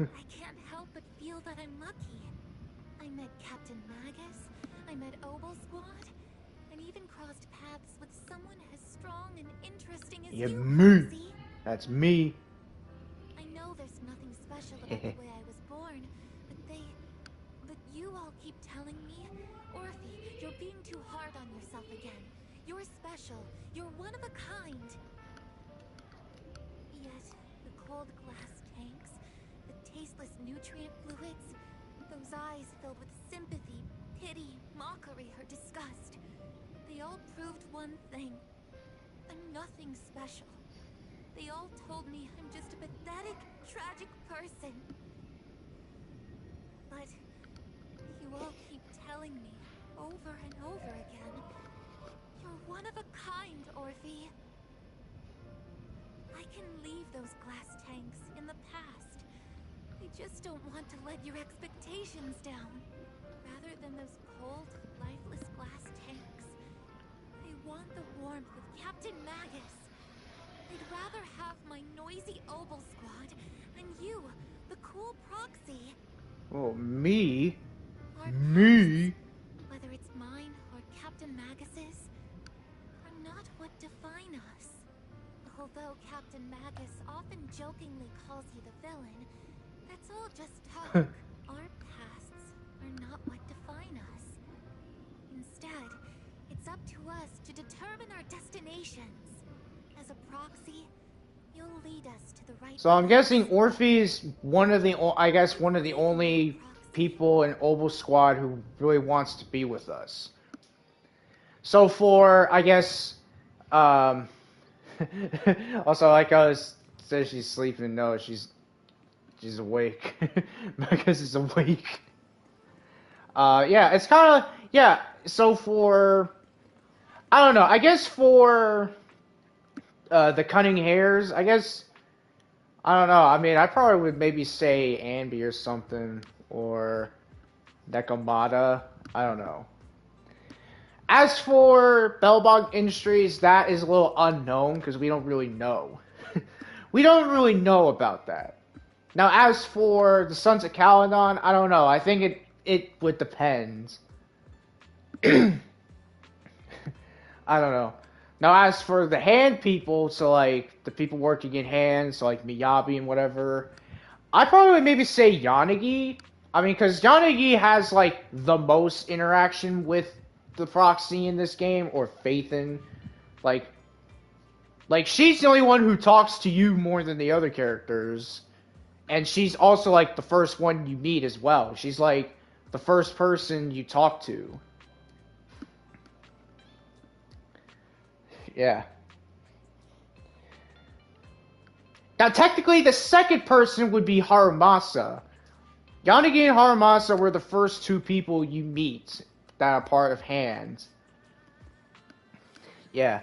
I can't help but feel that I'm lucky. I met Captain Magus, I met Obel Squad, and even crossed paths with someone as strong and interesting as Yeah, you, me. Proxy. That's me. I know there's nothing special about the way I was born, but you all keep telling me, Orphe, you're being too hard on yourself again. You're special. You're one of a kind. Yet, the cold glass tanks, the tasteless nutrient fluids, those eyes filled with sympathy, pity, mockery, or disgust, they all proved one thing. I'm nothing special. They all told me I'm just a pathetic, tragic person. But you all keep telling me, over and over again, you're one of a kind, Orphe. I can leave those glass tanks in the past. I just don't want to let your expectations down. Rather than those cold, lifeless glass tanks, I want the warmth of Captain Magus. I'd rather have my noisy Obel Squad than you, the cool Proxy. Oh, me? Our Me? pasts, whether it's mine or Captain Magus's, are not what define us. Although Captain Magus often jokingly calls you the villain, that's all just talk. Our pasts are not what define us. Instead, it's up to us to determine our destinations. As a Proxy, you'll lead us to the right So I'm place. guessing Orphe is one of the only people in Obel Squad who really wants to be with us. So for, I guess, also like I was says she's sleeping. No, she's awake. Because she's awake. Yeah, it's kind of, yeah. So for, I don't know. I guess for the Cunning Hares, I guess, I don't know. I mean, I probably would maybe say Anby or something, or Nekomata. I don't know. As for Bellbog Industries, that is a little unknown because we don't really know. We don't really know about that. Now, as for the Sons of Caledon, I don't know. I think it would depend. I don't know. Now, as for the hand people, so like the people working in hands, so like Miyabi and whatever, I'd probably maybe say Yanagi. I mean, because Yanagi has like the most interaction with the Proxy in this game, or Phaethon. Like she's the only one who talks to you more than the other characters. And she's also like the first one you meet as well. She's like the first person you talk to. Yeah. Now technically the second person would be Harumasa. Yanagi and Harumasa were the first two people you meet that are part of Hands. Yeah.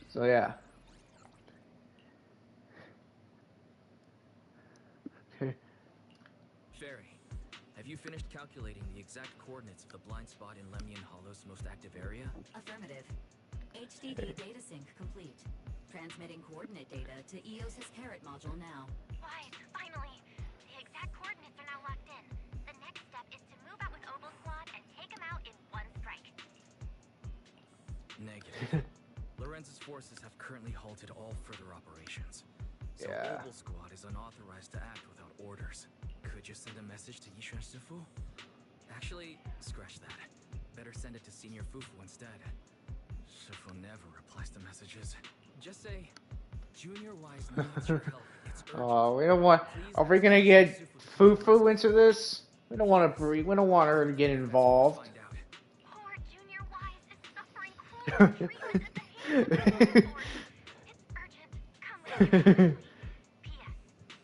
So yeah. Fairy, have you finished calculating the exact coordinates of the blind spot in Lemnian Hollow's most active area? Affirmative. HDD data sync complete. Transmitting coordinate data to EOS's Carrot module now. Wise, finally. The exact coordinates are now locked in. The next step is to move out with Obel Squad and take them out in one strike. Negative. Lorenz's forces have currently halted all further operations. So Yeah. Obel Squad is unauthorized to act without orders. Could you send a message to Yishan Sifu? Actually, scratch that. Better send it to Senior Fufu instead. Sifu never replies to messages. Just say, Junior Wise needs your help. It's urgent. Oh, we don't want. Are we gonna get Fufu into this? We don't want to. We don't want her to get involved. Poor Junior Wise is suffering cruel treatment at the hands of the Defense Force. It's urgent. Come with me immediately. P.S.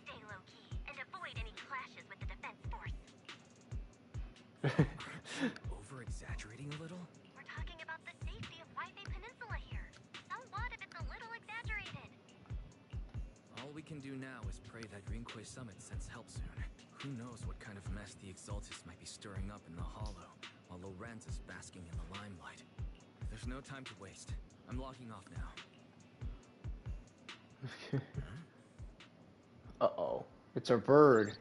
Stay low-key and avoid any clashes with the Defense Force. Over-exaggerating a little? We're do now is pray that Rinque Summit sends help soon. Who knows what kind of mess the Exaltists might be stirring up in the Hollow, while Lorenz is basking in the limelight. There's no time to waste. I'm logging off now. Uh-oh. It's a bird.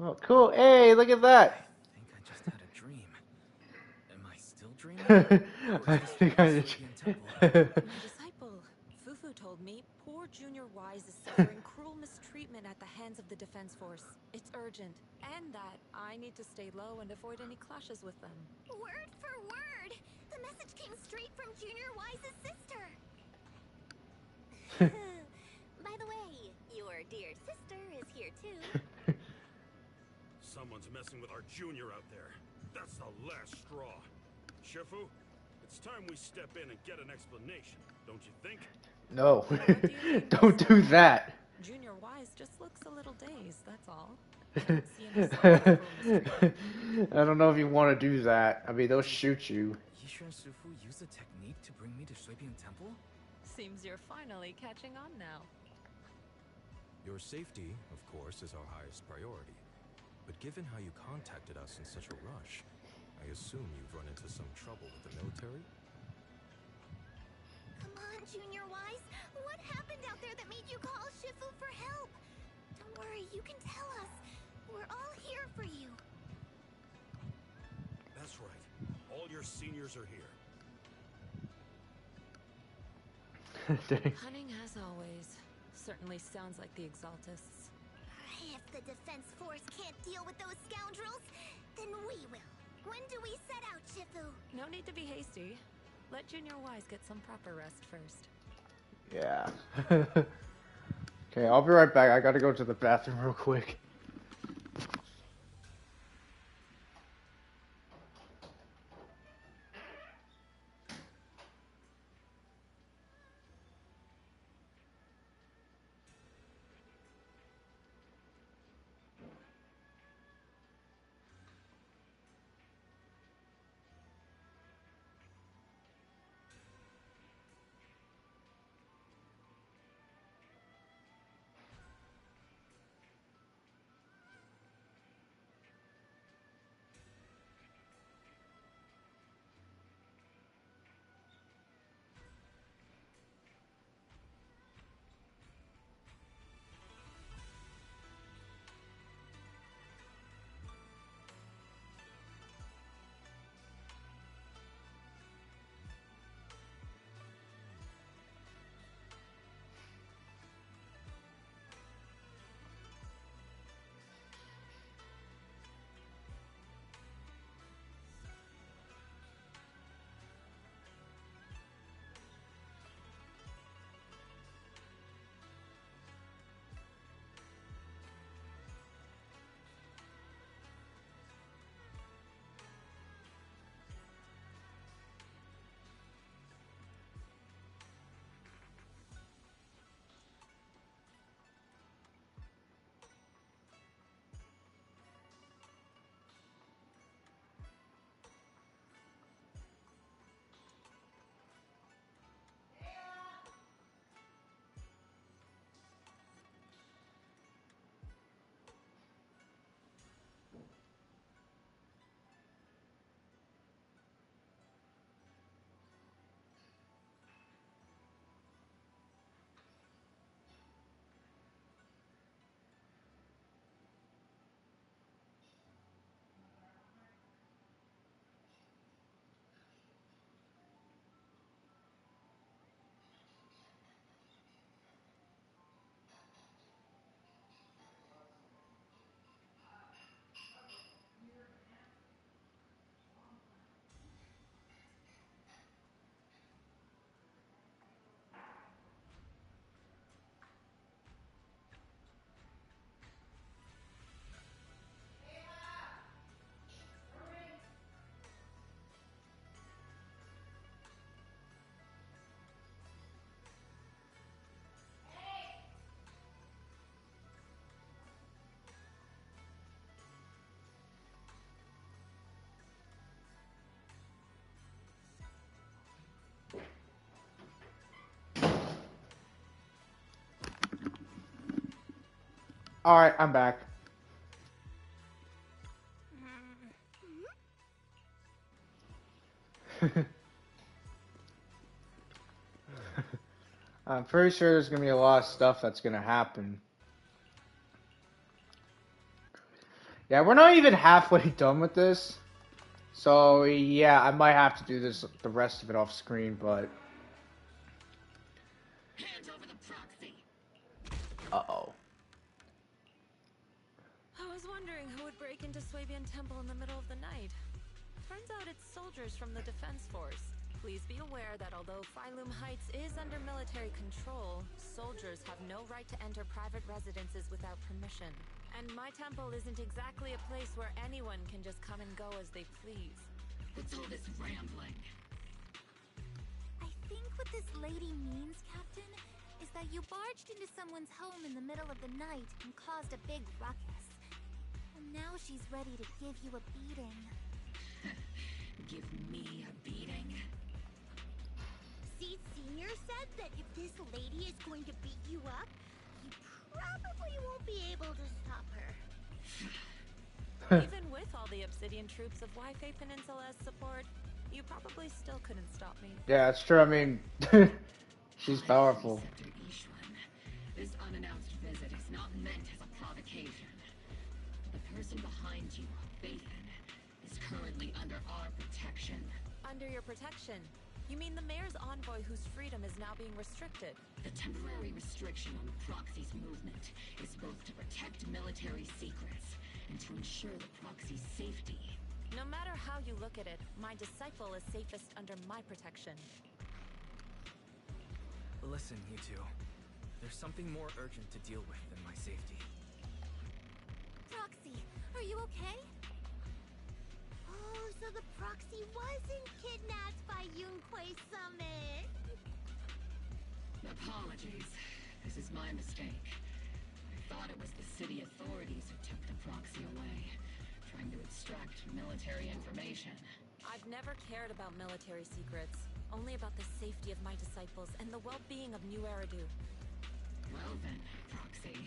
Oh, cool. Hey, look at that. I think I just had a dream. Am I still dreaming? I think I just... My disciple, Fufu, told me poor Junior Wise is suffering cruel mistreatment at the hands of the Defense Force. It's urgent, and that I need to stay low and avoid any clashes with them. Word for word! The message came straight from Junior Wise's sister! By the way, your dear sister is here too. Someone's messing with our junior out there. That's the last straw. Shifu, it's time we step in and get an explanation, don't you think? No. What do you mean, Don't do that. Junior Wise just looks a little dazed, that's all. I don't see any signs of cruel mistreatment. I don't know if you want to do that. I mean, they'll shoot you. Yishuan Shifu used a technique to bring me to Shuibian Temple? Seems you're finally catching on now. Your safety, of course, is our highest priority. But given how you contacted us in such a rush, I assume you've run into some trouble with the military? Come on, Junior Wise. What happened out there that made you call Shifu for help? Don't worry, you can tell us. We're all here for you. That's right. All your seniors are here. Cunning as always. Certainly sounds like the Exaltists. If the Defense Force can't deal with those scoundrels, then we will. When do we set out, Shifu? No need to be hasty. Let Junior Wise get some proper rest first. Yeah. Okay, I'll be right back. I gotta go to the bathroom real quick. Alright, I'm back. I'm pretty sure there's gonna be a lot of stuff that's gonna happen. Yeah, we're not even halfway done with this. So, yeah, I might have to do this the rest of it off screen, but... Hand over the proxy. Uh-oh. I was wondering who would break into Swabian Temple in the middle of the night. Turns out it's soldiers from the Defense Force. Please be aware that although Phylum Heights is under military control, soldiers have no right to enter private residences without permission. And my temple isn't exactly a place where anyone can just come and go as they please. What's all this rambling? I think what this lady means, Captain, is that you barged into someone's home in the middle of the night and caused a big ruckus. And now she's ready to give you a beating. Give me a beating? See, Senior said that if this lady is going to beat you up, you probably won't be able to stop her. Even with all the Obsidian troops of Wi-Fi Peninsula's support, you probably still couldn't stop me. Yeah, it's true. I mean, she's powerful. This unannounced visit is not meant as a provocation. The person behind you, Bathan, is currently under our protection. Under your protection? You mean the mayor's envoy whose freedom is now being restricted? The temporary restriction on the proxy's movement is both to protect military secrets and to ensure the proxy's safety. No matter how you look at it, my disciple is safest under my protection. Listen, you two. There's something more urgent to deal with than my safety. Proxy, are you okay? Oh, so the proxy wasn't kidnapped by Yunquei Summit. Apologies. This is my mistake. I thought it was the city authorities who took the proxy away, trying to extract military information. I've never cared about military secrets, only about the safety of my disciples and the well-being of New Eridu. Well then, Proxy,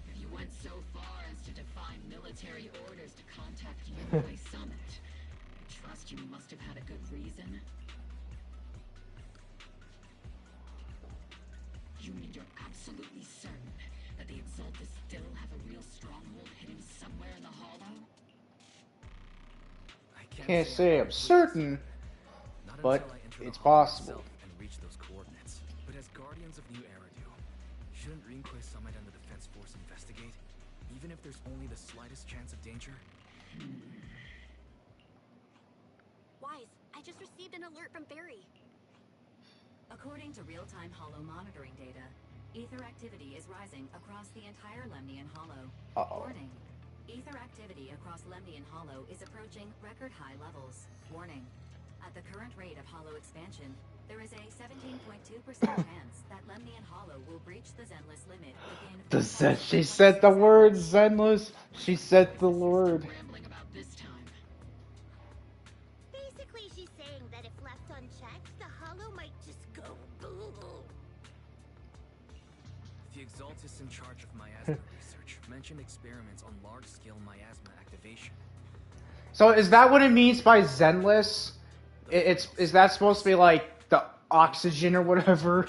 if you went so far as to defy military orders to contact Yunquei Summit, I trust you must have had a good reason. You mean you're absolutely certain that the Exaltus still have a real stronghold hidden somewhere in the Hollow? I Can't say I'm certain, but it's possible. And reach those coordinates. But as guardians of New Eridu, shouldn't Rinquei Summit and the Defense Force investigate, even if there's only the slightest chance of danger? Wise, I just received an alert from Barry. According to real-time Hollow monitoring data, ether activity is rising across the entire Lemnian Hollow. Warning. Ether activity across Lemnian Hollow is approaching record-high levels. Warning. At the current rate of Hollow expansion, there is a 17.2% chance that Lemnian Hollow will breach the Zenless limit within... She said the word Zenless. She said the word. Rambling about this time. Basically, she's saying that if left unchecked, the Hollow might just go boom. The Exaltus in charge of miasma research mentioned experiments on large-scale miasma activation. So is that what it means by Zenless? Is that supposed to be like the oxygen or whatever?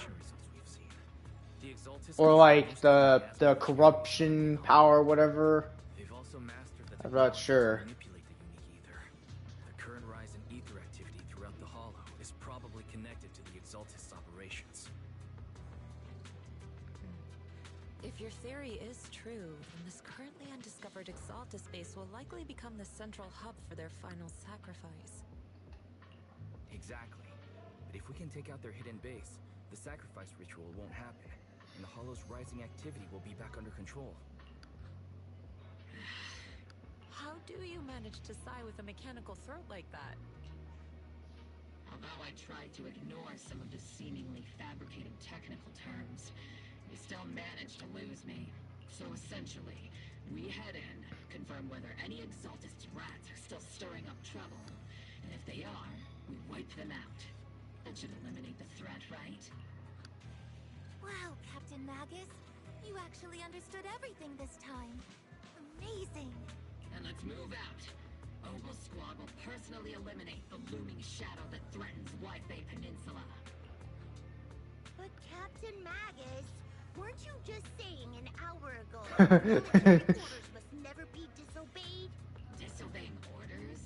Or like the corruption power or whatever? They've also mastered the I'm not technology to sure. manipulate the unique ether. The current rise in ether activity throughout the Hollow is probably connected to the Exaltus operations. If your theory is true, then this currently undiscovered Exaltus base will likely become the central hub for their final sacrifice. Exactly. But if we can take out their hidden base, the sacrifice ritual won't happen, and the Hollow's rising activity will be back under control. How do you manage to sigh with a mechanical throat like that? Although I tried to ignore some of the seemingly fabricated technical terms, you still managed to lose me. So essentially, we head in, confirm whether any Exaltus rats are still stirring up trouble, and if they are, we wipe them out. That should eliminate the threat, right? Wow, Captain Magus. You actually understood everything this time. Amazing. And let's move out. Ogle Squad will personally eliminate the looming shadow that threatens Wi-Fi Peninsula. But Captain Magus, weren't you just saying an hour ago that military orders must never be disobeyed? Disobeying orders?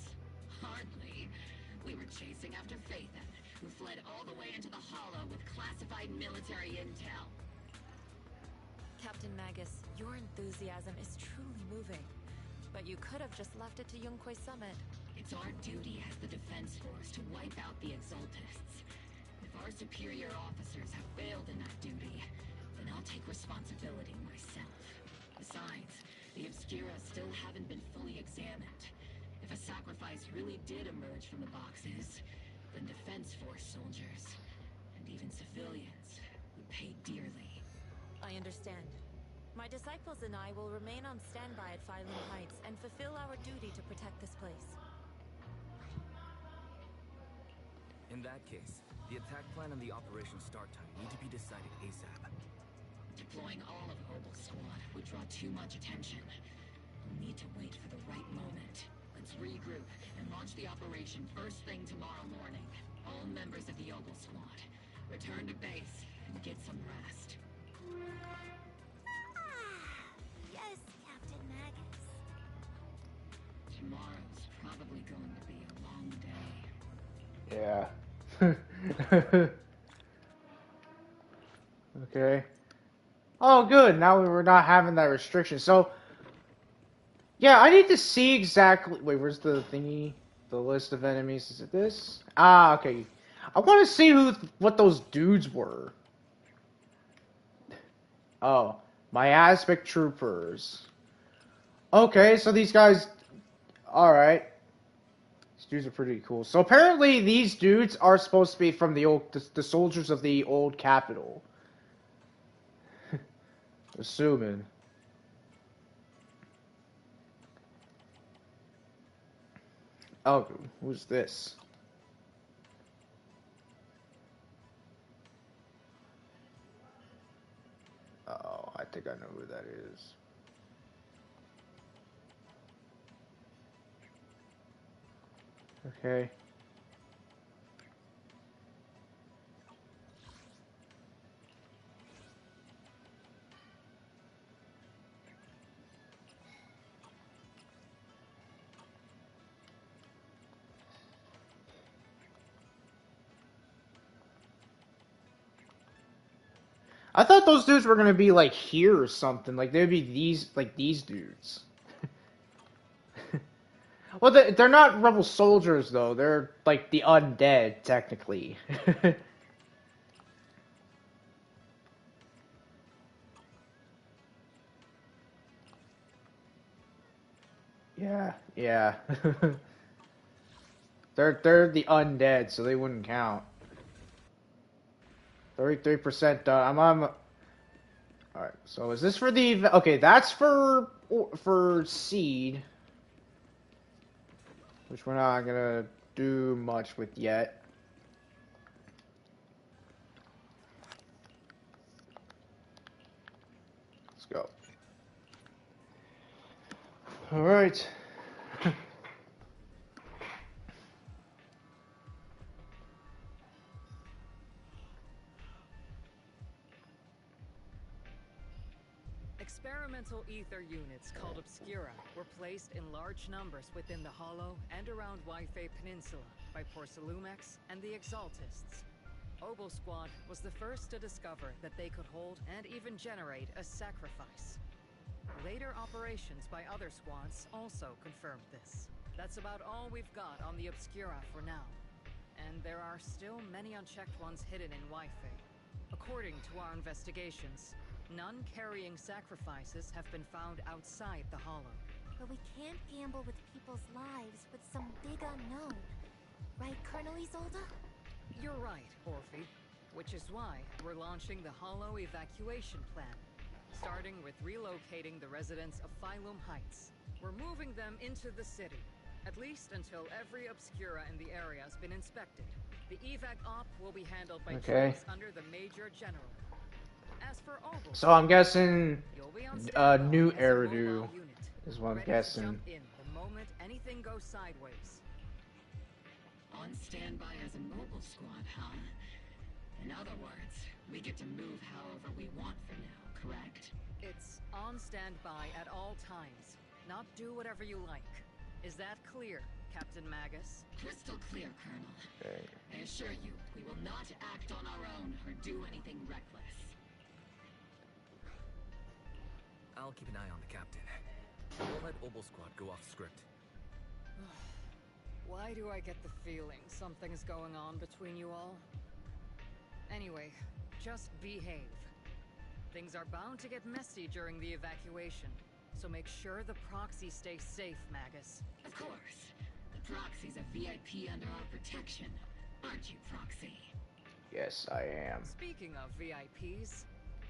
Hardly. We were chasing after Phaethon, who fled all the way into the Hollow with classified military intel. Captain Magus, your enthusiasm is truly moving. But you could have just left it to Yunquay Summit. It's our duty as the Defense Force to wipe out the Exaltists. If our superior officers have failed in that duty, then I'll take responsibility myself. Besides, the Obscura still haven't been fully examined. If a sacrifice really did emerge from the boxes, then Defense Force soldiers, and even civilians, would pay dearly. I understand. My disciples and I will remain on standby at Phylum Heights and fulfill our duty to protect this place. In that case, the attack plan and the operation start time need to be decided ASAP. Deploying all of Ogle Squad would draw too much attention. We'll need to wait for the right moment. Let's regroup and launch the operation first thing tomorrow morning. All members of the Ogle Squad, return to base and get some rest. Yes, Captain Magus. Tomorrow's probably going to be a long day. Yeah. Okay. Oh, good. Now we're not having that restriction. So, yeah, I need to see exactly... Wait, where's the thingy? The list of enemies. Is it this? Ah, okay. I want to see what those dudes were. Oh, my Aspect Troopers. Okay, so these guys... Alright. These dudes are pretty cool. So apparently these dudes are supposed to be from the soldiers of the old capital. Assuming. Oh, who's this? Oh, I think I know who that is. Okay. I thought those dudes were gonna be like here or something. Like they'd be these dudes. Well, they're not rebel soldiers though. They're like the undead technically. Yeah, yeah. they're the undead, so they wouldn't count. 33% done. I'm Alright, so is this for the... Okay, that's for seed. Which we're not gonna do much with yet. Let's go. Alright. Experimental ether units called Obscura were placed in large numbers within the Hollow and around Wi-Fi Peninsula by Porcelumex and the Exaltists. Ogle Squad was the first to discover that they could hold and even generate a sacrifice. Later operations by other squads also confirmed this. That's about all we've got on the Obscura for now. And there are still many unchecked ones hidden in Wi-Fi. According to our investigations, none carrying sacrifices have been found outside the Hollow. But we can't gamble with people's lives with some big unknown. Right, Colonel Isolde? You're right, Orphe. Which is why we're launching the Hollow evacuation plan. Starting with relocating the residents of Phylum Heights. We're moving them into the city. At least until every Obscura in the area has been inspected. The evac op will be handled by troops under the Major General. As for Obel, So I'm guessing you'll be on standby new as a mobile hairdo unit, is what I'm ready to guessing. jump in the moment anything goes sideways. On standby as a mobile squad, huh? In other words, we get to move however we want for now, correct? It's on standby at all times, not do whatever you like. Is that clear, Captain Magus? Crystal clear, Colonel. Okay. I assure you, we will not act on our own or do anything reckless. I'll keep an eye on the captain. We'll let Obel Squad go off script. Why do I get the feeling something's going on between you all? Anyway, just behave. Things are bound to get messy during the evacuation, so make sure the proxy stays safe, Magus. Of course. The proxy's a VIP under our protection, aren't you, Proxy? Yes, I am. Speaking of VIPs,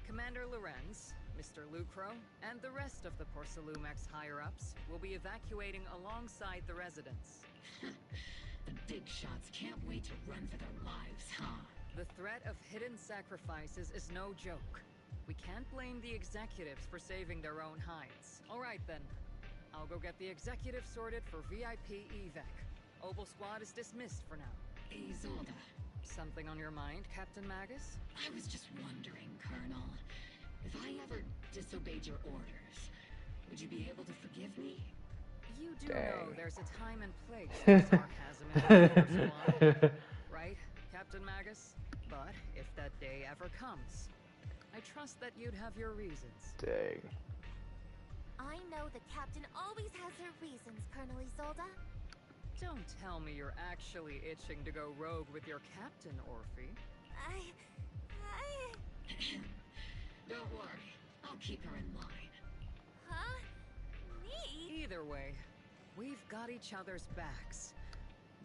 Commander Lorenz, Mr. Lucro, and the rest of the Porcelumex higher-ups will be evacuating alongside the residents. The big shots can't wait to run for their lives, huh? The threat of hidden sacrifices is no joke. We can't blame the executives for saving their own hides. All right, then. I'll go get the executives sorted for VIP evac. Obel Squad is dismissed for now. Isolde. Something on your mind, Captain Magus? I was just wondering, Colonel. If I ever disobeyed your orders, would you be able to forgive me? You do Dang. know there's a time and place for sarcasm in the Obel Squad, right, Captain Magus? But if that day ever comes, I trust that you'd have your reasons. Dang. I know the captain always has her reasons, Colonel Isolde. Don't tell me you're actually itching to go rogue with your captain, Orphe. Don't worry, I'll keep her in line. Huh? Me? Either way, we've got each other's backs.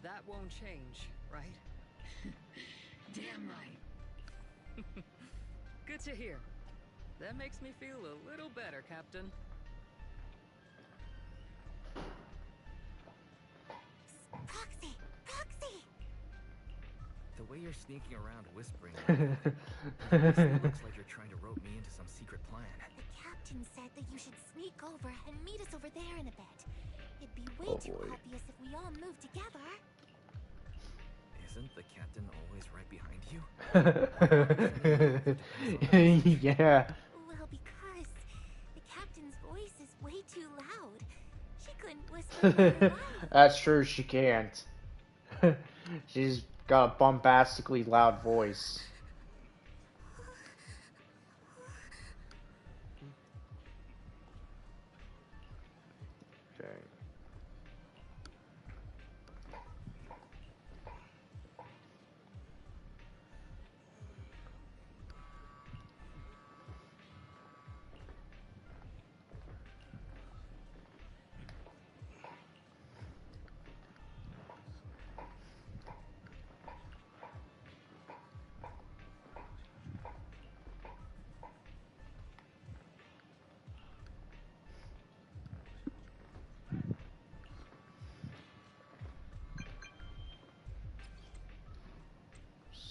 That won't change, right? Damn right. Good to hear. That makes me feel a little better, Captain. Proxy! Proxy! The way you're sneaking around whispering, it looks like you're trying to rope me into some secret plan. The captain said that you should sneak over and meet us over there in a bit. It'd be way too obvious if we all moved together. Isn't the captain always right behind you? Yeah. Well, because the captain's voice is way too loud. She couldn't whisper for her life. That's true, she can't. She's got a bombastically loud voice. Okay.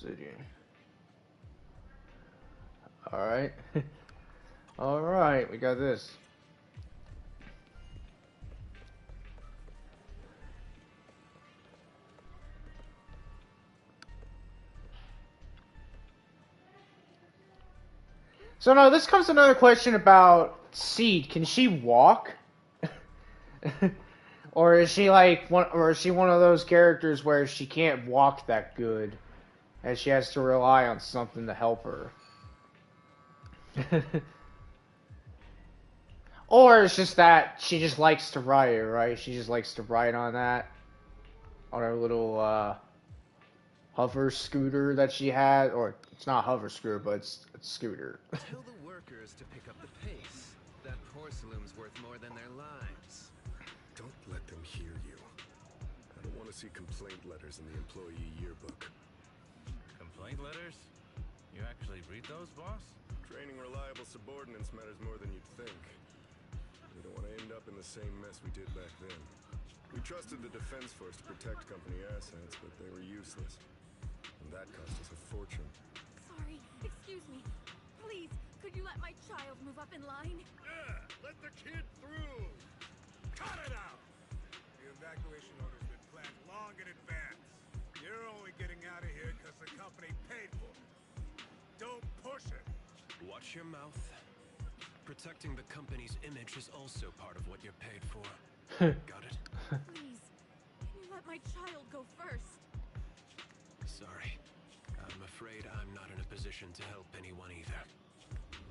City. Alright. Alright, we got this. So now this comes to another question about Seed. Can she walk? Or is she like one of those characters where she can't walk that good and she has to rely on something to help her? Or it's just that she just likes to ride it, right? She just likes to ride on that. On her little hover scooter that she had. Or it's not hover scooter, but it's scooter. Tell the workers to pick up the pace. That porcelain's worth more than their lives. Don't let them hear you. I don't want to see complaint letters in the employee yearbook. Complaint letters? You actually read those, boss? Training reliable subordinates matters more than you'd think. We don't want to end up in the same mess we did back then. We trusted the Defense Force to protect company assets, but they were useless. And that cost us a fortune. Sorry, excuse me. Please, could you let my child move up in line? Yeah, let the kid through. Cut it out. The evacuation order's been planned long in advance. You're only getting out of here because the company paid for it. Don't push it. Watch your mouth. Protecting the company's image is also part of what you're paid for. Got it? Please, can you let my child go first? Sorry. I'm afraid I'm not in a position to help anyone either.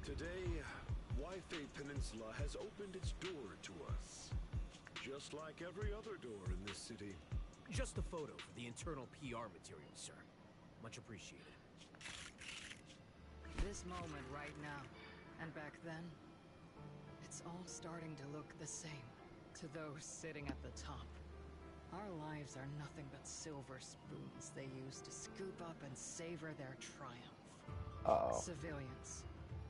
Today, Wi-Fi Peninsula has opened its door to us. Just like every other door in this city. Just a photo for the internal PR material, sir. Much appreciated. This moment right now, and back then, it's all starting to look the same to those sitting at the top. Our lives are nothing but silver spoons they use to scoop up and savor their triumph. Uh-oh. Civilians,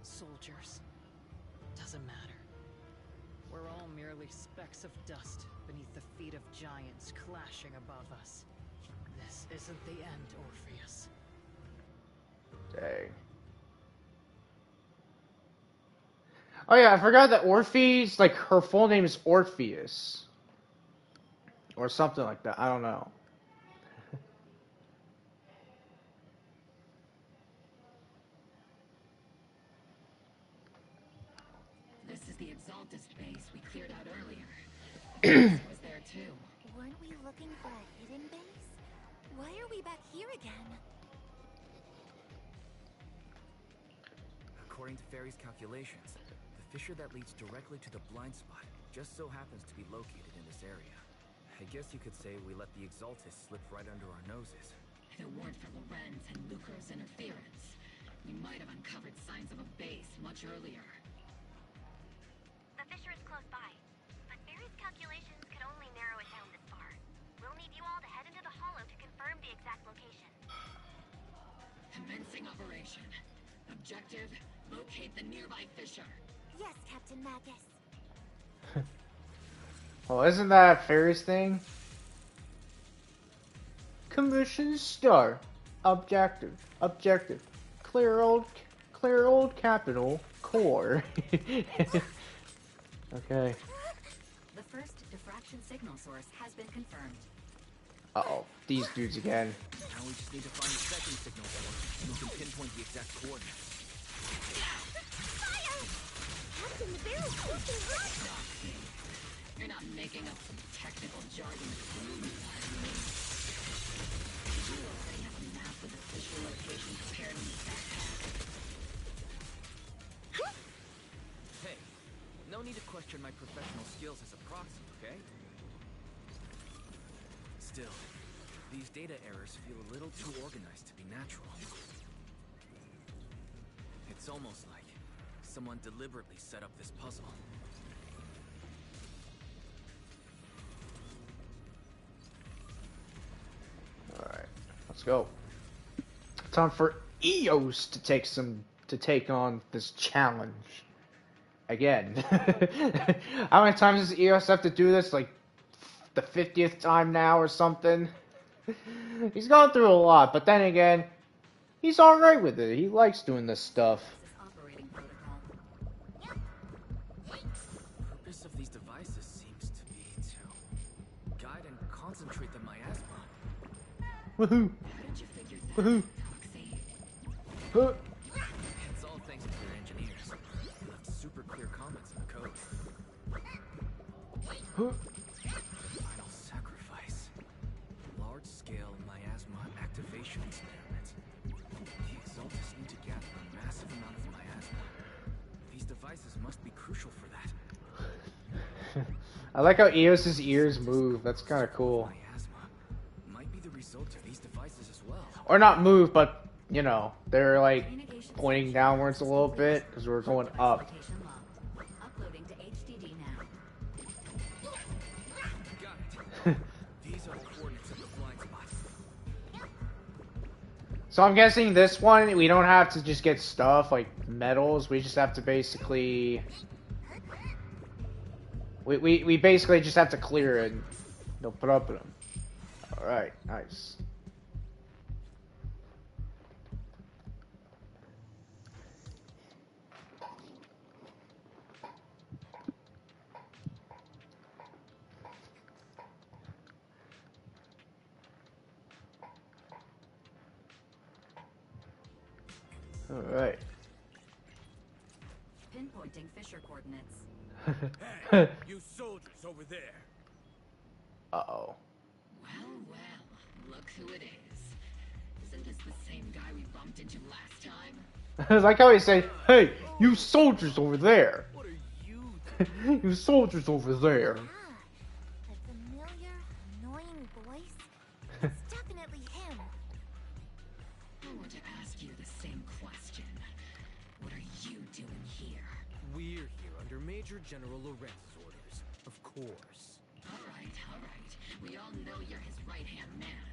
soldiers, doesn't matter. We're all merely specks of dust beneath the feet of giants clashing above us. This isn't the end, Orpheus. Dang. Oh yeah, I forgot that Orpheus, like, her full name is Orpheus. Or something like that, I don't know. This is the Exaltist base we cleared out earlier. This was there too. Weren't we looking for a hidden base? Why are we back here again? According to Fairy's calculations, the fissure that leads directly to the blind spot just so happens to be located in this area. I guess you could say we let the Exaltist slip right under our noses. If it weren't for Lorenz and Lucro's interference, we might have uncovered signs of a base much earlier. The fissure is close by, but Fairy's calculations could only narrow it down this far. We'll need you all to head into the hollow to confirm the exact location. Commencing operation. Objective, locate the nearby fissure. Yes, Captain Magus. Well, isn't that Fairy's thing? Commission start. Objective. Objective. Clear old capital core. Okay. The first diffraction signal source has been confirmed. Uh-oh. These dudes again. Now we just need to find the second signal source, and we can pinpoint the exact coordinates. Fire! Captain, the barrel's looking hot! You're not making up some technical jargon. You already have a map with the fissure location prepared in the backpack. Hey, no need to question my professional skills as a proxy, okay? Still, these data errors feel a little too organized to be natural. It's almost like someone deliberately set up this puzzle. Alright, let's go. Time for EOS to take on this challenge. Again. How many times does EOS have to do this? Like the 50th time now or something? He's gone through a lot, but then again, he's alright with it. He likes doing this stuff. The purpose of these devices seems to be to guide and concentrate the miasma. Woohoo! Woohoo! Huh. It's all thanks to their engineers. They left super clear comments in the code. Huh. Final sacrifice. Large-scale miasma activation experiment. The Exaltists need to gather a massive amount of miasma. These devices must be crucial for that. I like how EOS's ears move. That's kind of cool. Might be the result of these devices as well. Or not move, but, you know, they're like pointing downwards a little bit because we're going up. Uploading to HDD now. Got it. These are the coordinates of the blind spot. So I'm guessing this one, we don't have to just get stuff like metals. We just have to basically... We basically just have to clear it and they'll put up in them. Alright, nice. Alright. Pinpointing Fisher coordinates. Hey, you soldiers over there. Uh-oh. Well, well, look who it is. Isn't this the same guy we bumped into last time? I like how he say, "Hey, you soldiers over there." What are you doing? You soldiers over there. A familiar, annoying voice? It's definitely him. I want to ask you the same question. What are you doing here? We're here under Major General Lorenz's orders, of course. All right. We all know you're his right-hand man.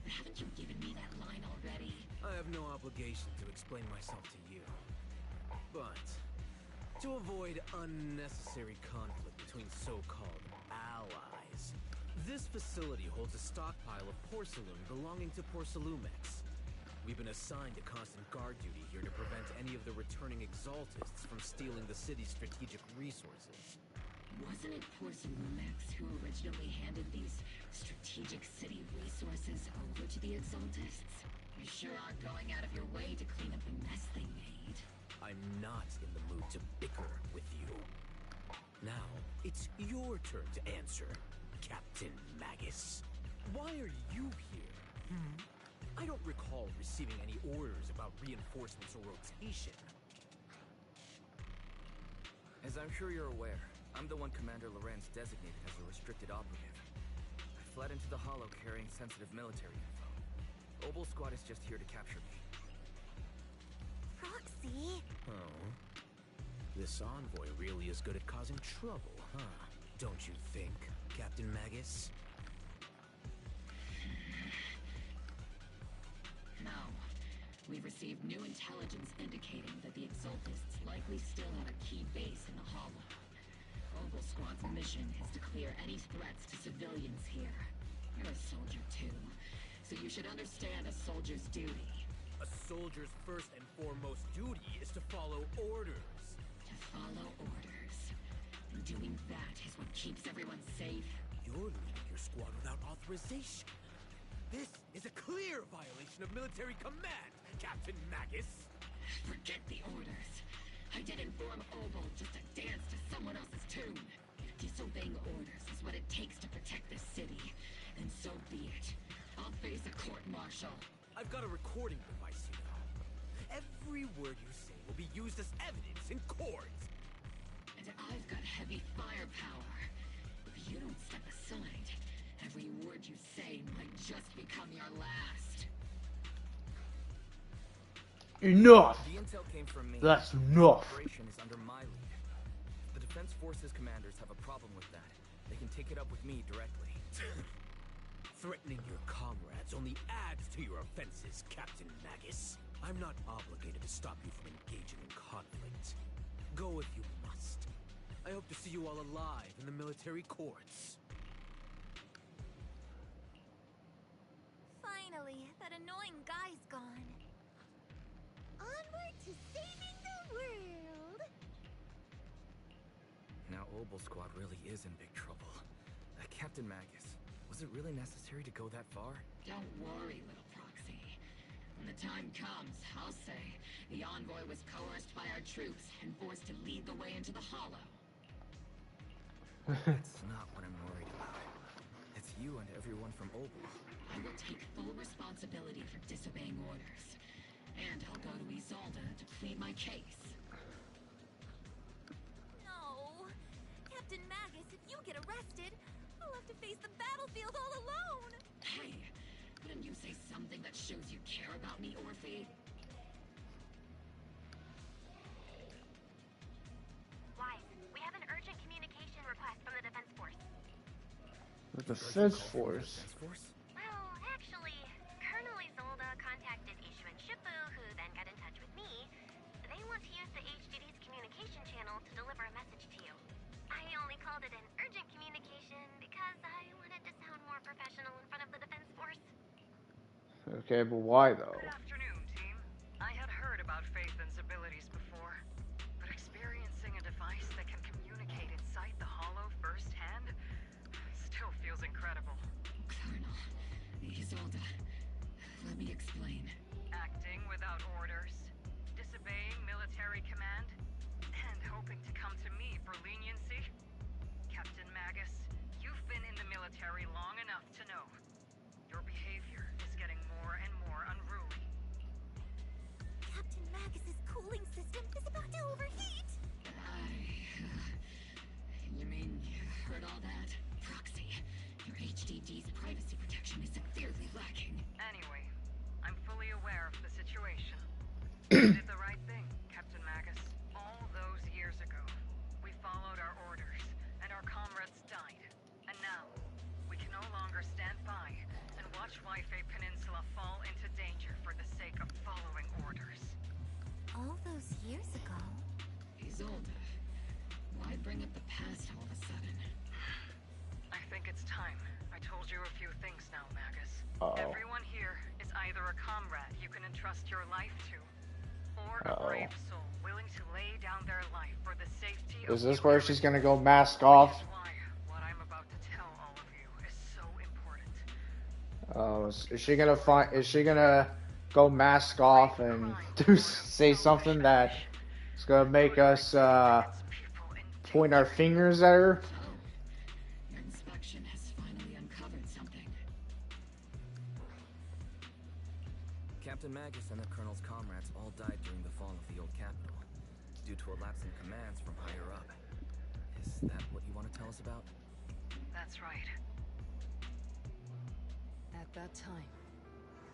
But haven't you given me that line already? I have no obligation to explain myself to you. But to avoid unnecessary conflict between so-called allies, this facility holds a stockpile of porcelain belonging to Porcelumex. We've been assigned a constant guard duty here to prevent any of the returning exaltists from stealing the city's strategic resources. Wasn't it Porcelumex who originally handed these strategic city resources over to the exaltists? You sure are going out of your way to clean up the mess they made. I'm not in the mood to bicker with you. Now, it's your turn to answer, Captain Magus. Why are you here? I don't recall receiving any orders about reinforcements or rotation. As I'm sure you're aware, I'm the one Commander Lorenz designated as a restricted operative. I fled into the Hollow carrying sensitive military info. Obel Squad is just here to capture me. Proxy? Oh. This envoy really is good at causing trouble, huh? Don't you think, Captain Magus? No. We've received new intelligence indicating that the exaltists likely still have a key base in the Hollow. Obel Squad's mission is to clear any threats to civilians here. You're a soldier too, so you should understand a soldier's duty. A soldier's first and foremost duty is to follow orders. To follow orders. And doing that is what keeps everyone safe. You're leading your squad without authorization. This is a clear violation of military command, Captain Magus. Forget the orders. I didn't form Obel just to dance to someone else's tune. If disobeying orders is what it takes to protect this city, then so be it. I'll face a court-martial. I've got a recording device, you know. Every word you say will be used as evidence in court. And I've got heavy firepower. If you don't step aside, every word you say might just become your last. Enough! The intel came from me. That's enough. The operation is under my lead. If the Defense Forces commanders have a problem with that, they can take it up with me directly. Threatening your comrades only adds to your offenses, Captain Magus. I'm not obligated to stop you from engaging in conflict. Go if you must. I hope to see you all alive in the military courts. Finally, that annoying guy's gone. Onward to saving the world! Now Obel Squad really is in big trouble. Captain Magus, was it really necessary to go that far? Don't worry, little Proxy. When the time comes, I'll say the envoy was coerced by our troops and forced to lead the way into the Hollow. That's not what I'm worried about. It's you and everyone from Obel. I will take full responsibility for disobeying orders. And I'll go to Isolde to plead my case. No! Captain Magus, if you get arrested, I'll have to face the battlefield all alone! Hey, couldn't you say something that shows you care about me, Orphe? Wise, we have an urgent communication request from the Defense Force. The Defense Force? Well, actually, Colonel Isolde contacted Ishu and Shifu, who then got in touch with me. They want to use the HDD's communication channel to deliver a message to you. I only called it an urgent communication because I wanted to sound more professional in front of the Defense Force. Okay, but why though? Good afternoon, team. I had heard about Phaethon's abilities before, but experiencing a device that can communicate inside the Hollow firsthand still feels incredible. Colonel, Isolde, let me explain. Acting without orders? disobeying military command and hoping to come to me for leniency? Captain Magus, you've been in the military long enough to know. Your behavior is getting more and more unruly. Captain Magus's cooling system is about to overheat! You mean you heard all that? Proxy, your HDD's privacy protection is severely lacking. Anyway, I'm fully aware of the situation. You did the right thing, Captain Magus. All those years ago, we followed our orders, and our comrades died. And now, we can no longer stand by and watch Waifei Peninsula fall into danger for the sake of following orders. All those years ago? Isolde, why bring up the past all of a sudden? I think it's time. I told you a few things now, Magus. Everyone here is either a comrade you can entrust your life to, or a brave soul willing to lay down their life for the safety of Is this where she's gonna go mask off? what I'm about to tell all of you is so important. Is she gonna find? Is she gonna go mask off and say something that is gonna make us point our fingers at her? Your inspection has finally uncovered something. Captain Magus and the Colonel's comrades all died during the fall of the old capital, due to a lapse in commands from higher up. Is that what you want to tell us about? That's right. At that time,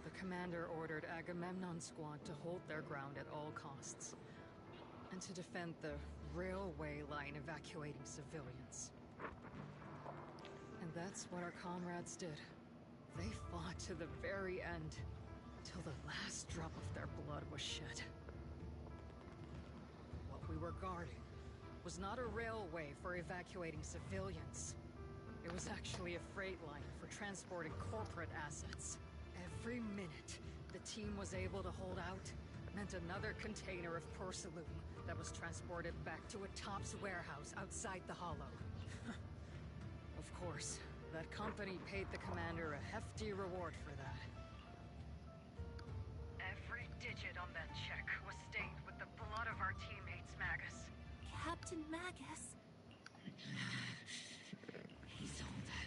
the commander ordered Agamemnon's squad to hold their ground at all costs, and to defend the railway line evacuating civilians. And that's what our comrades did. They fought to the very end, till the last drop of their blood was shed. What we were guarding was not a railway for evacuating civilians. It was actually a freight line for transporting corporate assets. Every minute the team was able to hold out meant another container of porcelain that was transported back to a Tops warehouse outside the Hollow. Of course, that company paid the commander a hefty reward for that. Every digit on that check was stained with the blood of our teammates, Magus. Captain Magus? Isolde.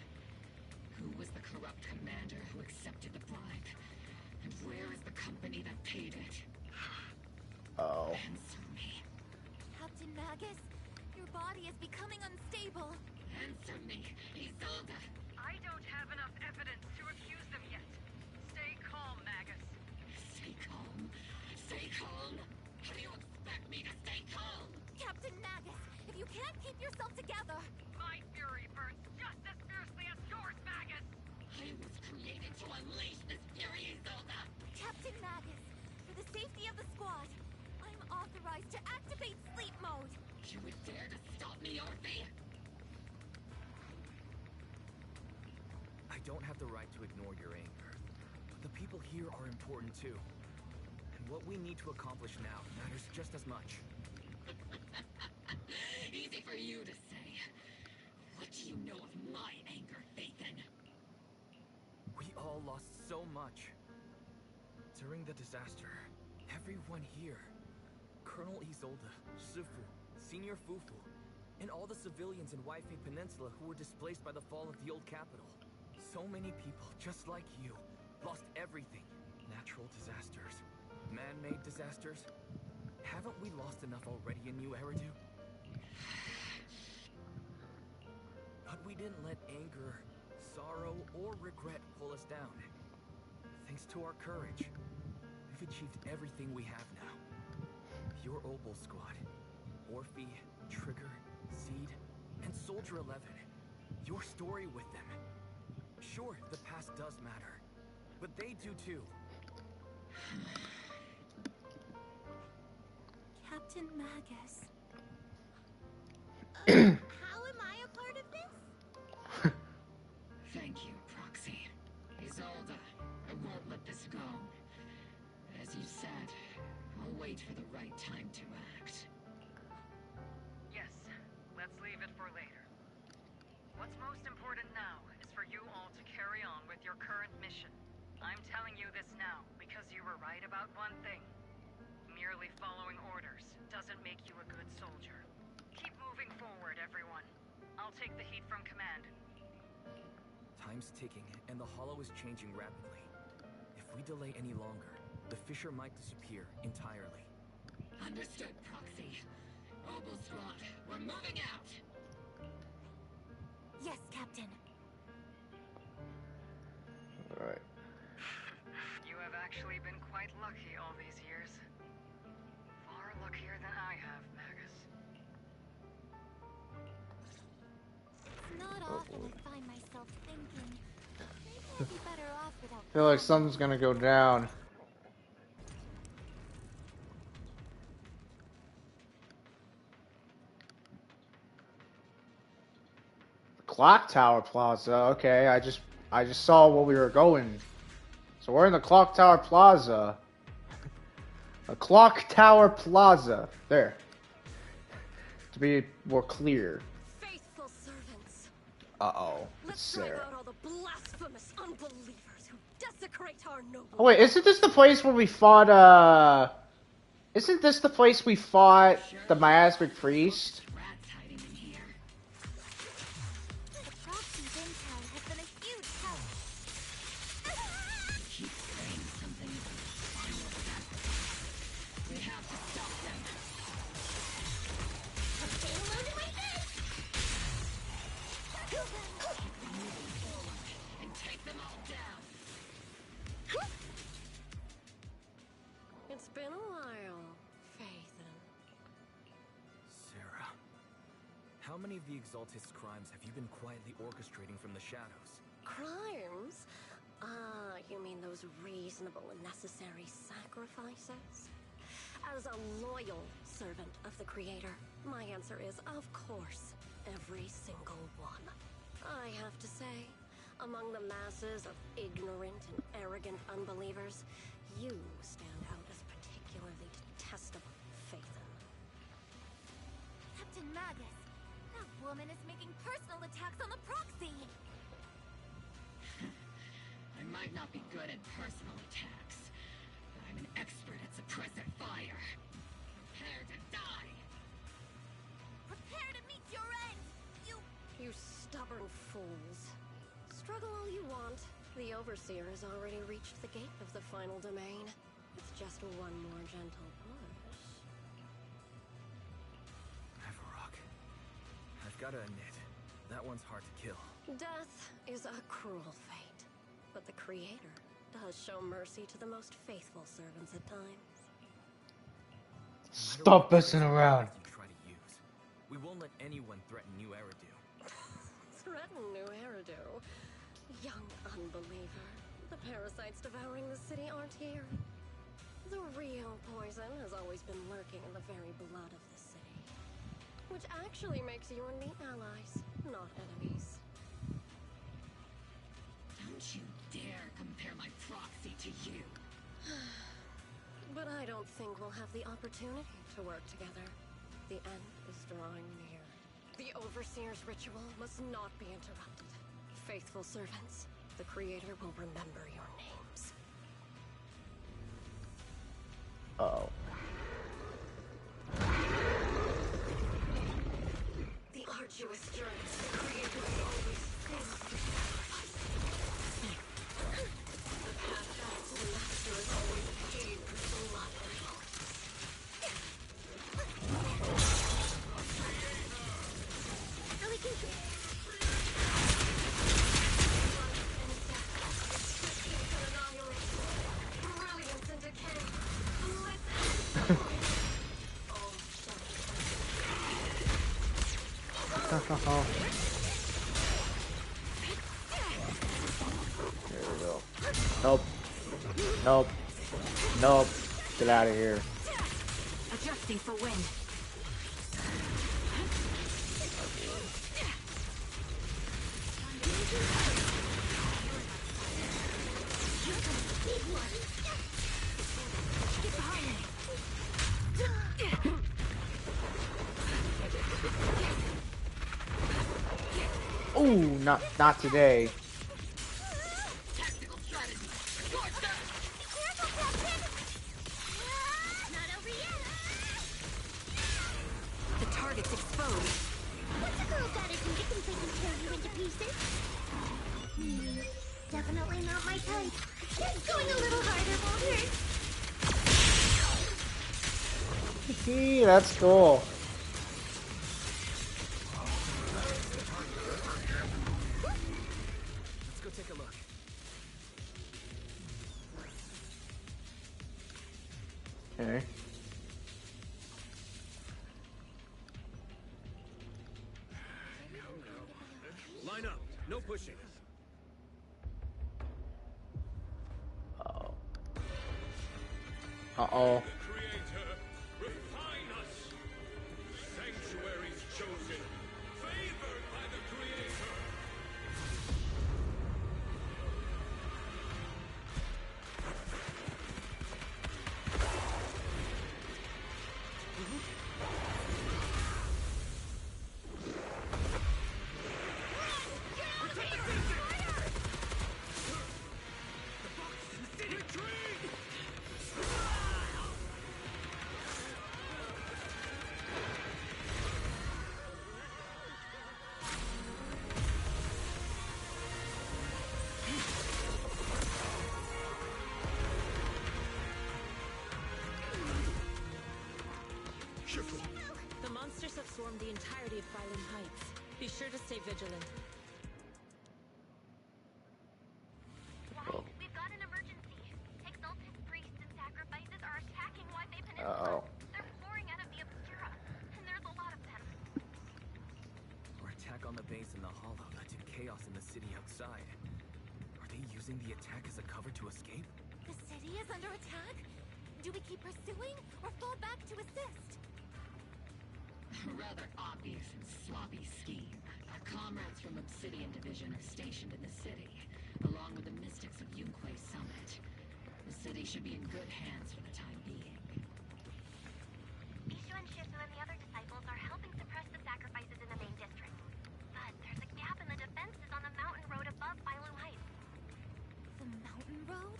Who was the corrupt commander who accepted the bribe? And where is the company that paid it? Answer me. Captain Magus, your body is becoming unstable. Answer me, Isolde. I don't have enough evidence to accuse them yet. Stay calm, Magus. Stay calm? Stay calm? How do you expect me to stay calm? Captain Magus, if you can't keep yourself together... My fury burns just as fiercely as yours, Magus! I was created to unleash this fury, Isolde! Captain Magus, for the safety of the squad, I'm authorized to activate sleep mode. You would dare to stop me, Orphe? I don't have the right to ignore your anger, but the people here are important too. And what we need to accomplish now matters just as much. Easy for you to say. What do you know of my anger, Phaethon? We all lost so much. During the disaster, everyone here, Colonel Isolde, Sifu, Senior Fufu, and all the civilians in Waifei Peninsula who were displaced by the fall of the old capital. So many people, just like you, lost everything. Natural disasters, man-made disasters. Haven't we lost enough already in New Eridu? But we didn't let anger, sorrow, or regret pull us down. Thanks to our courage, we've achieved everything we have now. Your Opal Squad, Orphe, Trigger, Seed, and Soldier 11. Your story with them. Sure, the past does matter, but they do too. Captain Magus. How am I a part of this? Thank you, Proxy. Isolde, I won't let this go. As you said, I'll wait for the right time to act. Yes, let's leave it for later. What's most important now is for you all to carry on with your current mission. I'm telling you this now because you were right about one thing. merely following orders doesn't make you a good soldier. Keep moving forward, everyone. I'll take the heat from command. Time's ticking, and the Hollow is changing rapidly. If we delay any longer, the fissure might disappear entirely. Understood, Proxy. Mobile squad, we're moving out! Yes, Captain. Alright. You have actually been quite lucky all these years. Far luckier than I have, Magus. It's not often I find myself thinking, maybe I'd be better off without. I feel like something's gonna go down. Clock Tower Plaza. Okay, I just saw where we were going. So we're in the Clock Tower Plaza. A Clock Tower Plaza. There. To be more clear. Faithful servants. Uh-oh. It's Let's drive Sarah. out all the blasphemous unbelievers who desecrate our noble. Oh wait, isn't this the place where we fought, Isn't this the place we fought the miasmic priest? The Proxy's intel has been a huge help. Keep saying something. We have to stop them. Stay alone in my bed! Keep them moving forward and take them all down. It's been a while, Faithen. Sarah, how many of the Exaltist's crimes have you been quietly orchestrating from the shadows? Crimes? Ah, you mean those reasonable and necessary sacrifices? As a loyal servant of the Creator, my answer is, of course, every single one. I have to say, among the masses of ignorant and arrogant unbelievers, you stand out as particularly detestable, Faithen. Captain Magus, that woman is making personal attacks on the Proxy. I might not be good at personal attacks, but I'm an expert at suppressing fire. Prepare to die! Prepare to meet your end, You stubborn fools. Struggle all you want. The Overseer has already reached the gate of the final domain. It's just one more gentle push. Everrock. I've gotta admit, that one's hard to kill. Death is a cruel fate, but the Creator does show mercy to the most faithful servants at times. Stop messing around. You try to use. We won't let anyone threaten New Eridu. Threaten New Eridu? Young unbeliever. The parasites devouring the city aren't here. The real poison has always been lurking in the very blood of the city. Which actually makes you and me allies, not enemies. Don't you dare compare my proxy to you. But I don't think we'll have the opportunity to work together. The end is drawing near. The Overseer's ritual must not be interrupted. Faithful servants, the Creator will remember your names. Uh-oh. The arduous journey to the Creator is always filled with sacrifice. The path back to the Master is always paved with blood. Brilliance and decay. There we go. Nope. Nope. Nope. Get out of here. Adjusting for wind. Ooh, not today. Not over pieces? Definitely not my type. Just going a little harder won't hurt. That's cool. Let's go take a look. Okay. Line up. No pushing. Uh-oh. Uh-oh. Creator, refine us. Sanctuaries chosen, favored by the Creator. The monsters have swarmed the entirety of Phylum Heights. Be sure to stay vigilant. We've got an emergency. Exalted priests and sacrifices are attacking Wi-Fi Peninsula. Uh-oh. They're pouring out of the Obscura, and there's a lot of them. Our attack on the base in the Hollow led to chaos in the city outside. Are they using the attack as a cover to escape? The city is under attack? Do we keep pursuing or fall back to assist? A rather obvious and sloppy scheme. Our comrades from Obsidian Division are stationed in the city, along with the mystics of Yunquay Summit. The city should be in good hands for the time being. Ishu and Shifu and the other disciples are helping suppress the sacrifices in the main district. But there's a gap in the defenses on the mountain road above Phylum Heights. The mountain road?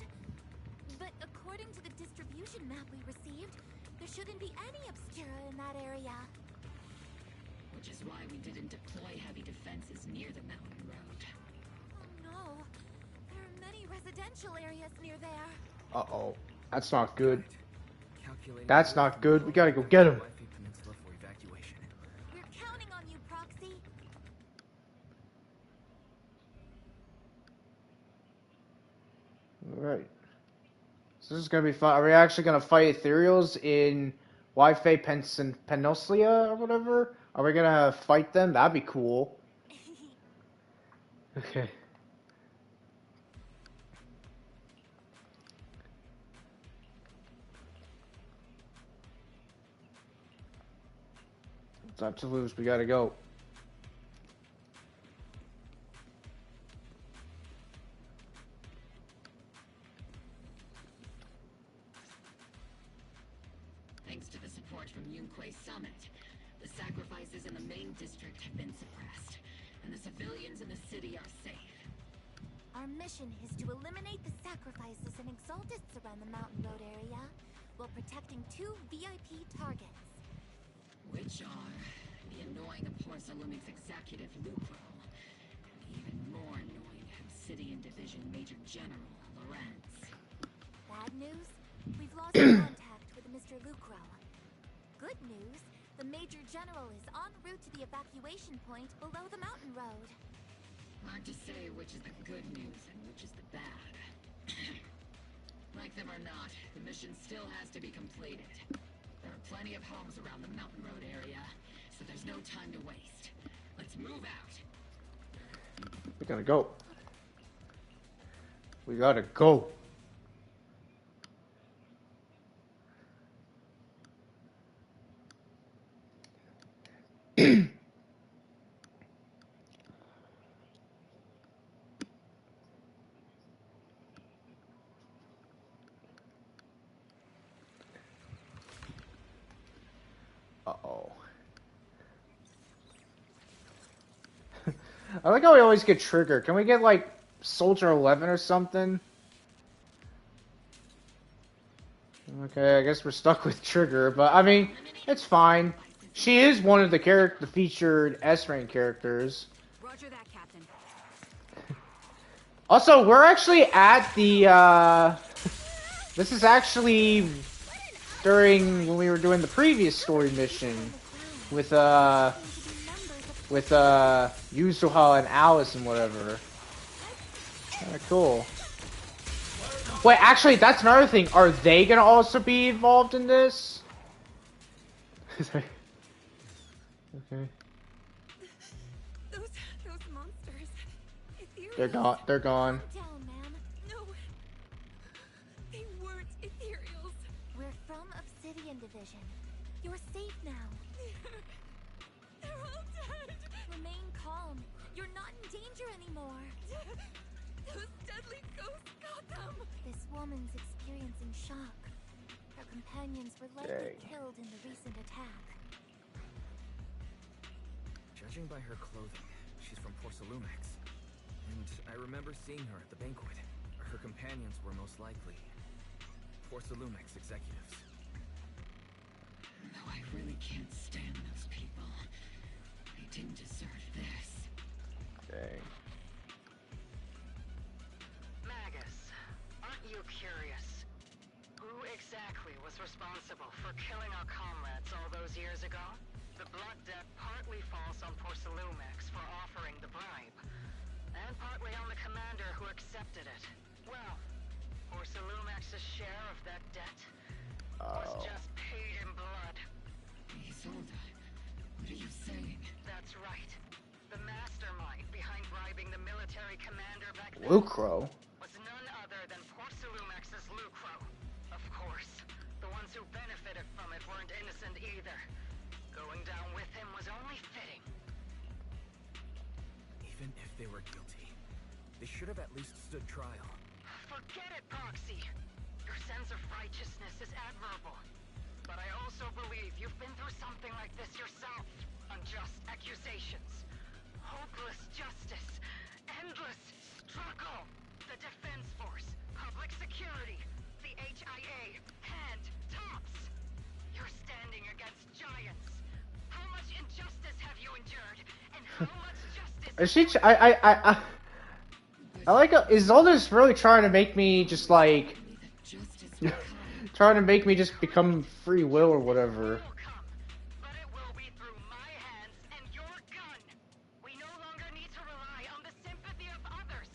But according to the distribution map we received, there shouldn't be any Obscura in that area. Which is why we didn't deploy heavy defenses near the mountain road. Oh no. There are many residential areas near there. Uh-oh. That's not good. Calculating That's not good. We gotta go get him. Wi-Fi Peninsula for evacuation. We're counting on you, Proxy. Alright. So this is gonna be fun. Are we actually gonna fight ethereals in Wi-Fi Peninsula or whatever? Are we gonna fight them? That'd be cool. Okay. Time to lose. We gotta go. Thanks to the support from Yunquay Summit, the sacrifices in the main district have been suppressed, and the civilians in the city are safe. Our mission is to eliminate the sacrifices and exaltists around the mountain road area while protecting 2 VIP targets. Which are the annoying Porsa Lumix executive Lucro, and the even more annoying Obsidian Division Major General Lorenz. Bad news? We've lost contact with Mr. Lucro. Good news, the Major General is en route to the evacuation point below the mountain road. Hard to say which is the good news and which is the bad. Like them or not, the mission still has to be completed. There are plenty of homes around the mountain road area, so there's no time to waste. Let's move out. We gotta go. We gotta go. Uh-oh. I like how we always get triggered. Can we get, like, Soldier 11 or something? Okay, I guess we're stuck with Trigger, but, I mean, it's fine. She is one of the featured S-rank characters. Roger that, Captain. Also, we're actually at the, this is actually during when we were doing the previous story mission with Yuzuha and Alice and whatever. Kinda cool. Wait, actually, that's another thing. Are they gonna also be involved in this? Okay. Those monsters. They're gone. They're gone. Calm down, ma'am. No. They weren't ethereals. We're from Obsidian Division. You're safe now. They're all dead. Remain calm. You're not in danger anymore. Those deadly ghosts got them. This woman's experiencing shock. Her companions were likely killed in the recent attack. Judging by her clothing, she's from Porcelumex. And I remember seeing her at the banquet. Her companions were most likely Porcelumex executives. Though I really can't stand those people. They didn't deserve this. Dang. Magus, aren't you curious? Who exactly was responsible for killing our comrades all those years ago? The blood debt partly falls on Porcelumex for offering the bribe, and partly on the commander who accepted it. Well, Porcelumex's share of that debt was just paid in blood. Isolde, what are you saying? That's right. The mastermind behind bribing the military commander back then Lucro. was none other than Porcelumex's Lucro. Of course, the ones who benefited from it weren't innocent either. Going down with him was only fitting. Even if they were guilty, they should have at least stood trial. Forget it, Proxy. Your sense of righteousness is admirable. But I also believe you've been through something like this yourself. Unjust accusations, hopeless justice, endless struggle. The Defense Force, public security, the HIA, hand tops. You're standing against giants. How much injustice have you endured? And how much justice? Is she? I like. Isolde's really trying to make me just like, trying to make me just become free will or whatever. But it will be through my hands and your gun. We no longer need to rely on the sympathy of others,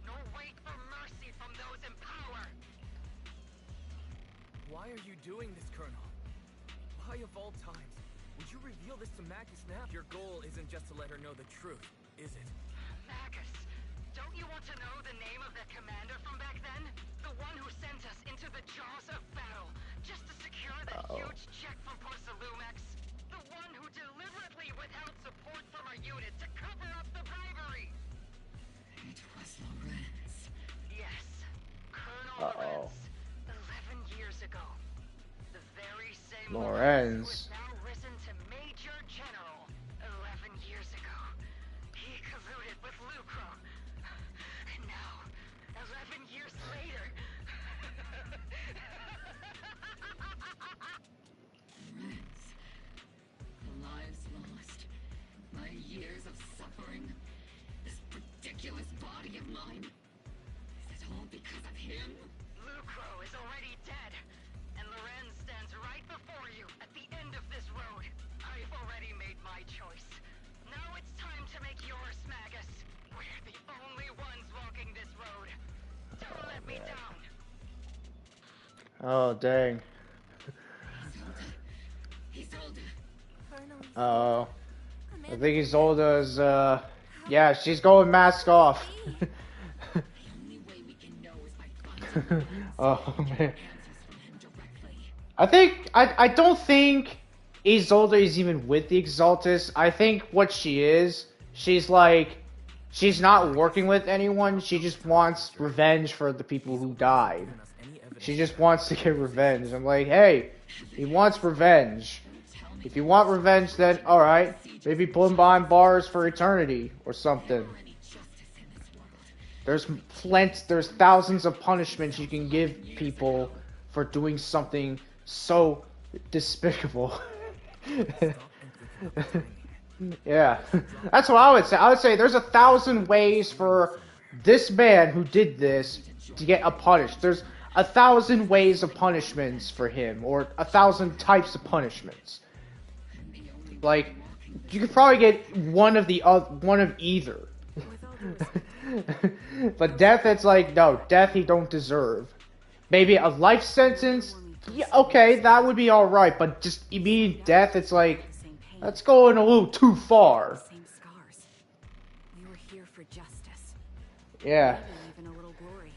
nor wait for mercy from those in power. Why are you doing this, Colonel? Why of all times would you reveal this to Magus now? Your goal isn't just to let her know the truth, is it? Magus, don't you want to know the name of that commander from back then? The one who sent us into the jaws of battle, just to secure that huge check from Porcelumex? The one who deliberately withheld support from our unit to cover up the bribery? It was Lorenz. Yes, Colonel Lorenz. 11 years ago. The very same Lorenz. who has now risen to Major General. 11 years ago. He colluded with Lucro. And now, 11 years later... Lorenz. The lives lost. My years of suffering. This ridiculous body of mine. Is it all because of him? Lucro is already dead. And Lorenz stands right before you at the end of this road. I've already made my choice. Now it's time to make yours, Magus. We're the only ones walking this road. Don't let me down. Oh dang. Oh, I think Isolde's. Yeah, she's going mask off. Oh man. I don't think Isolde is even with the Exaltus. I think what she is, she's like, she's not working with anyone. She just wants revenge for the people who died. She just wants to get revenge. I'm like, hey, he wants revenge. If you want revenge, then alright, maybe put him behind bars for eternity or something. There's thousands of punishments you can give people for doing something so despicable. Yeah, that's what I would say. I would say there's 1,000 ways for this man who did this to get a punish. There's 1,000 ways of punishments for him, or 1,000 types of punishments. Like, you could probably get one of either. But death, it's like, no, death he don't deserve. Maybe a life sentence, yeah, okay, that would be alright, but just immediate death, it's like, that's going a little too far. We were here for justice. Yeah. Maybe even a little glory.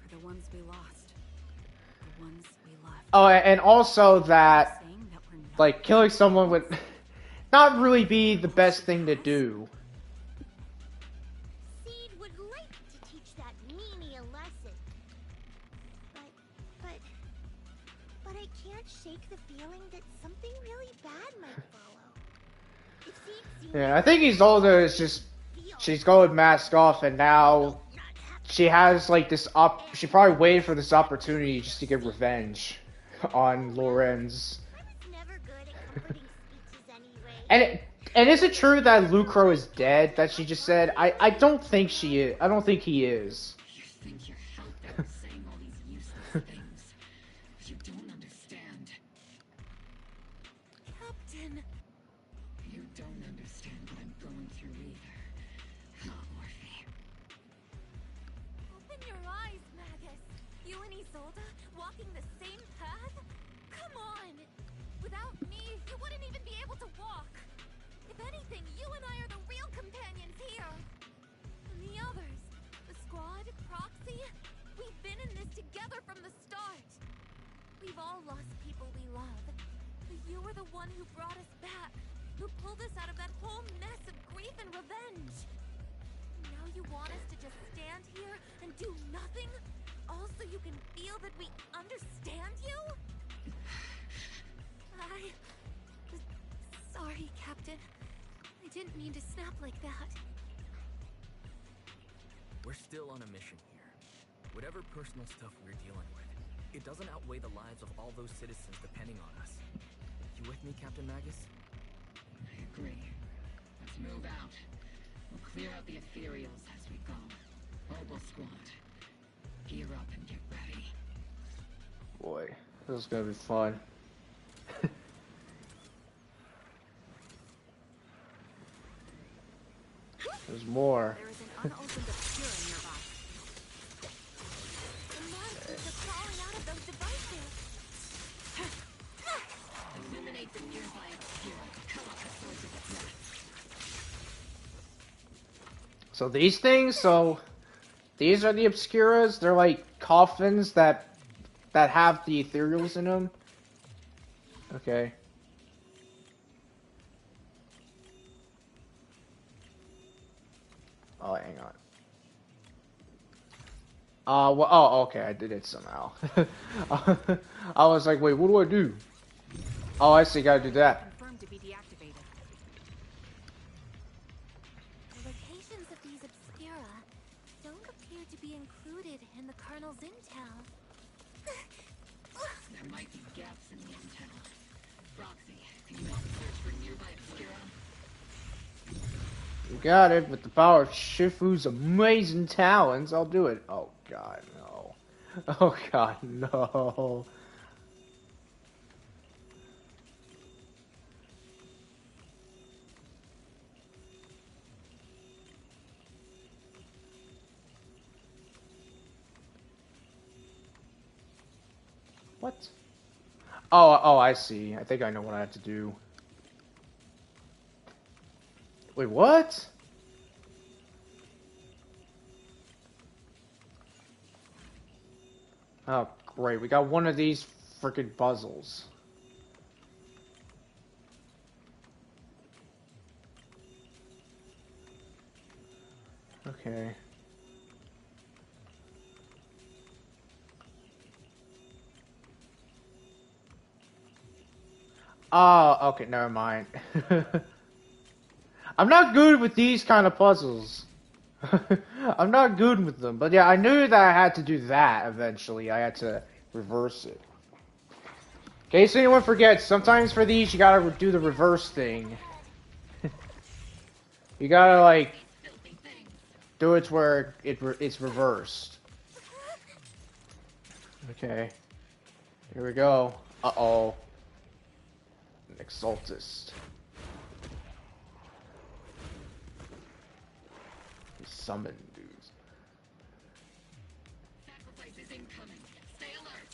For the ones we lost. The ones we left. Oh, and also that, like, killing someone would not really be the best thing to do. Seed would like to teach that meanie a lesson. But I can't shake the feeling that something really bad might follow. If Seed Yeah, I think he's older, it's just, she's going mask off, and now she has, like, she probably waited for this opportunity just to get revenge on Lorenz. And is it true that Lucro is dead, that she just said? I don't think she is. I don't think he is. You think you're helping saying all these useless things. You don't understand. Captain. You don't understand what I'm going through either. Huh, Morphe? Open your eyes, Magus. You and Isolde walking the same path? Come on! Without me, you wouldn't even be able to walk. If anything, you and I are the real companions here. And the others, the squad, Proxy, we've been in this together from the start. We've all lost people we love. But you were the one who brought us back, who pulled us out of that whole mess of grief and revenge. Now you want us to just stand here and do nothing? All so you can feel that we understand you? Sorry, Captain. I didn't mean to snap like that. We're still on a mission here. Whatever personal stuff we're dealing with, it doesn't outweigh the lives of all those citizens depending on us. You with me, Captain Magus? I agree. Let's move out. We'll clear out the ethereals as we go. Mobile squad, gear up and get ready. Boy, this is gonna be fun. There's more. There is an unopened obscura nearby. The monsters are crawling out of those devices. Illuminate the nearby obscura. Cut off the source of its wrath. So these things, these are the Obscuras. They're like coffins that have the ethereals in them. Okay. Oh, hang on. Well, oh, okay, I did it somehow. I was like, wait, what do I do? Oh, I see, gotta do that. Confirmed to be deactivated. The locations of these obscura don't appear to be included in the Colonel's intel. There might be gaps in the intel. Roxy, can you help search for nearby obscura? You got it. With the power of Shifu's amazing talents, I'll do it. Oh god, no. Oh god, no. What? Oh, I see. I think I know what I have to do. Wait, what? Oh, great. We got one of these frickin' puzzles. Okay. Oh, okay, never mind. I'm not good with these kind of puzzles. I'm not good with them. But yeah, I knew that I had to do that eventually. I had to reverse it. In case anyone forgets, sometimes for these you gotta do the reverse thing. You gotta like... Do it where it's reversed. Okay. Here we go. Uh-oh. An Exaltist. He's summoned, dudes. Sacrifice is incoming. Stay alert.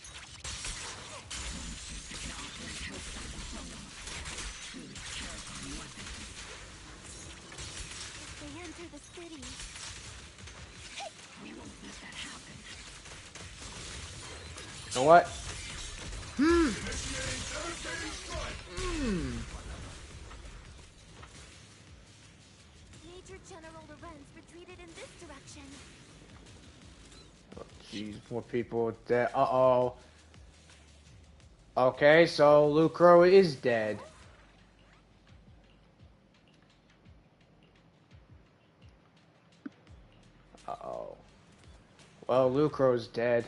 If they enter the city, We won't let that happen. You know what? Major General Lorenz retreated in this direction. Oh, jeez, more people dead. Uh-oh. Okay, so Lucro is dead. Uh-oh. Well, Lucro's dead.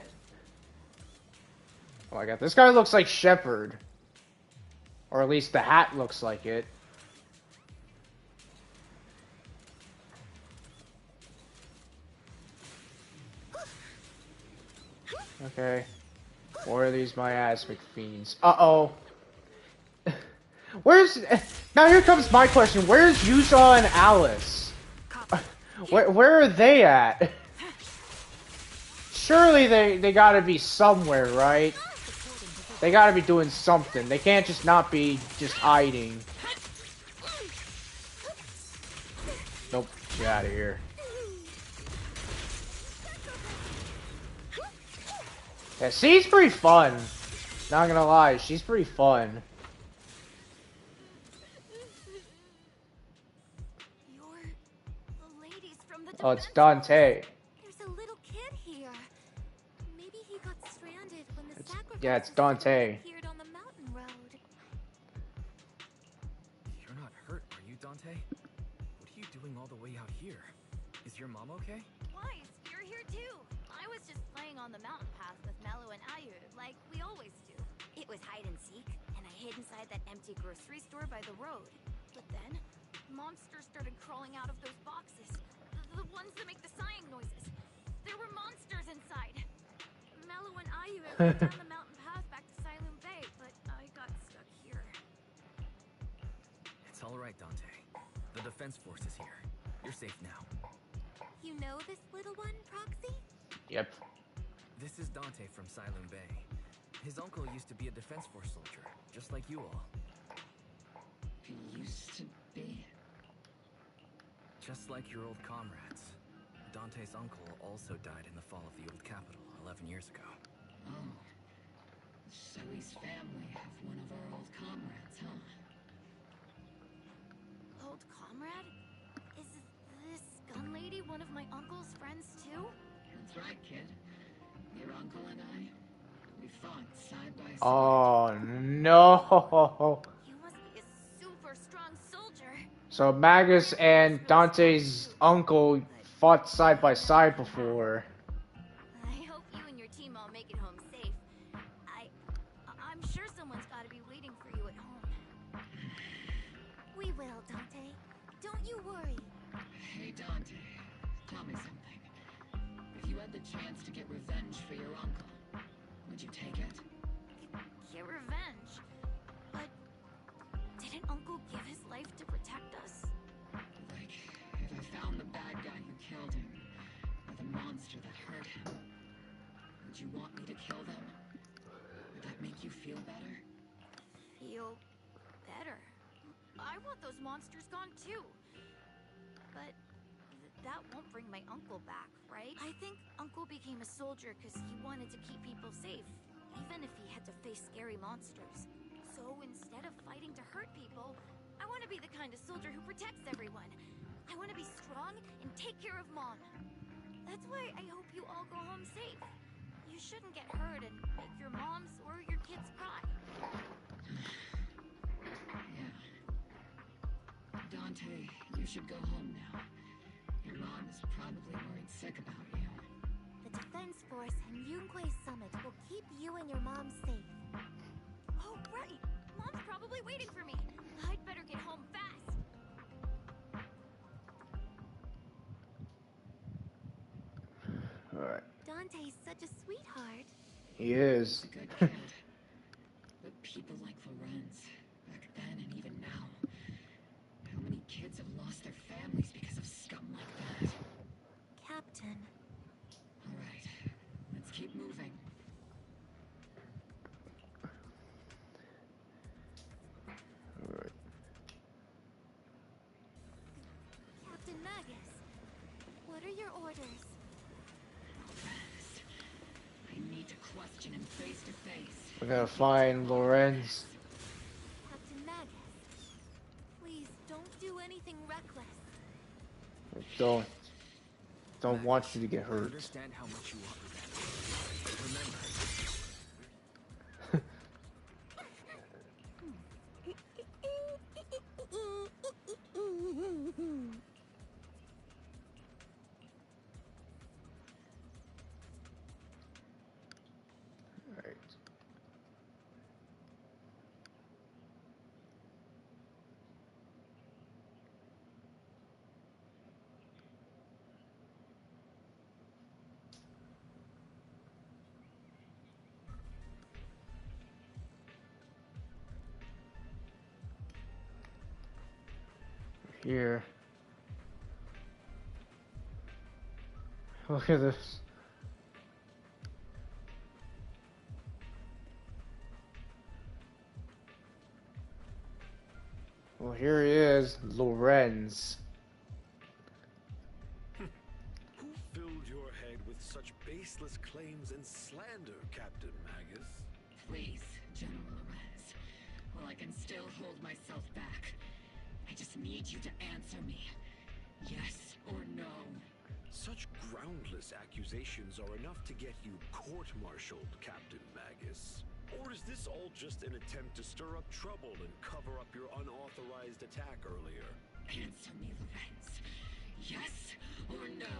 Oh my god, this guy looks like Shepard. Or at least the hat looks like it. Okay. More of these miasmic fiends. Uh-oh. Where's... Now here comes my question. Where's Yusa and Alice? Where are they at? Surely they gotta be somewhere, right? They gotta be doing something. They can't just not be just hiding. Nope. Get out of here. Yeah, she's pretty fun. Not gonna lie, she's pretty fun. You're the ladies from the Oh, it's defense Dante. force. There's a little kid here. Maybe he got stranded when the sacrifice Yeah, it's Dante. appeared on the mountain road. You're not hurt, are you, Dante? What are you doing all the way out here? Is your mom okay? Wise, you're here too. I was just playing on the mountain path with Mello and Ayu, like we always do. It was hide and seek, and I hid inside that empty grocery store by the road. But then, monsters started crawling out of those boxes. The ones that make the sighing noises. There were monsters inside. Mello and Ayu had went down the mountain path back to Silent Bay, but I got stuck here. It's all right, Dante. The defense force is here. You're safe now. You know this little one, Proxy? Yep. This is Dante from Silent Bay. His uncle used to be a defense force soldier, just like you all. He used to be. Just like your old comrades. Dante's uncle also died in the fall of the old capital 11 years ago. Oh. So his family have one of our old comrades, huh? Old comrade? Is this gun lady one of my uncle's friends too? That's right, kid. Your uncle and I, we fought side by side. Oh, no. You must be a super strong soldier. So Magus and Dante's uncle fought side by side before. I hope you and your team all make it home safe. I'm sure someone's got to be waiting for you at home. We will, Dante. Don't you worry. Hey, Dante, tell me something. If you had the chance to get revenge for your uncle, would you take it? Get revenge. But didn't Uncle give his life to protect us? Like, if I found the bad guy who killed him, or the monster that hurt him, would you want me to kill them? Would that make you feel better? Feel better. I want those monsters gone too. But that won't bring my uncle back, right? I think Uncle became a soldier because he wanted to keep people safe, even if he had to face scary monsters. So instead of fighting to hurt people, I want to be the kind of soldier who protects everyone. I want to be strong and take care of Mom. That's why I hope you all go home safe. You shouldn't get hurt and make your moms or your kids cry. Yeah. Dante, you should go home now. Your mom is probably worried sick about you. The Defense Force and Yunque Summit will keep you and your mom safe. Oh, right! Mom's probably waiting for me. I'd better get home fast. Dante's such a sweetheart. He is. He's a good kid. But people like Lorenz, back then and even now, how many kids have lost their families because of scum like that? Captain. All right, let's keep moving. Captain Magus, what are your orders? I need to question him face to face. We gotta find Lorenz. Captain Magus, please don't do anything reckless. Don't want you to get hurt. I understand how much you want me back. Remember. Here. Look at this. Well, here he is, Lorenz. Who filled your head with such baseless claims and slander, Captain Magus? Please, General Lorenz. While I can still hold myself back, I just need you to answer me. Yes or no? Such groundless accusations are enough to get you court-martialed, Captain Magus. Or is this all just an attempt to stir up trouble and cover up your unauthorized attack earlier? Answer me, Lorenz. Yes or no?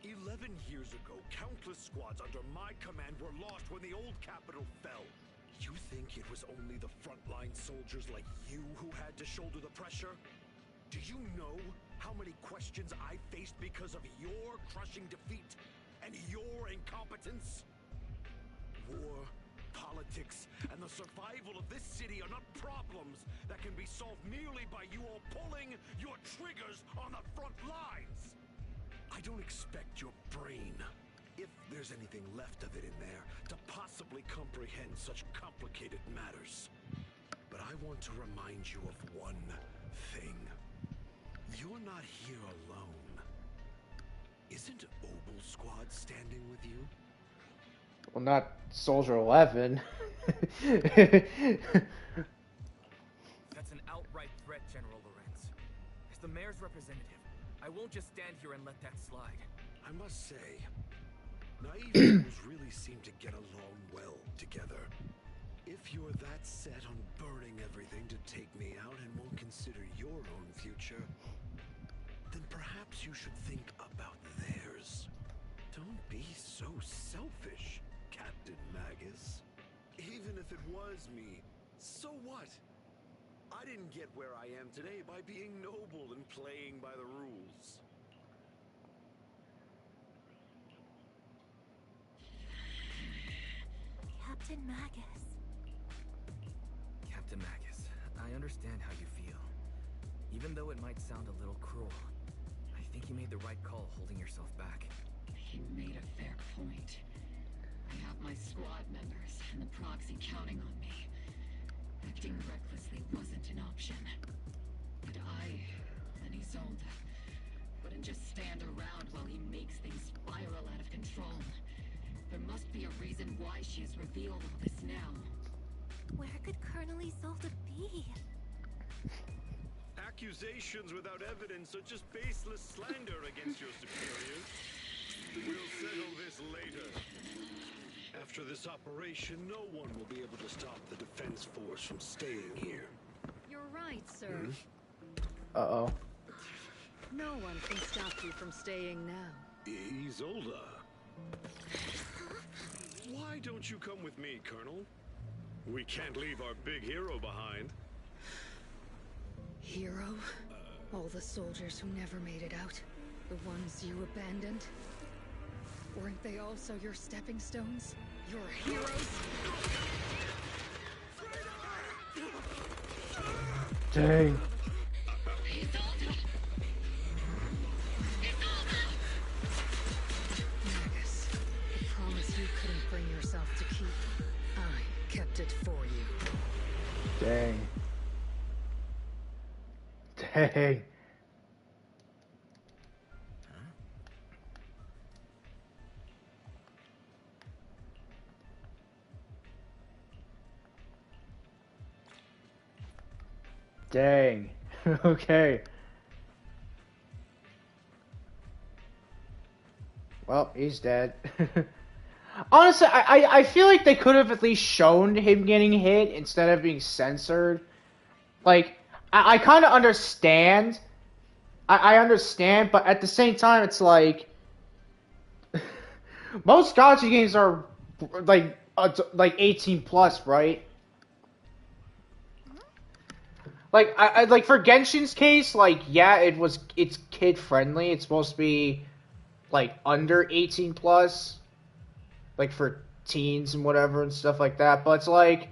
11 years ago, countless squads under my command were lost when the old capital fell. You think it was only the frontline soldiers like you who had to shoulder the pressure? Do you know how many questions I faced because of your crushing defeat and your incompetence? War, politics, and the survival of this city are not problems that can be solved merely by you all pulling your triggers on the front lines. I don't expect your brain, if there's anything left of it in there, to possibly comprehend such complicated matters. But I want to remind you of one thing. You're not here alone. Isn't Obel Squad standing with you? Well, not Soldier 11. That's an outright threat, General Lorenz. As the mayor's representative, I won't just stand here and let that slide. I must say, naive fools really seem to get along well together. If you're that set on burning everything to take me out and won't consider your own future, then perhaps you should think about theirs. Don't be so selfish, Captain Magus. Even if it was me, so what? I didn't get where I am today by being noble and playing by the rules. Captain Magus. Captain Magus, I understand how you feel. Even though it might sound a little cruel, I think you made the right call holding yourself back. He made a fair point. I have my squad members and the proxy counting on me. Acting recklessly wasn't an option. But I and Isolde wouldn't just stand around while he makes things spiral out of control. There must be a reason why she has revealed all this now. Where could Colonel Isolde be? Accusations without evidence are just baseless slander against your superiors. We'll settle this later. After this operation, no one will be able to stop the defense force from staying here. You're right, sir. Uh-oh. No one can stop you from staying now. Isolde. Why don't you come with me, Colonel? We can't leave our big hero behind. Hero? All the soldiers who never made it out? The ones you abandoned? Weren't they also your stepping stones? Your heroes? Dang. Magus, the promise you couldn't bring yourself to keep. I kept it for you. Dang. Dang. Dang. Okay. Well, he's dead. Honestly, I feel like they could have at least shown him getting hit instead of being censored. Like, I kind of understand. I understand, but at the same time, it's like most gotcha games are like 18 plus, right? Like I like for Genshin's case, like yeah, it's kid friendly. It's supposed to be like under 18 plus, like for teens and whatever and stuff like that. But it's like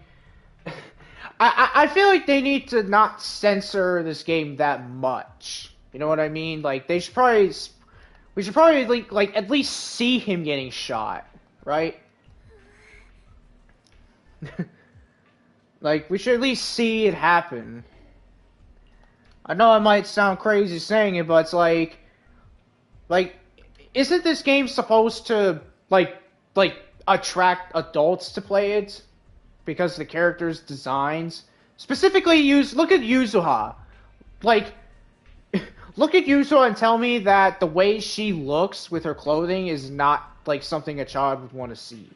I feel like they need to not censor this game that much. You know what I mean? Like they should probably we should probably like at least see him getting shot, right? Like we should at least see it happen. I know I might sound crazy saying it, but it's like isn't this game supposed to like attract adults to play it because the characters' designs specifically look at Yuzuha, like look at Yuzuha and tell me that the way she looks with her clothing is not like something a child would want to see.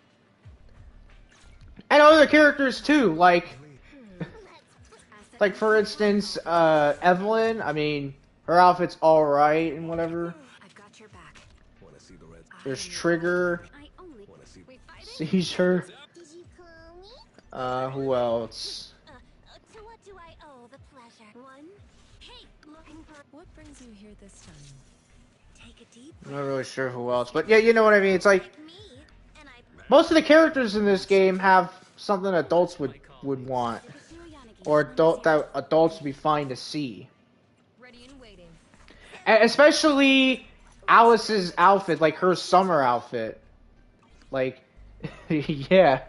And other characters too, like for instance, Evelyn. I mean, her outfit's all right and whatever. There's Trigger, Seizure. Who else? To what do I owe the pleasure? One? Hey, looking for... What brings you here this time? Take a deep I'm not really sure who else, but yeah, you know what I mean. It's like most of the characters in this game have something adults would want, or that adults would be fine to see. And especially Alice's outfit, like her summer outfit. Like, yeah.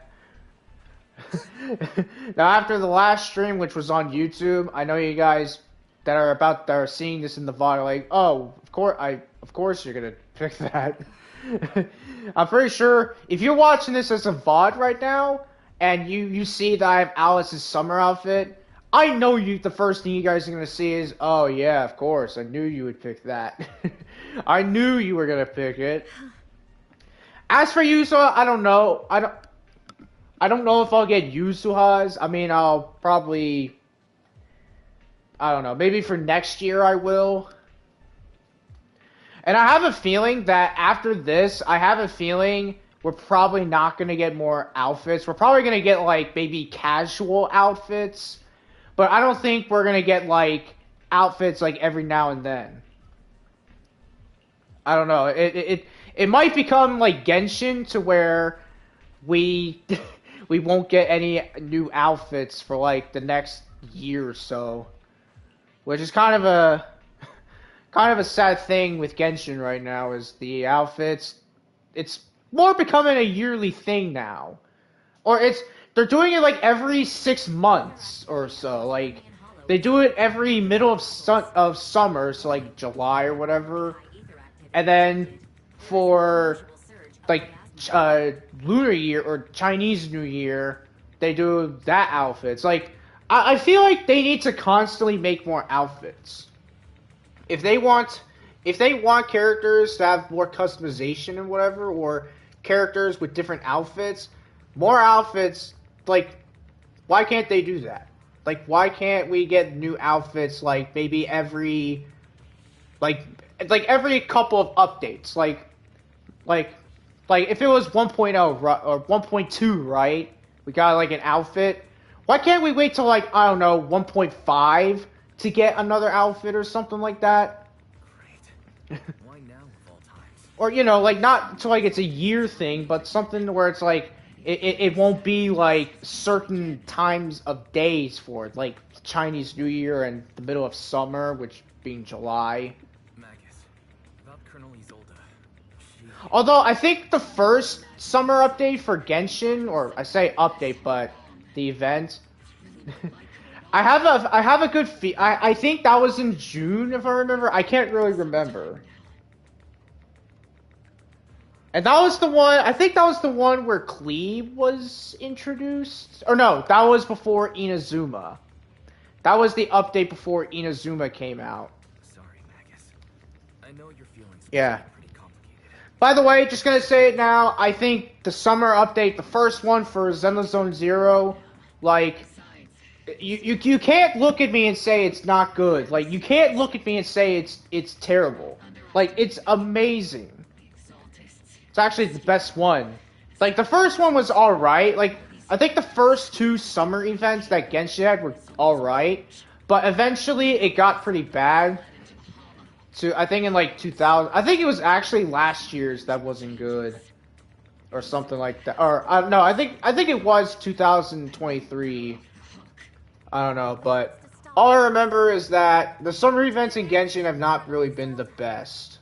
Now after the last stream, which was on YouTube, I know you guys that are seeing this in the VOD are like, oh, of course you're gonna pick that. I'm pretty sure if you're watching this as a VOD right now and you see that I have Alice's summer outfit, I know the first thing you guys are gonna see is, oh yeah, of course, I knew you would pick that. I knew you were gonna pick it. As for Yuzuha, I don't know. I don't know if I'll get Yuzuha's. I mean, I'll probably, I don't know, maybe for next year I will. And I have a feeling that after this, we're probably not going to get more outfits. We're probably going to get, like, maybe casual outfits. But I don't think we're going to get, like, outfits, like, every now and then. I don't know. It might become, like, Genshin to where we won't get any new outfits for, like, the next year or so. Which is kind of a sad thing with Genshin right now is the outfits. It's more becoming a yearly thing now. Or they're doing it like every 6 months or so. Like they do it every middle of summer, so like July or whatever. And then for like Lunar Year or Chinese New Year, they do that outfits. Like I feel like they need to constantly make more outfits. If they want characters to have more customization and whatever, or characters with different outfits, more outfits, like, why can't they do that? Like, why can't we get new outfits, like, maybe every every couple of updates? Like, if it was 1.0 or 1.2, right? We got, like, an outfit. Why can't we wait till, like, I don't know, 1.5 to get another outfit or something like that? Why now of all times? or you know, like not so like it's a year thing, but something where it's like it won't be like certain times of days for it, like Chinese New Year and the middle of summer, which being July. Magus, about Colonel Isolde. Although I think the first summer update for Genshin, or I say update, but the event, I have a good I think that was in June if I remember. I can't really remember. And that was the one. I think that was the one where Cleve was introduced. Or no, that was before Inazuma. That was the update before Inazuma came out. Sorry, Magus. I know your feelings. Yeah. By the way, just gonna say it now, I think the summer update, the first one for Zenless Zone Zero, like, you can't look at me and say it's not good. Like, you can't look at me and say it's terrible. Like, it's amazing. It's actually the best one. Like, the first one was alright. Like, I think the first two summer events that Genshin had were alright. But eventually, it got pretty bad. So, I think in, like, 2000... I think it was actually last year's that wasn't good. Or something like that. Or, no, I think it was 2023. I don't know, but... All I remember is that the summer events in Genshin have not really been the best.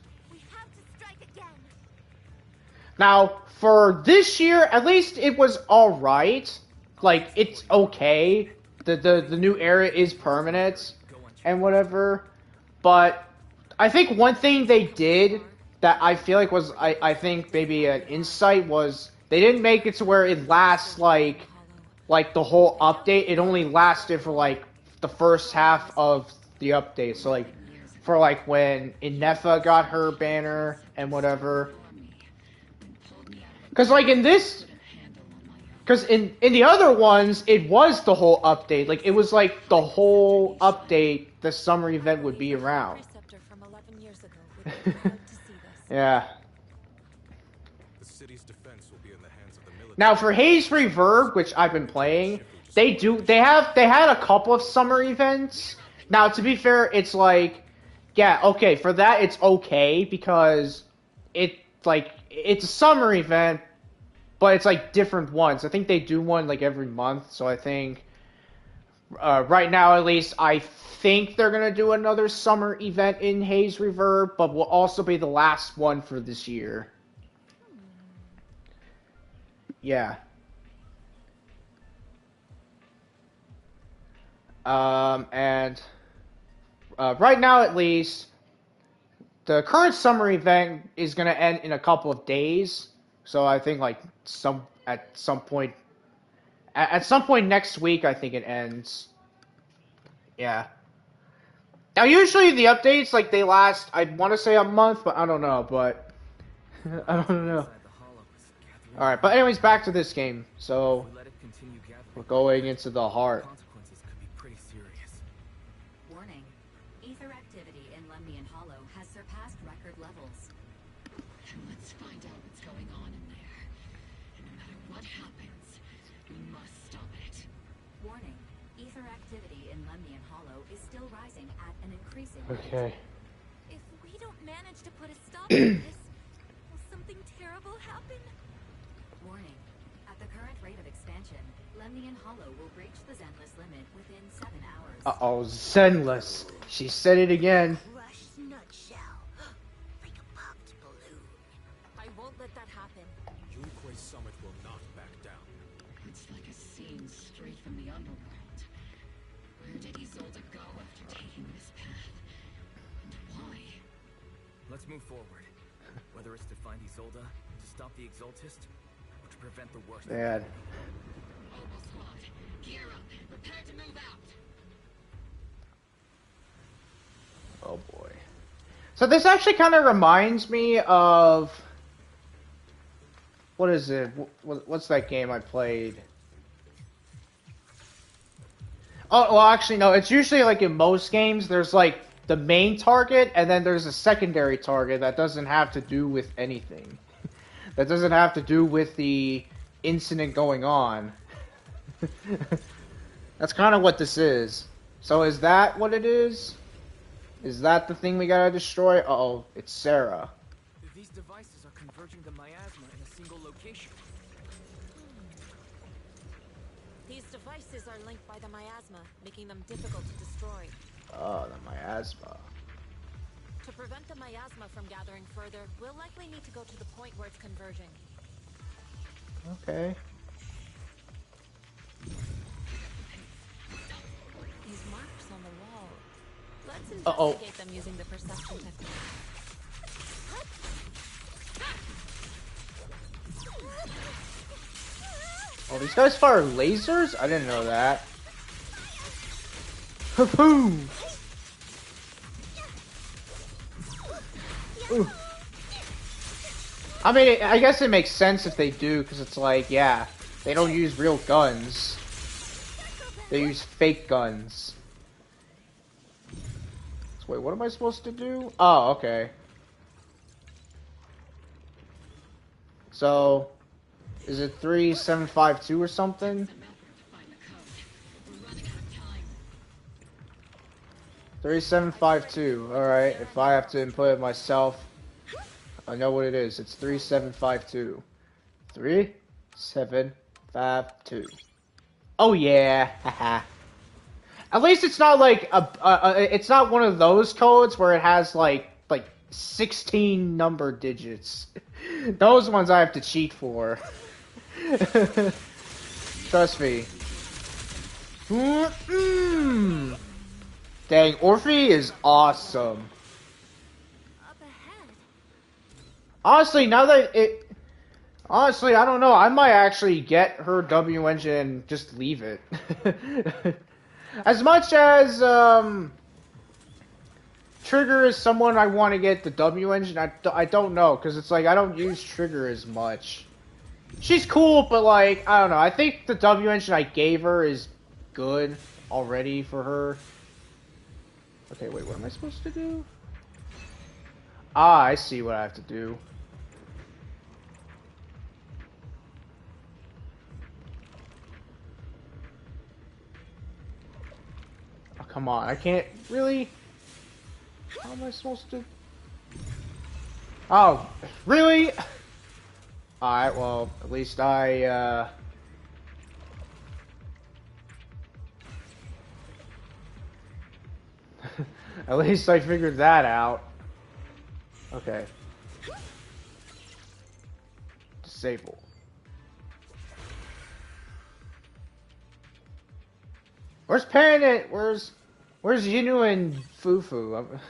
Now, for this year, at least it was alright. Like, it's okay. The new era is permanent and whatever. But I think one thing they did that I feel like was, I think maybe an insight was they didn't make it to where it lasts like the whole update. It only lasted for like the first half of the update. So like for like when Inefa got her banner and whatever. Because, like, in this... Because in the other ones, it was the whole update. Like, it was, like, the whole update the summer event would be around. Yeah. Now, for Haze Reverb, which I've been playing, they had a couple of summer events. Now, to be fair, it's like... Yeah, okay, for that, it's okay, because it's a summer event, but it's like different ones. I think they do one like every month, so I think right now at least I think they're gonna do another summer event in Haze Reverb, but will also be the last one for this year. Yeah. And right now at least, the current summer event is going to end in a couple of days, so I think like at some point next week, I think it ends. Yeah. Now usually the updates like they last, I want to say a month, but I don't know. But I don't know. All right, but anyways, back to this game. So we're going into the heart. Okay. If we don't manage to put a stop to this, will something terrible happen? Warning. At the current rate of expansion, Lemnian Hollow will breach the Zenless limit within 7 hours. Uh-oh, Zenless. She said it again. Crushed nutshell. Like a popped balloon. I won't let that happen. Yunque's summit will not back down. It's like a scene straight from the underworld. Where did Isolde go after taking this path? Why? Let's move forward. Whether it's to find Isolde, to stop the Exaltist, or to prevent the worst. Bad. Mobile squad, gear up. Prepare to move out. Oh boy. So this actually kind of reminds me of... What is it? What's that game I played? Oh, well actually no, it's usually like in most games, there's like the main target, and then there's a secondary target that doesn't have to do with anything. That doesn't have to do with the incident going on. That's kind of what this is. So is that what it is? Is that the thing we gotta destroy? Uh-oh, it's Sarah. These devices These devices are linked by the miasma, making them difficult to destroy. Oh, the miasma. To prevent the miasma from gathering further, we'll likely need to go to the point where it's converging. Okay. These marks on the wall. Let's Uh-oh. investigate them using the perception technique. Oh, these guys fire lasers? I didn't know that. Boom! Ooh. I mean, I guess it makes sense if they do, because it's like, yeah, they don't use real guns. They use fake guns. So wait, what am I supposed to do? Oh, okay. So, is it 3752 or something? 3752. Alright, if I have to input it myself, I know what it is. It's 3752. 3752. Oh yeah, haha. At least it's not like it's not one of those codes where it has like 16 number digits. Those ones I have to cheat for. Trust me. Dang, Orphe is awesome. Honestly, now that it... Honestly, I don't know. I might actually get her W engine and just leave it. As much as, Trigger is someone I want to get the W engine, I don't know, because it's like, I don't use Trigger as much. She's cool, but like, I don't know. I think the W engine I gave her is good already for her. Okay, wait, what am I supposed to do? Ah, I see what I have to do. Oh, come on, I can't really... How am I supposed to... Oh, really? Alright, well, at least I, At least I figured that out. Okay. Disable. Where's Pandit? Where's Yinu and Fufu? I'm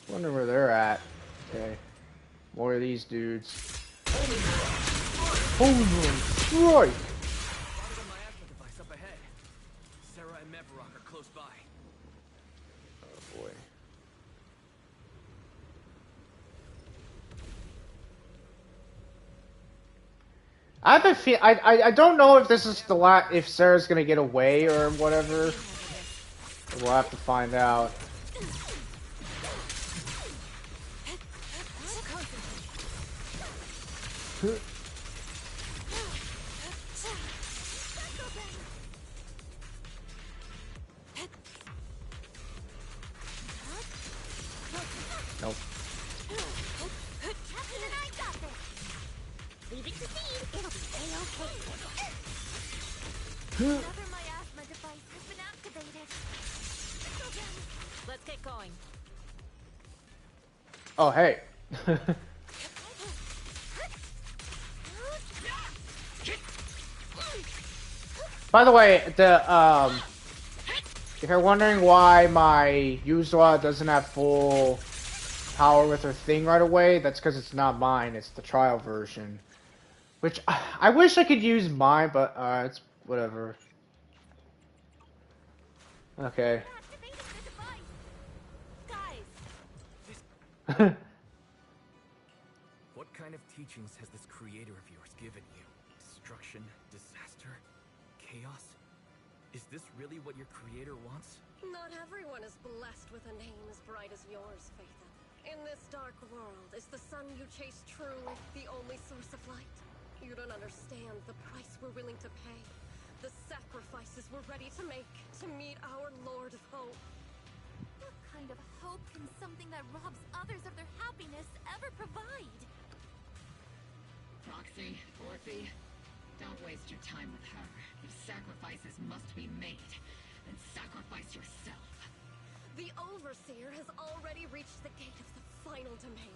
wondering where they're at. Okay. More of these dudes. Boom! Strike! Device up ahead. Sarah and Mevarok are close by. Oh boy. I have a feel. I don't know if this is the if Sarah's gonna get away or whatever. We'll have to find out. Nope. Another miasma device has been activated. Let's get going. Oh, hey. By the way, if you're wondering why my Yuzua doesn't have full power with her thing right away, that's because it's not mine, it's the trial version. Which, I wish I could use mine, but, it's whatever. Okay. What kind of teachings has this creator of yours given you? Destruction, disaster, chaos? Is this really what your creator wants? Not everyone is blessed with a name as bright as yours, Phaethon. In this dark world, is the sun you chase truly the only source of light? You don't understand the price we're willing to pay, the sacrifices we're ready to make to meet our Lord of Hope. What kind of hope can something that robs others of their happiness ever provide? Roxy, Orphe, don't waste your time with her. If sacrifices must be made, then sacrifice yourself. The Overseer has already reached the gate of the final domain.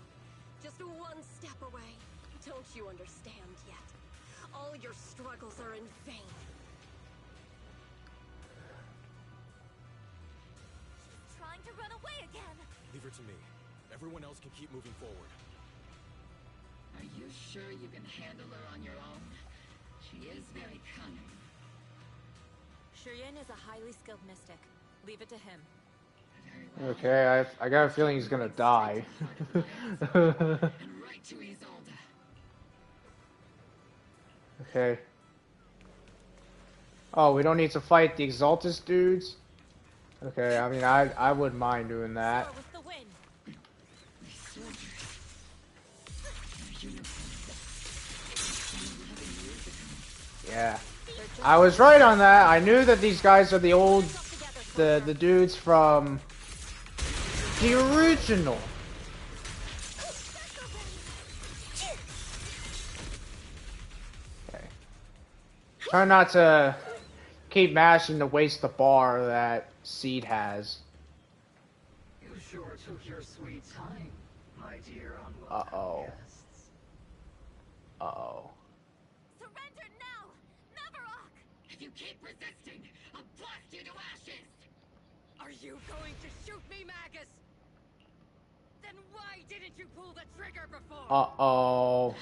Just one step away. Don't you understand yet? All your struggles are in vain. She's trying to run away again. Leave her to me. Everyone else can keep moving forward. Are you sure you can handle her on your own? She is very cunning. Shurien is a highly skilled mystic. Leave it to him. Okay, I got a feeling he's gonna die. Okay. Oh, we don't need to fight the Exaltus dudes? Okay, I mean, I wouldn't mind doing that. Yeah. I was right on that. I knew that these guys are the old... the dudes from... the original. Okay. Try not to keep mashing to waste the bar that Seed has. You sure took your sweet time, my dear unwelcome Uh-oh. guests. Uh-oh. Surrender now! Neverrock! If you keep resisting, I'll blast you to ashes! Are you going to shoot me, Magus? Then why didn't you pull the trigger before? Uh-oh.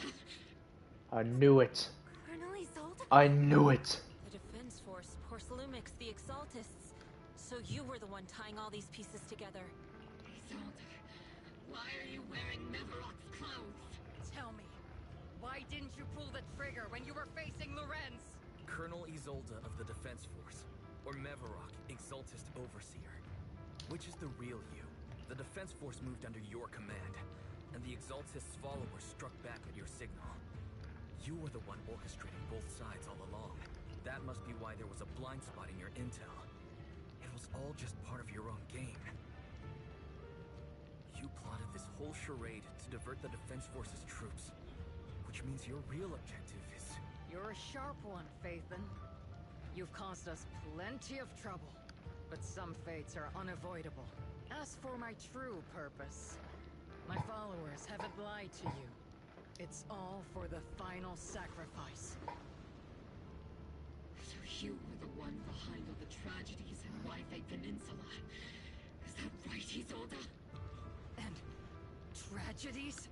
I knew it. Colonel Isolde? I knew it. The Defense Force, Porcelumix, the Exaltists. So you were the one tying all these pieces together. Isolde, why are you wearing Neverock's clothes? Tell me, why didn't you pull the trigger when you were facing Lorenz? Colonel Isolde of the Defense Force, or Mevarok, Exaltist Overseer. Which is the real you? The Defense Force moved under your command, and the Exaltist's followers struck back at your signal. You were the one orchestrating both sides all along. That must be why there was a blind spot in your intel. It was all just part of your own game. You plotted this whole charade to divert the Defense Force's troops, which means your real objective is... You're a sharp one, Phaethon. You've caused us plenty of trouble, but some fates are unavoidable. As for my true purpose, my followers haven't lied to you. It's all for the final sacrifice. So you were the one behind all the tragedies in Wyfay Peninsula. Is that right, Isolde? And tragedies?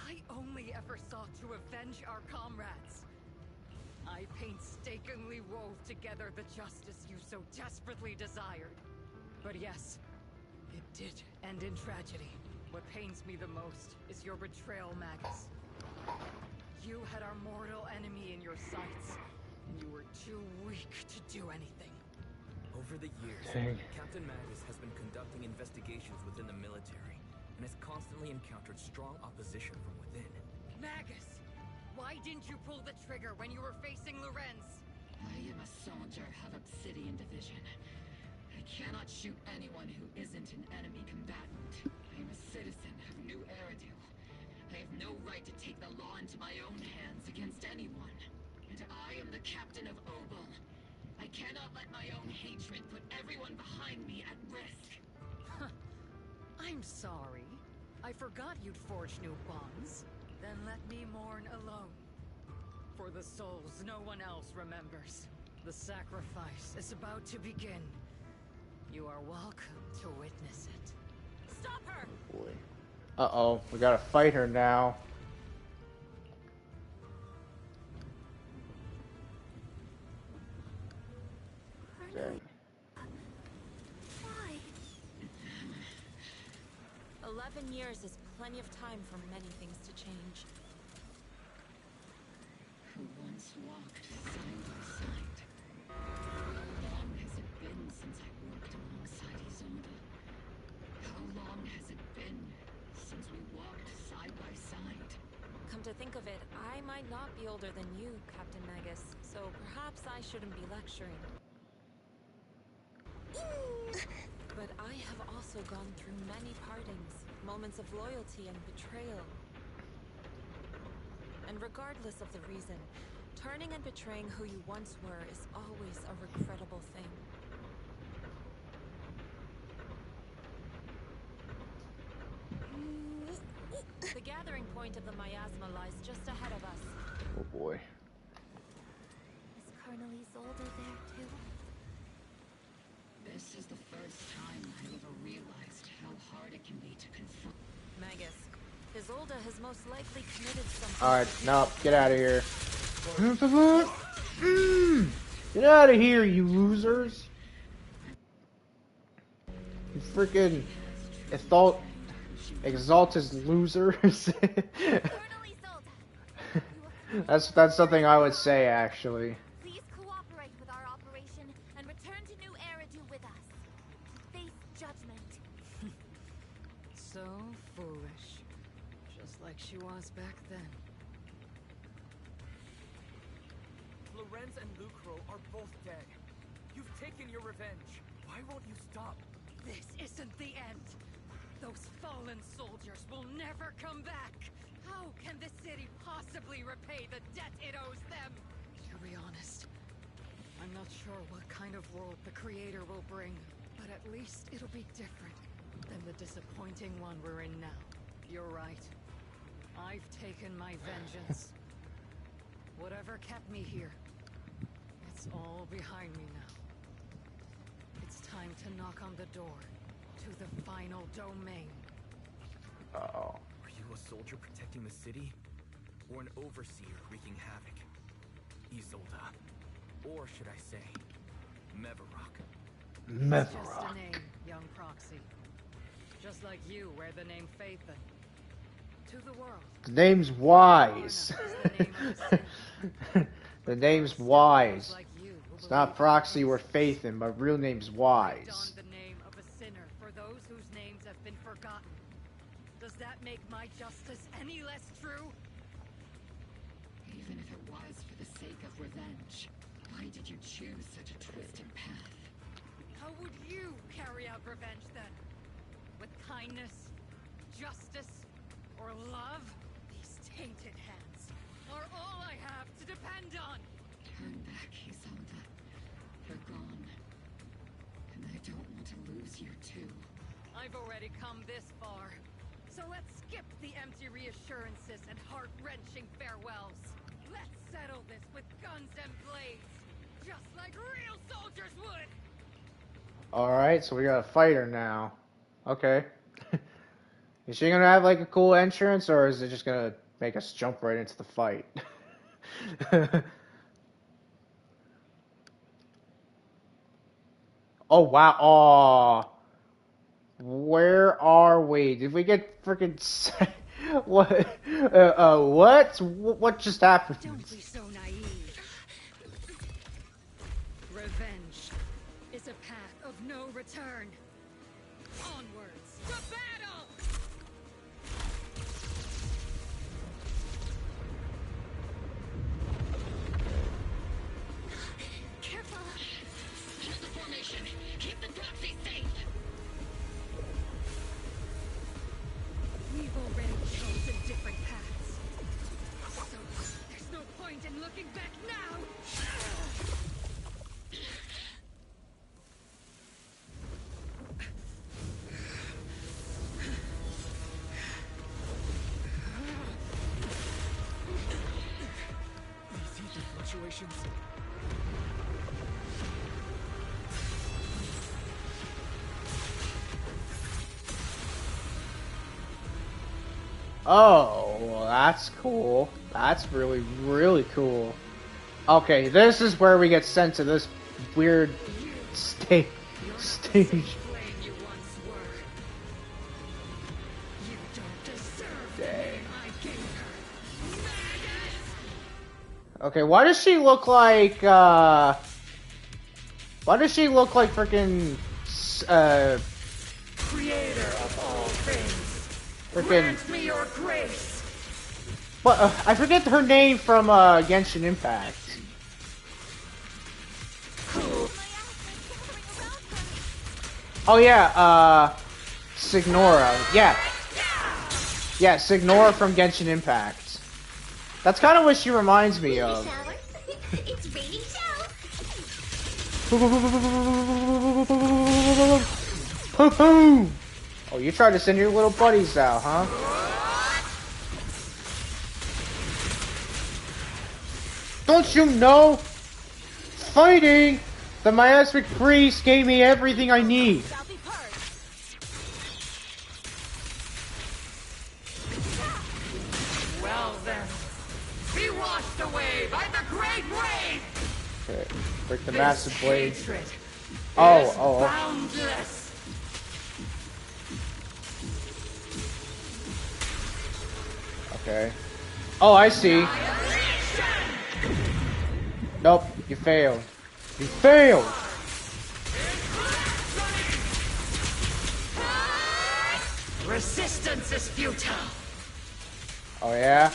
I only ever sought to avenge our comrades. I painstakingly wove together the justice you so desperately desired. But yes, it did end in tragedy. What pains me the most is your betrayal, Magus. You had our mortal enemy in your sights, and you were too weak to do anything. Over the years, Captain Magus has been conducting investigations within the military, and has constantly encountered strong opposition from within. Magus! Why didn't you pull the trigger when you were facing Lorenz? I am a soldier of Obsidian Division. I cannot shoot anyone who isn't an enemy combatant. I am a citizen of New Eridu. I have no right to take the law into my own hands against anyone. And I am the captain of Obel. I cannot let my own hatred put everyone behind me at risk. I'm sorry. I forgot you'd forged new bonds. Then let me mourn alone. For the souls no one else remembers. The sacrifice is about to begin. You are welcome to witness it. Stop her! Boy. Uh-oh, we gotta fight her now. Dang. Why? 11 years is plenty of time for many things to change. Who once walked side by side. How long has it been since I worked alongside Isolde? How long has it been since we walked side by side? Come to think of it, I might not be older than you, Captain Magus, so perhaps I shouldn't be lecturing. But I have also gone through many partings, moments of loyalty and betrayal. And regardless of the reason, Turning and betraying who you once were is always a regrettable thing. The gathering point of the miasma lies just ahead of us. Oh boy. Is Colonel Isolde there too? This is the first time I've ever realized how hard it can be to confront. Magus, Isolde has most likely committed some. Alright, no, get out of here. Get out of here, you losers. You freaking Exalted losers. That's something I would say, actually. Please cooperate with our operation and return to New Eridu with us. To face judgment. So foolish. Just like she was back then. Lorenz and Lucro are both dead. You've taken your revenge. Why won't you stop? This isn't the end. Those fallen soldiers will never come back. How can the city possibly repay the debt it owes them? To be honest, I'm not sure what kind of world the Creator will bring, but at least it'll be different than the disappointing one we're in now. You're right. I've taken my vengeance. Whatever kept me here, it's all behind me now. It's time to knock on the door to the final domain. Uh-oh. Are you a soldier protecting the city? Or an overseer wreaking havoc? Isolde. Or should I say, Mevarok? It's just a name, young proxy. Just like you wear the name Phaethon. To the world. The name's Wise. The name's Wise. It's not Proxy or Phaethon, but real name's Wise. The name of a sinner for those whose names have been forgotten. Does that make my justice any less true? Even if it was for the sake of revenge, why did you choose such a twisted path? How would you carry out revenge then? With kindness, justice, or love? These tainted hands are all I have to depend on. Turn back, Isolde. You're gone. And I don't want to lose you too. I've already come this far. So let's skip the empty reassurances and heart-wrenching farewells. Let's settle this with guns and blades. Just like real soldiers would! Alright, so we got a fighter now. Okay. Is she gonna have like a cool entrance, or is it just gonna make us jump right into the fight? Oh wow! Aw, where are we? Did we get freaking what? What? What just happened? Don't be so naive. Revenge is a path of no return. Onwards to battle! Careful! Use the formation! Keep the proxy safe! We've already chosen different paths. So, there's no point in looking back now! These heat fluctuations. Oh, well, that's cool. That's really, really cool. Okay, this is where we get sent to this weird stage. Dang. Okay, why does she look like, why does she look like freaking, Creator of all things. freaking, Grant me your grace. what, I forget her name from, Genshin Impact. Oh yeah, Signora, yeah. Yeah, Signora from Genshin Impact. That's kind of what she reminds me of. It's raining shells. Poo-poo! Oh, you tried to send your little buddies out, huh? Don't you know? Fighting the miasmic priest gave me everything I need. Well then, be washed away by the great wave. Okay, break the massive blade. Hatred Oh. boundless. Okay. Oh, I see. Nope, you failed. You failed! Resistance is futile. Oh, yeah?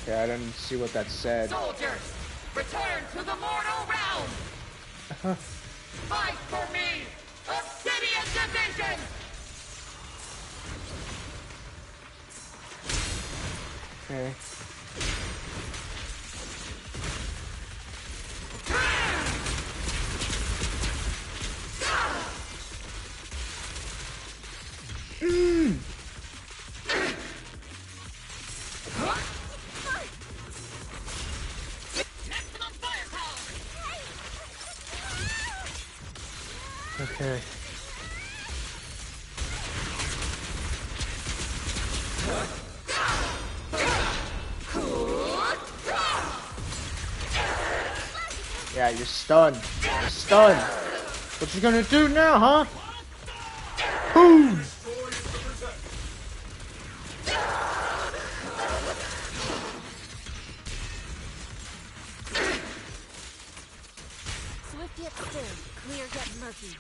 Okay, I didn't see what that said. Soldiers, return to the mortal realm. Fight for me, Obsidian Division. Okay. Okay. Yeah, you're stunned. You're stunned. What you gonna do now, huh? Boom! Swift yet still, clear yet murky.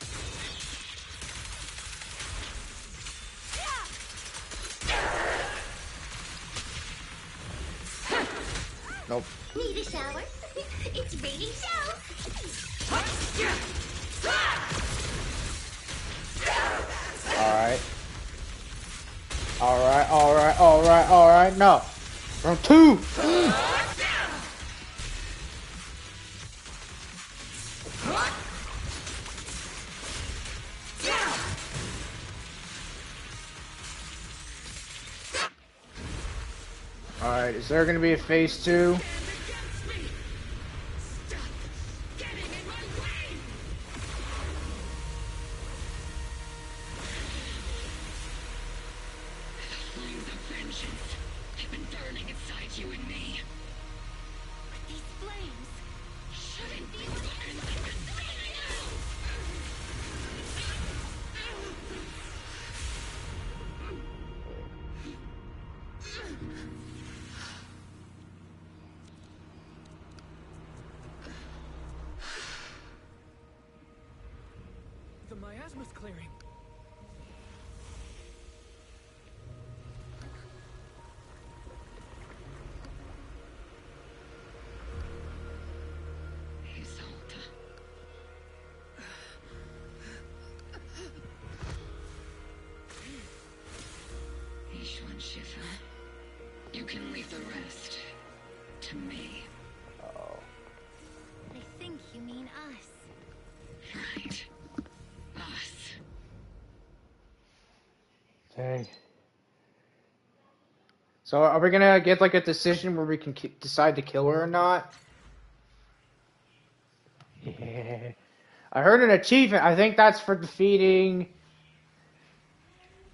Nope. Need a shower? It's raining shells. Alright. Alright. No. Round two! Alright, is there gonna be a phase two? Flames of vengeance have been burning inside you and me. But these flames Shouldn't be burned like a The miasma's clearing. Isolde. Ishwan Shifa. You can leave the rest to me. I think you mean us. Right. Us. Dang. So are we gonna get like a decision where we can decide to kill her or not? Yeah. I heard an achievement. I think that's for defeating.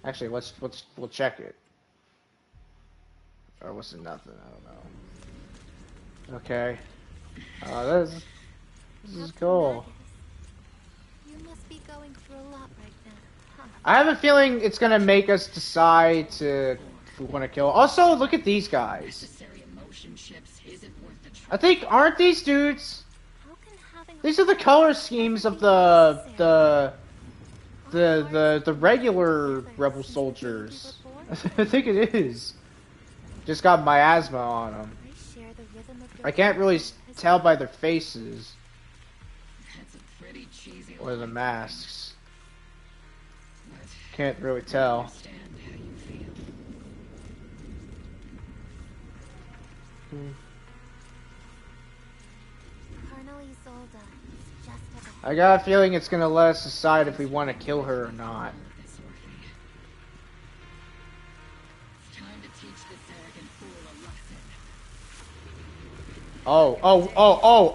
Actually, we'll check it. Or was it nothing? I don't know. Okay. This is cool. You must be going through a lot right now, huh? I have a feeling it's gonna make us decide to if we want to kill. Also, look at these guys. Necessary emotion chips isn't worth the trouble. I think aren't these dudes? These are the color schemes of the regular rebel soldiers. I think it is. Just got miasma on them. They share the rhythm of I can't really tell by their faces That's a pretty cheesy or the line, masks. but Can't really I tell. understand how you feel. Colonel Isolde is just up ahead. I got a feeling it's gonna let us decide if we want to kill her or not. It's time to teach this arrogant fool a lesson.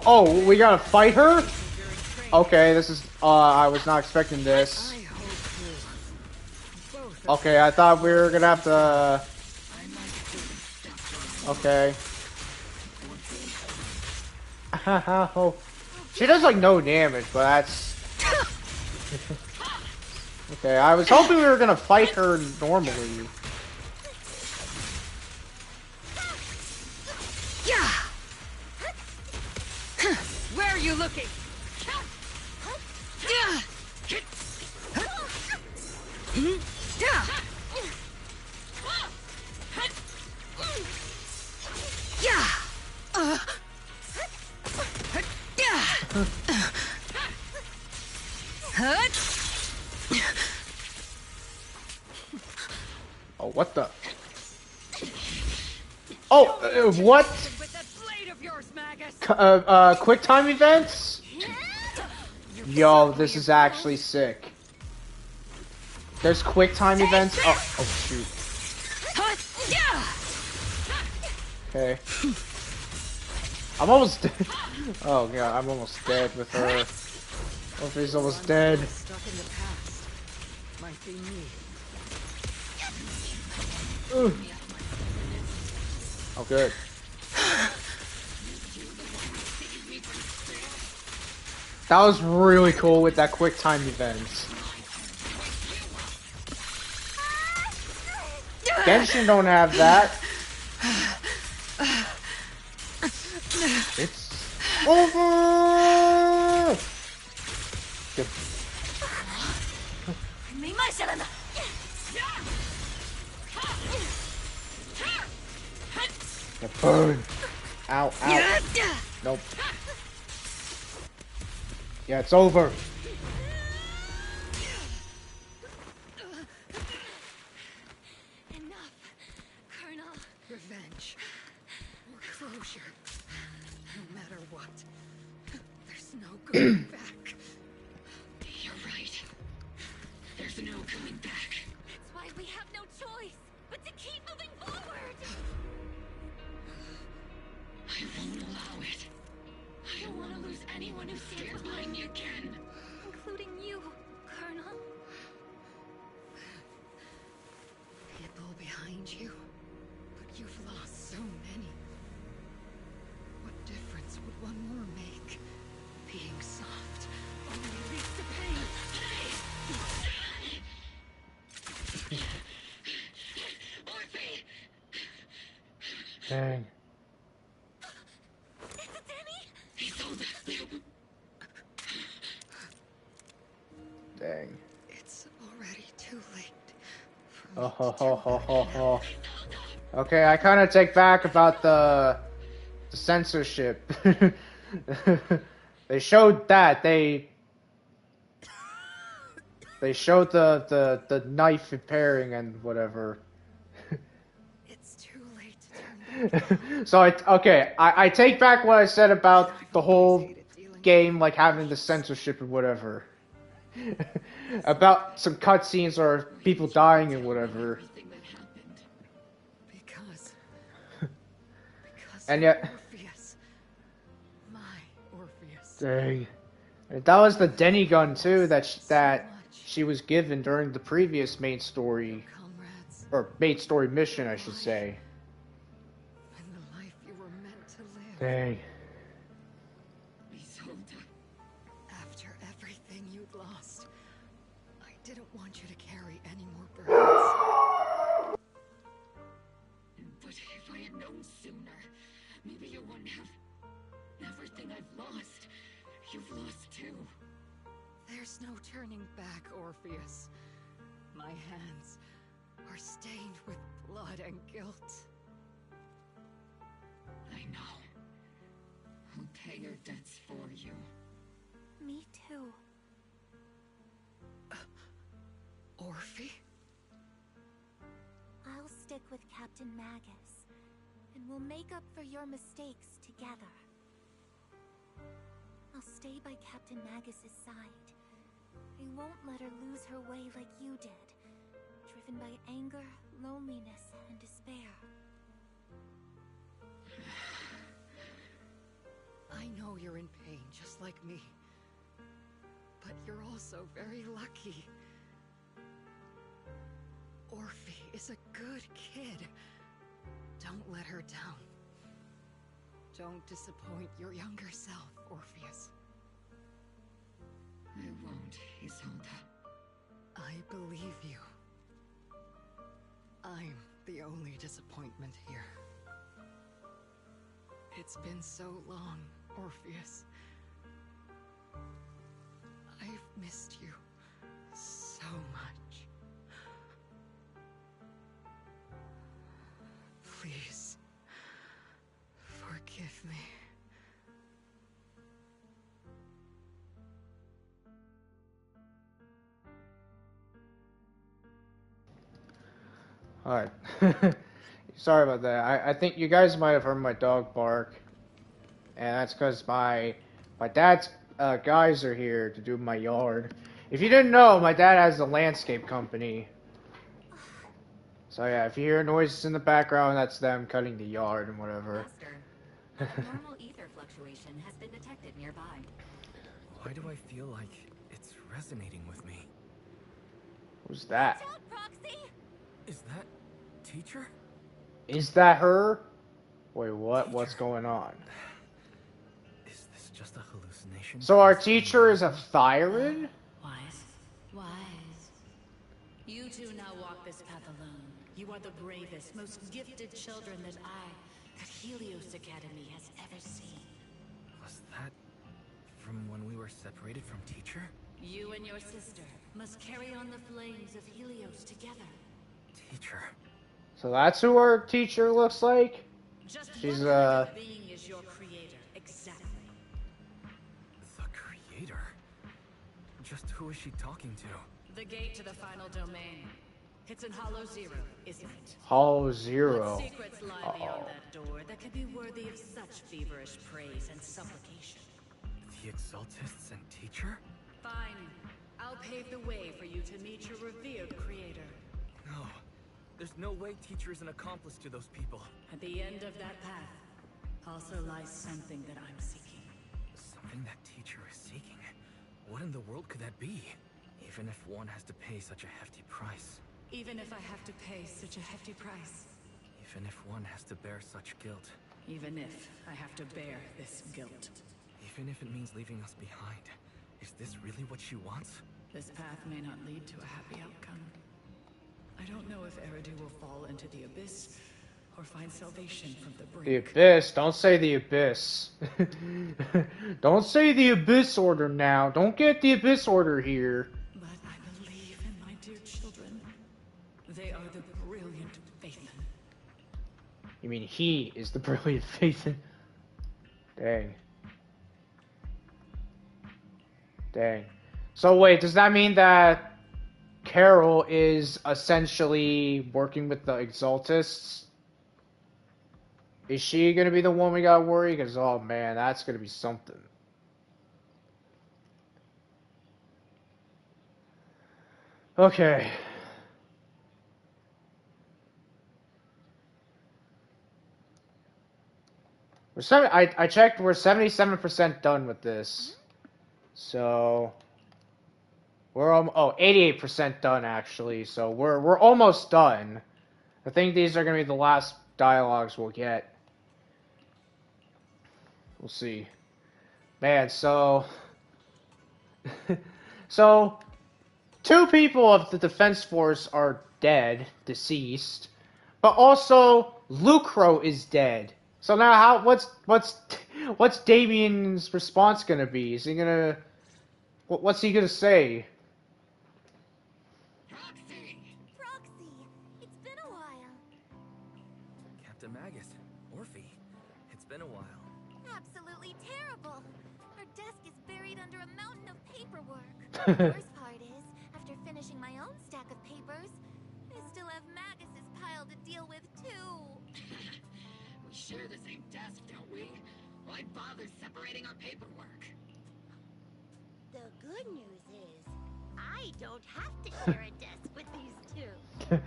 Oh, we gotta fight her? Okay, this is, I was not expecting this. Okay, I thought we were gonna have to... Okay. She does like no damage, but that's... Okay, I was hoping we were gonna fight her normally. Where are you looking? Oh, what the? Oh, what? Quick time events? Yo, this is actually sick. There's quick time events? Oh shoot. Okay. I'm almost dead. Oh god, I'm almost dead with her. Orpheus almost dead. Stuck in the past. Might be me. Oh good. That was really cool with that quick time events. Genshin don't have that. It's over! Good. Yeah, burn! Ow, ow. Nope. Yeah, it's over. Enough, Colonel. Revenge. Or closure. No matter what. There's no going back. You're right. There's no coming back. That's why we have no choice but to keep moving forward. I won't allow it. I don't want to lose anyone who stands behind me again. Including you, Colonel. People behind you. But you've lost so many. What difference would one more make? Being soft only leads to pain. Dang. Dang. It's already too late. Oh ho ho ho ho ho. Okay, I kind of take back about the censorship. They showed that they showed the knife repairing and whatever. It's too late to turn So I take back what I said about the whole game like having the censorship and whatever. About some cutscenes or people dying and whatever. Because And yet, Orpheus. My Orpheus. dang. And that was the Denny gun too that she was given during the previous main story, or main story mission, I should say. And the life you were meant to live. Dang. After everything you'd lost, I didn't want you to carry any more burdens. But if I had known sooner, maybe you wouldn't have. Everything I've lost, you've lost too. There's no turning back, Orpheus. My hands are stained with blood and guilt. I know. pay your debts for you. Me too. Orphe? I'll stick with Captain Magus, and we'll make up for your mistakes together. I'll stay by Captain Magus's side. I won't let her lose her way like you did, driven by anger, loneliness, and despair. I know you're in pain, just like me. But you're also very lucky. Orphe is a good kid. Don't let her down. Don't disappoint your younger self, Orpheus. I won't, Isolde. I believe you. I'm the only disappointment here. It's been so long, Orpheus. I've missed you so much. Please, forgive me. Alright. Sorry about that. I think you guys might have heard my dog bark. And that's because my dad's guys are here to do my yard. If you didn't know, my dad has a landscape company. So yeah, if you hear noises in the background, that's them cutting the yard and whatever. Abnormal ether fluctuation has been detected nearby. Why do I feel like it's resonating with me? Who's that? Watch out, Proxy! Is that teacher? Is that her? Wait, what? Teacher. What's going on? Is this just a hallucination? So our teacher is a Thyran? Wise. You two now walk this path alone. You are the bravest, most gifted children that Helios Academy has ever seen. Was that from when we were separated from teacher? You and your sister must carry on the flames of Helios together. Teacher. So that's who our teacher looks like? She's What being is your creator, exactly. The creator? Just who is she talking to? The gate to the final domain. It's in Hollow Zero, isn't it? Hollow Zero. What secrets lie beyond that door that could be worthy of such feverish praise and supplication? The Exaltists and teacher? Fine. I'll pave the way for you to meet your revered creator. No. There's no way teacher is an accomplice to those people. At the end of that path, also lies something that I'm seeking. Something that teacher is seeking? What in the world could that be? Even if one has to pay such a hefty price. Even if I have to pay such a hefty price. Even if one has to bear such guilt. Even if I have to bear this guilt. Even if it means leaving us behind. Is this really what she wants? This path may not lead to a happy outcome. I don't know if Eridu will fall into the abyss or find salvation from the brink. The Abyss. Don't say the Abyss. Don't say the Abyss Order now. Don't get the Abyss Order here. But I believe in my dear children. They are the brilliant Phaethon. You mean he is the brilliant Phaethon? Dang. Dang. So wait, does that mean that Carol is essentially working with the Exaltists? Is she gonna be the one we gotta worry? Because, oh man, that's gonna be something. Okay. I checked, we're 77% done with this. So we're 88% done actually. So we're almost done. I think these are gonna be the last dialogues we'll get. We'll see. Man, so so 2 people of the Defense Force are dead, deceased, but also Lucro is dead. So now what's Damien's response gonna be? Is he gonna what's he gonna say? Proxy, it's been a while. Captain Magus, Orphe, it's been a while. Absolutely terrible. paperwork. The worst part is, after finishing my own stack of papers, I still have Magus's pile to deal with too. We share the same desk, don't we? Why bother separating our paperwork? The good news is, I don't have to share a desk with these two.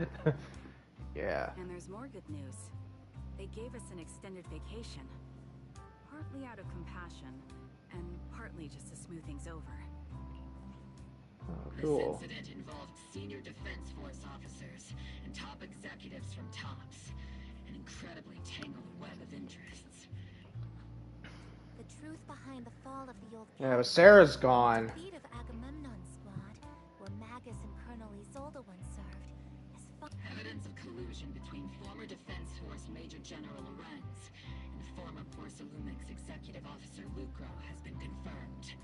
Yeah. And there's more good news. They gave us an extended vacation. Partly out of compassion, and partly just to smooth things over. Oh, cool. This incident involved senior Defense Force officers and top executives from TOPS. An incredibly tangled web of interests. The truth behind the fall of the old Yeah, but Sarah's gone. defeat of Agamemnon's squad, where Magus and Colonel Isolde once served, is evidence of collusion between former Defense Force Major General Lorenz and former Porcelumix Executive Officer Lucro has been confirmed.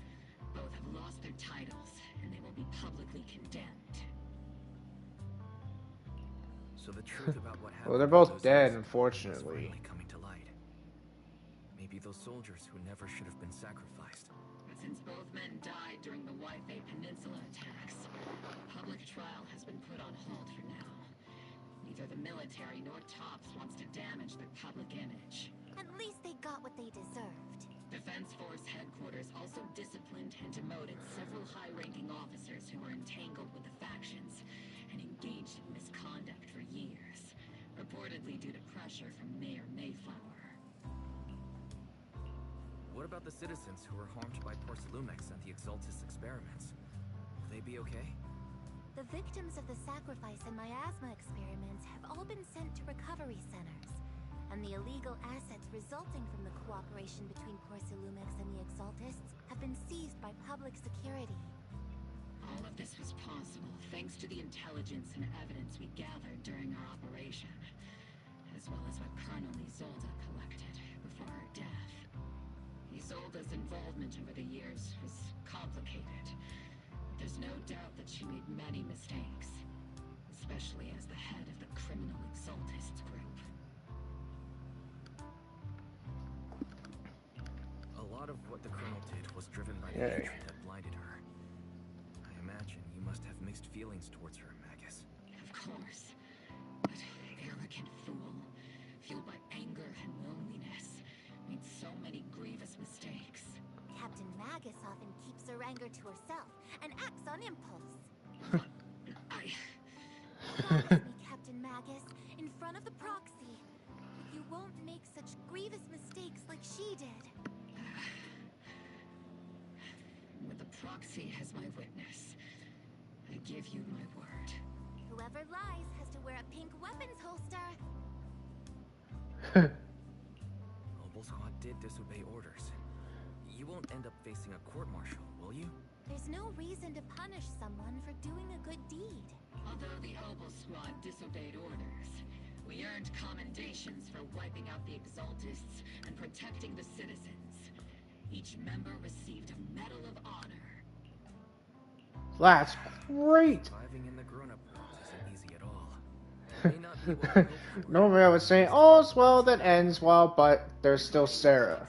Both have lost their titles, and they will be publicly condemned. So the truth about what happened. Well, they're both dead, unfortunately. Coming to light. Maybe those soldiers who never should have been sacrificed. But since both men died during the Waifei Peninsula attacks, public trial has been put on hold for now. Neither the military nor TOPS wants to damage their public image. At least they got what they deserved. Defense Force headquarters also disciplined and demoted several high-ranking officers who were entangled with the factions and engaged in misconduct for years, reportedly due to pressure from Mayor Mayflower. What about the citizens who were harmed by Porcelumix and the Exaltis experiments? Will they be okay? The victims of the sacrifice and miasma experiments have all been sent to recovery centers, and the illegal assets resulting from the cooperation between Porcelumix and the Exaltists have been seized by public security. All of this was possible thanks to the intelligence and evidence we gathered during our operation, as well as what Colonel Isolde collected before her death. Isolde's involvement over the years was complicated. There's no doubt that she made many mistakes, especially as the head of the criminal Exaltists group. A lot of what the Colonel did was driven by the hatred that blinded her. I imagine you must have mixed feelings towards her, Magus. Of course. But arrogant fool, fueled by anger and loneliness, made so many grievous mistakes. Captain Magus often keeps her anger to herself and acts on impulse. Promise me, Captain Magus, in front of the proxy, that you won't make such grievous mistakes like she did. With the proxy as my witness, I give you my word. Whoever lies has to wear a pink weapons holster. Mobile Squad did disobey orders. You won't end up facing a court-martial, will you? There's no reason to punish someone for doing a good deed. Although the Opal Squad disobeyed orders, we earned commendations for wiping out the Exaltists and protecting the citizens. Each member received a Medal of Honor. That's great! Surviving in the grown-up world isn't easy at all. May not be what we hoped for. Normally I would say all's well that ends well, but there's still Sarah.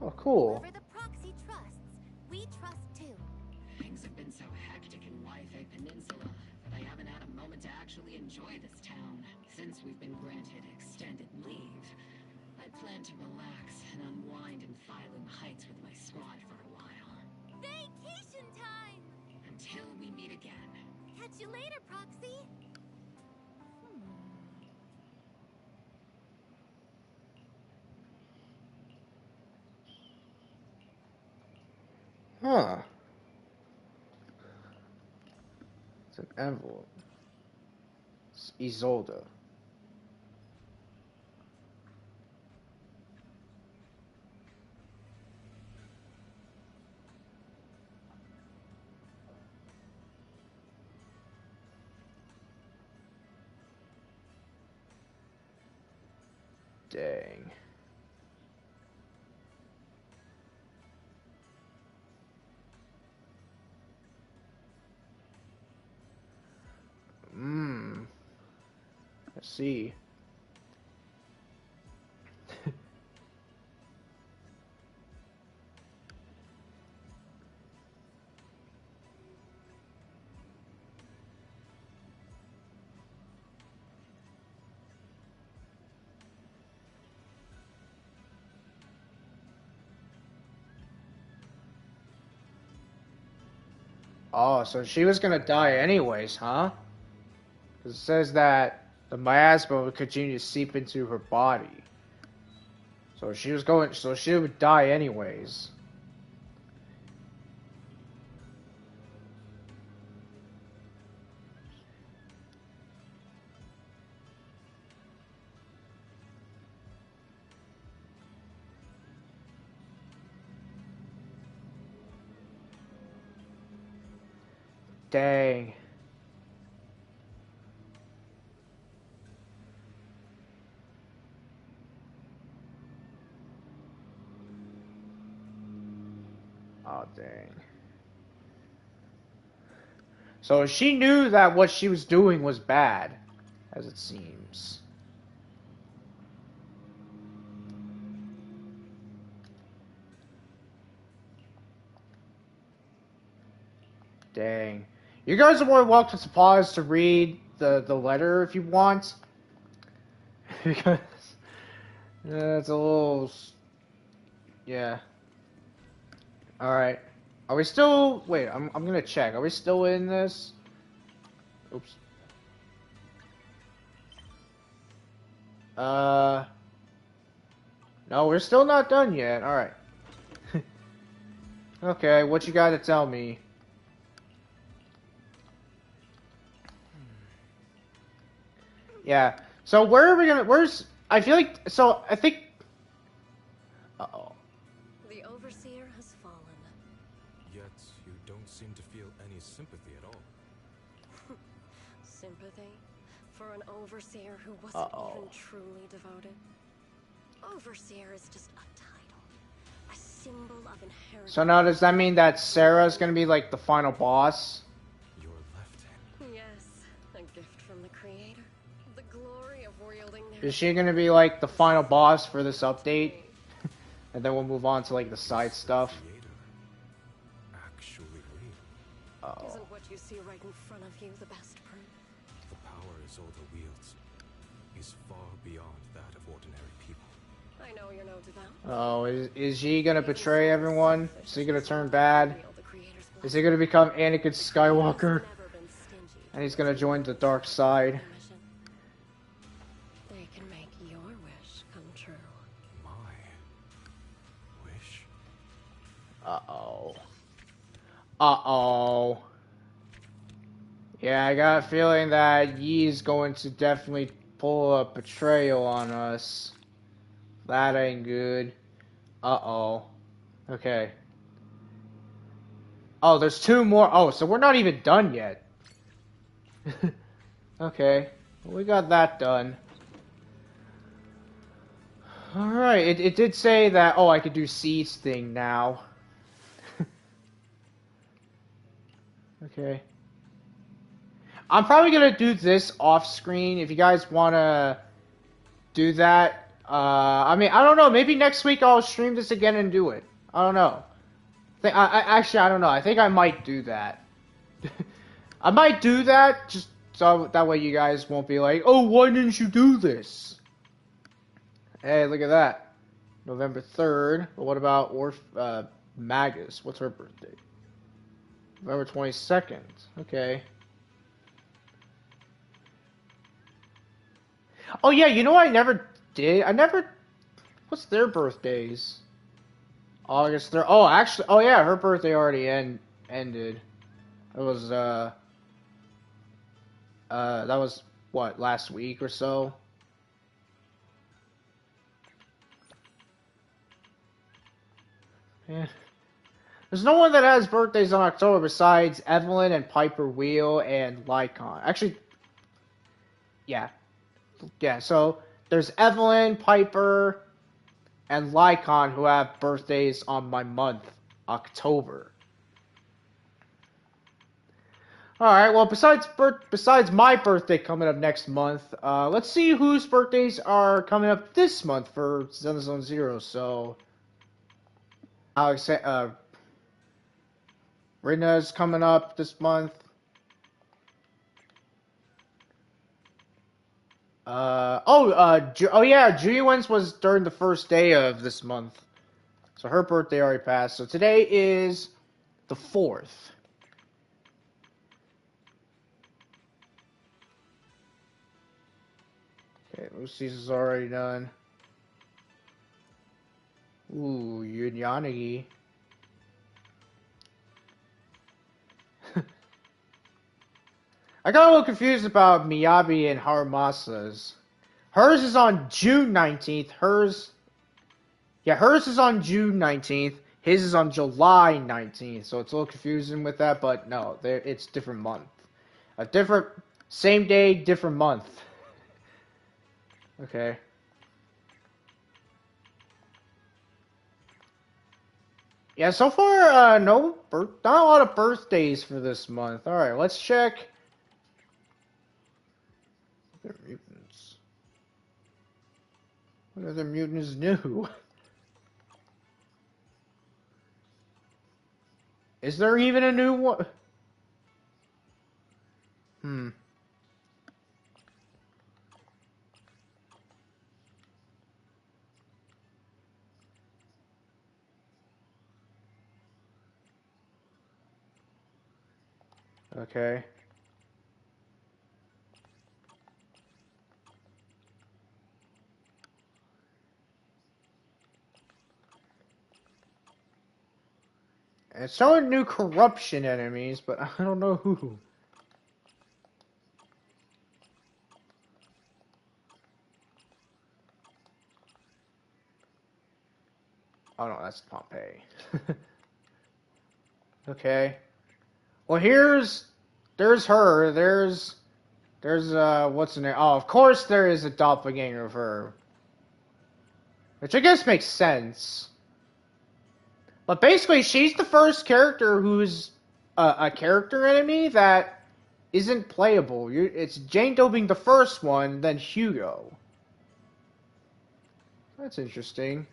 Oh, cool. Whoever the proxy trusts, we trust too. Things have been so hectic in Waifei Peninsula that I haven't had a moment to actually enjoy this town. Since we've been granted extended leave, I plan to relax and unwind in Phylum Heights with my squad for a while. Vacation time! Until we meet again. Catch you later, Proxy! Huh. It's an envelope. It's Isolde. Dang. I see. Oh, so she was gonna die anyways, huh? 'Cause it says that the miasma would continue to seep into her body. So she would die anyways. Dang. Oh, dang. So she knew that what she was doing was bad, as it seems. Dang. You guys are more than welcome to pause to read the letter if you want. Because it's a little... Yeah. Alright. Are we still... Wait, I'm gonna check. Are we still in this? Oops. No, we're still not done yet. Alright. Okay, what you gotta tell me? Yeah. So where are we gonna... Where's... I feel like... So, I think... Uh-oh. The Overseer has fallen. Yet, you don't seem to feel any sympathy at all. Sympathy? For an Overseer who wasn't even truly devoted? Overseer is just a title. A symbol of inheritance. So now does that mean that Sarah's gonna be like the final boss? Yes, a gift from the Creator. The glory of wielding their... Is she gonna be like the final boss for this update? And then we'll move on to like the side stuff. Isn't what you see right in front of you the best proof? The power Isolde wields is far beyond that of ordinary people. I know you're no devout. Oh, is he gonna betray everyone? Is he gonna turn bad? Is he gonna become Anakin Skywalker? And he's gonna join the dark side? They can make your wish come true. My wish? Uh-oh. Uh-oh. Yeah, I got a feeling that Yi's going to definitely pull a betrayal on us. That ain't good. Uh-oh. Okay. Oh, there's two more. Oh, so we're not even done yet. Okay. Well, we got that done. Alright, it did say that, oh, I could do C's thing now. Okay. I'm probably gonna do this off screen if you guys wanna do that. I mean, I don't know. Maybe next week I'll stream this again and do it. I don't know. Actually, I don't know. I think I might do that. I might do that just so that way you guys won't be like, oh, why didn't you do this? Hey, look at that. November 3rd. But what about Magus? What's her birthday? November 22nd. Okay. Oh, yeah, you know what I never did? What's their birthdays? August 3rd. Oh, actually, oh yeah, her birthday already ended. It was, that was, what, last week or so? Yeah. There's no one that has birthdays in October besides Evelyn and Piper Wheel and Lycon. Actually, yeah. Yeah, so there's Evelyn, Piper, and Lycon who have birthdays on my month, October. Alright, well, besides my birthday coming up next month, let's see whose birthdays are coming up this month for Zenless Zero. So, Rina's coming up this month. Oh yeah, Julian's was during the first day of this month. So her birthday already passed. So today is the 4th. Okay, Lucy's is already done. Ooh, Yanagi. I got a little confused about Miyabi and Harumasa's. Hers is on June 19th. Hers is on June 19th. His is on July 19th. So it's a little confusing with that, but no, it's different month. A different, same day, different month. Okay. Yeah, so far, not a lot of birthdays for this month. Alright, let's check. What other mutants? What other mutant is new? Is there even a new one? Okay. And it's showing new corruption enemies, but I don't know who. Oh no, that's Pompeii. Okay. Well, there's her. There's what's the name? Oh, of course there is a doppelganger of her. Which I guess makes sense. But basically, she's the first character who's a character enemy that isn't playable. It's Jane Doe being the first one, then Hugo. That's interesting.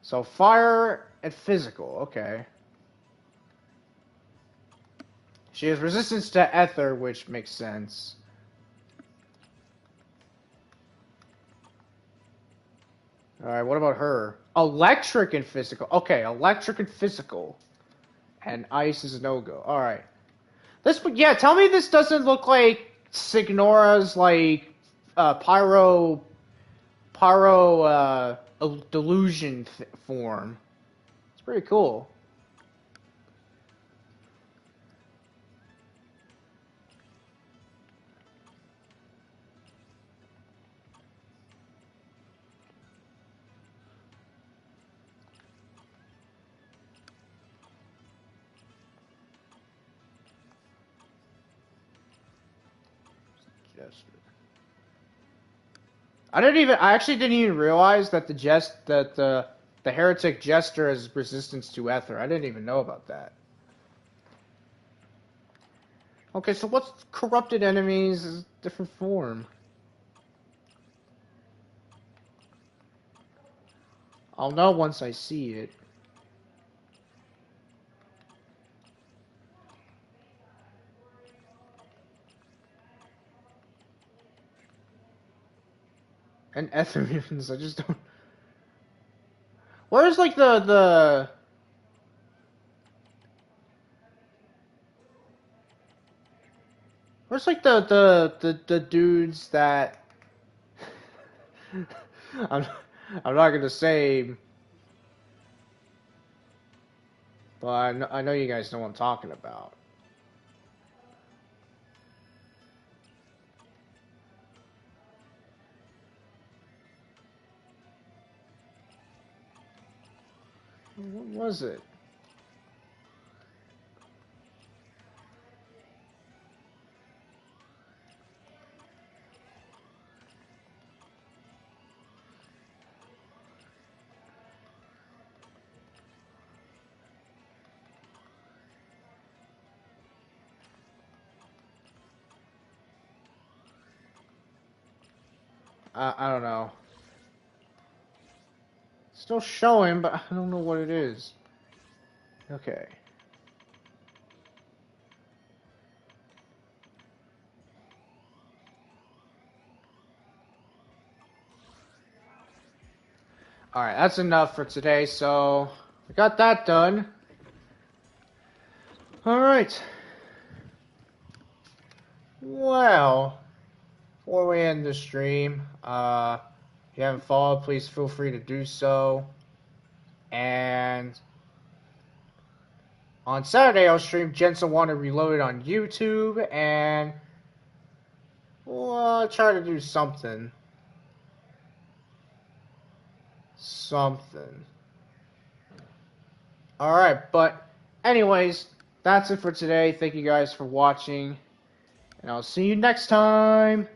So fire and physical, okay. She has resistance to ether, which makes sense. Alright, what about her? Electric and physical. Okay, electric and physical. And ice is no-go. Alright. Yeah, tell me this doesn't look like Signora's, like, delusion form. It's pretty cool. I actually didn't even realize that the heretic jester has resistance to ether. I didn't even know about that. Okay, so what's corrupted enemies is different form? I'll know once I see it. And ether mutants, I just don't. Where's like the where's like the dudes that I'm I'm not gonna say, but I know you guys know what I'm talking about. What was it? I don't know. Still showing, but I don't know what it is. Okay. Alright, that's enough for today, so we got that done. Alright. Well, before we end the stream, if you haven't followed, please feel free to do so. And on Saturday, I'll stream Jensen Wanted Reloaded on YouTube, and we'll try to do something. Alright, but anyways, that's it for today. Thank you guys for watching, and I'll see you next time.